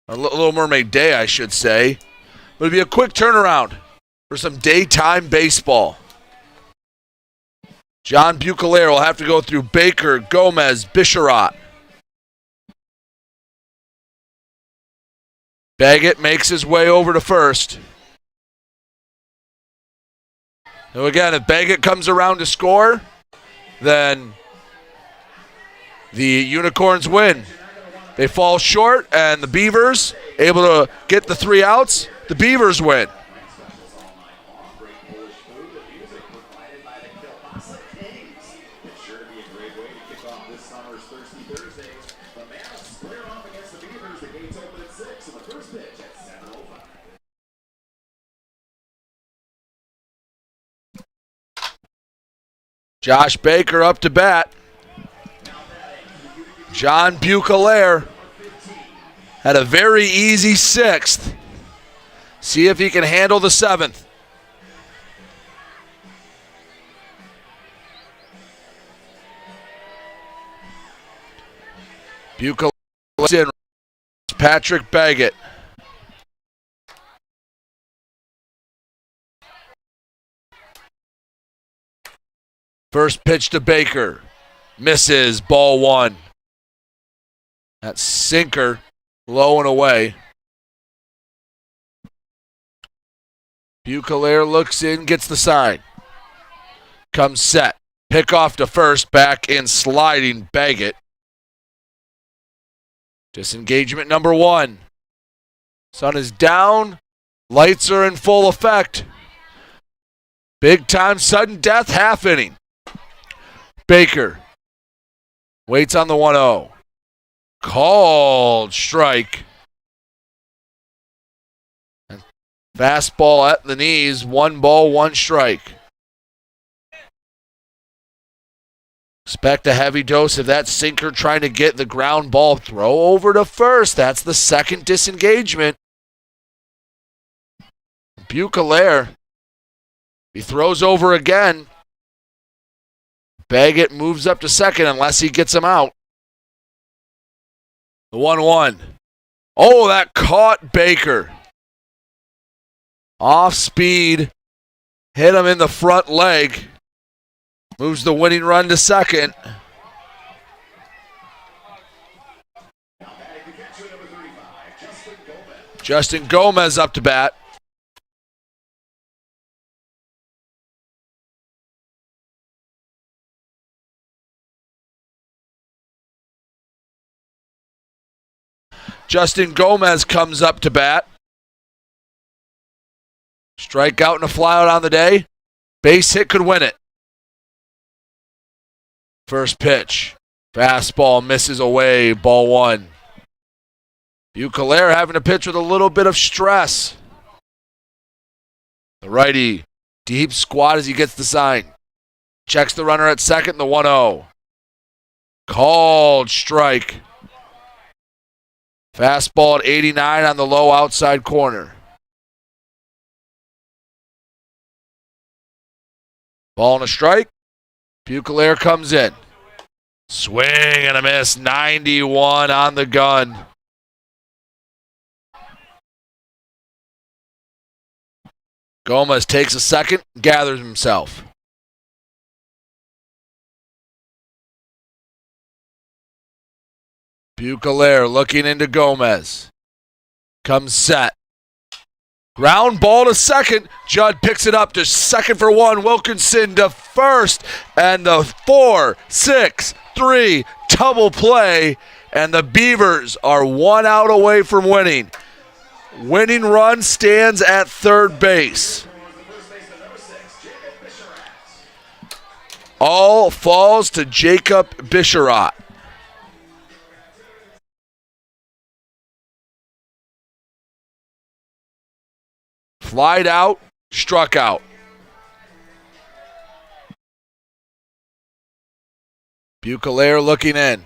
Or Little Mermaid Day, I should say. But it'll be a quick turnaround for some daytime baseball. John Bucalaire will have to go through Baker, Gomez, Bisharat. Baggett makes his way over to first. So again, if Baggett comes around to score, then the Unicorns win. They fall short, and the Beavers able to get the 3 outs. The Beavers win. Josh Baker up to bat. John Bucalaire had a very easy 6th. See if he can handle the 7th. Bucalaire Patrick Baggett. First pitch to Baker. Misses. Ball 1. That sinker low and away. Bucalaire looks in, gets the sign. Comes set. Pick off to first. Back in sliding Baggett. Disengagement number 1. Sun is down. Lights are in full effect. Big time sudden death half inning. Baker waits on the 1-0. Called strike. And fastball at the knees. 1 ball, 1 strike. Expect a heavy dose of that sinker trying to get the ground ball. Throw over to first. That's the second disengagement. Bucalaire. He throws over again. Baggett moves up to second unless he gets him out. The 1-1. Oh, that caught Baker. Off speed. Hit him in the front leg. Moves the winning run to second. Justin Gomez up to bat. Justin Gomez comes up to bat. Strikeout and a flyout on the day. Base hit could win it. First pitch. Fastball misses away. Ball 1. Bucalaire having to pitch with a little bit of stress. The righty. Deep squat as he gets the sign. Checks the runner at second. The 1-0. Called strike. Fastball at 89 on the low outside corner. Ball and a strike. Bucalaire comes in. Swing and a miss. 91 on the gun. Gomez takes a second, gathers himself. Bucalaire looking into Gomez. Comes set. Ground ball to second. Judd picks it up to second for 1. Wilkinson to first. And the 4-6-3 double play. And the Beavers are 1 out away from winning. Winning run stands at third base. All falls to Jacob Bisharat. Flied out, struck out. Bucalaire looking in.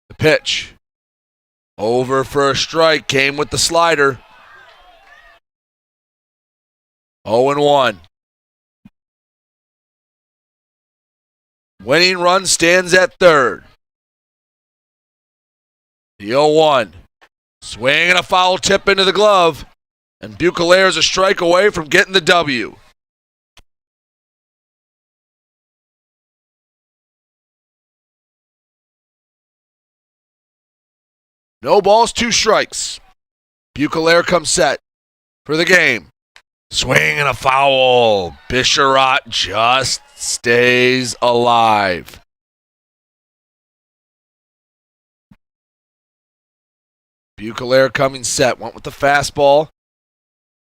The pitch. Over for a strike, came with the slider. 0-1. Winning run stands at third. The 0-1. Swing and a foul tip into the glove. And Bucalaire is a strike away from getting the W. No balls, 2 strikes. Bucalaire comes set for the game. Swing and a foul. Bisharat just stays alive. Bucalaire coming set. Went with the fastball.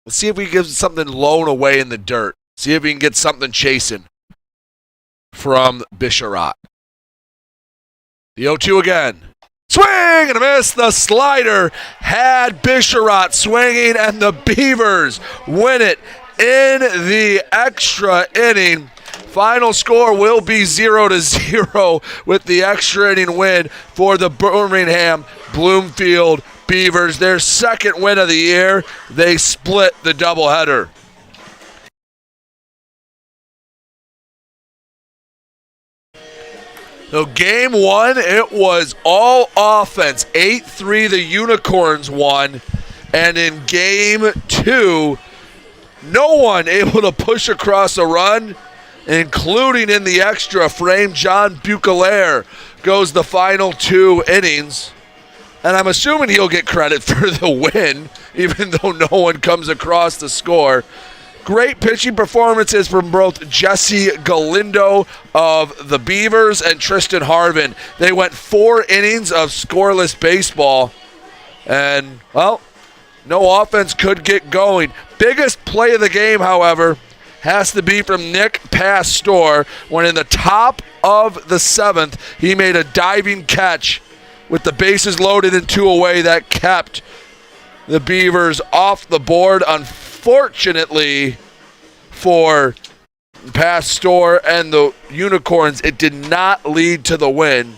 Let's see if we can get something lown away in the dirt. See if we can get something chasing from Bisharat. The 0-2 again. Swing and a miss. The slider had Bisharat swinging, and the Beavers win it in the extra inning. Final score will be 0-0 with the extra inning win for the Birmingham Bloomfield Beavers. Their second win of the year. They split the doubleheader. So game one, it was all offense. 8-3, the Unicorns won. And in game two, no one able to push across a run, including in the extra frame. John Bucalaire goes the final 2 innings. And I'm assuming he'll get credit for the win, even though no one comes across the score. Great pitching performances from both Jesse Galindo of the Beavers and Tristan Harvin. They went 4 innings of scoreless baseball. And, well, no offense could get going. Biggest play of the game, however, has to be from Nick Pastor when in the top of the 7th, he made a diving catch with the bases loaded and 2 away that kept the Beavers off the board. Unfortunately for Pastor and the Unicorns, it did not lead to the win.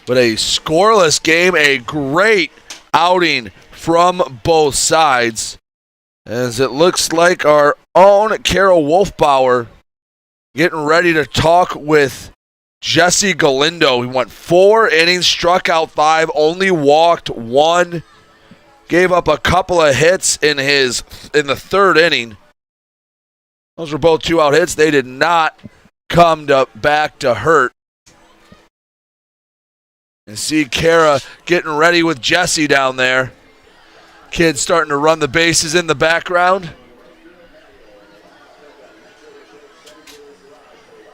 But a scoreless game, a great outing from both sides, as it looks like our own Carol Wolfbauer getting ready to talk with Jesse Galindo. He went 4 innings, struck out 5, only walked 1, gave up a couple of hits in the 3rd inning. Those were both 2-out hits. They did not come back to hurt. And see Kara getting ready with Jesse down there. Kid starting to run the bases in the background.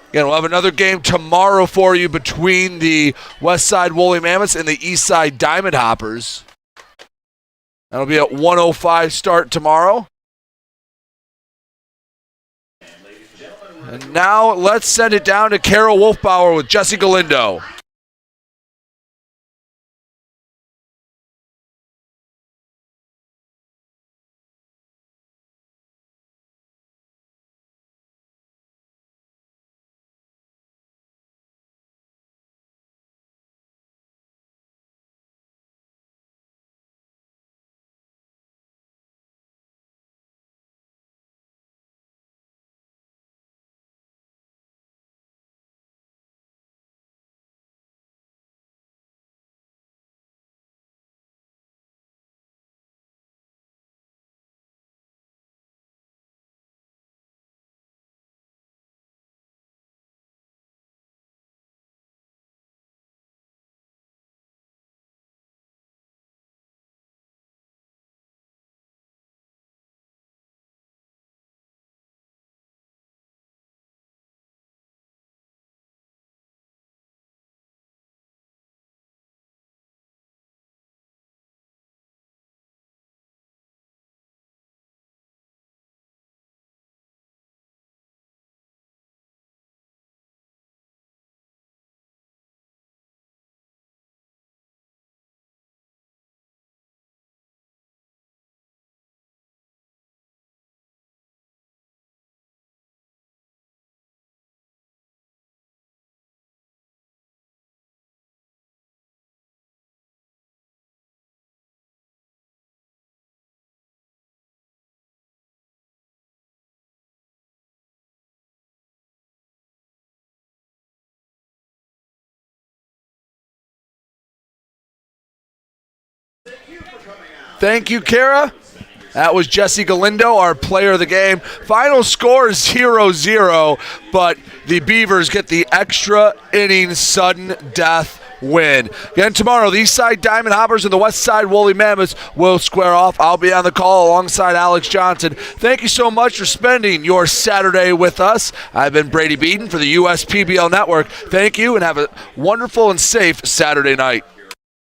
Again, we'll have another game tomorrow for you between the West Side Woolly Mammoths and the East Side Diamond Hoppers. That'll be at 1:05 start tomorrow. And now let's send it down to Carol Wolfbauer with Jesse Galindo. Thank you, Kara. That was Jesse Galindo, our player of the game. Final score is 0-0, but the Beavers get the extra inning sudden death win. Again, tomorrow, the East Side Diamond Hoppers and the West Side Woolly Mammoths will square off. I'll be on the call alongside Alex Johnson. Thank you so much for spending your Saturday with us. I've been Brady Beaton for the USPBL Network. Thank you, and have a wonderful and safe Saturday night.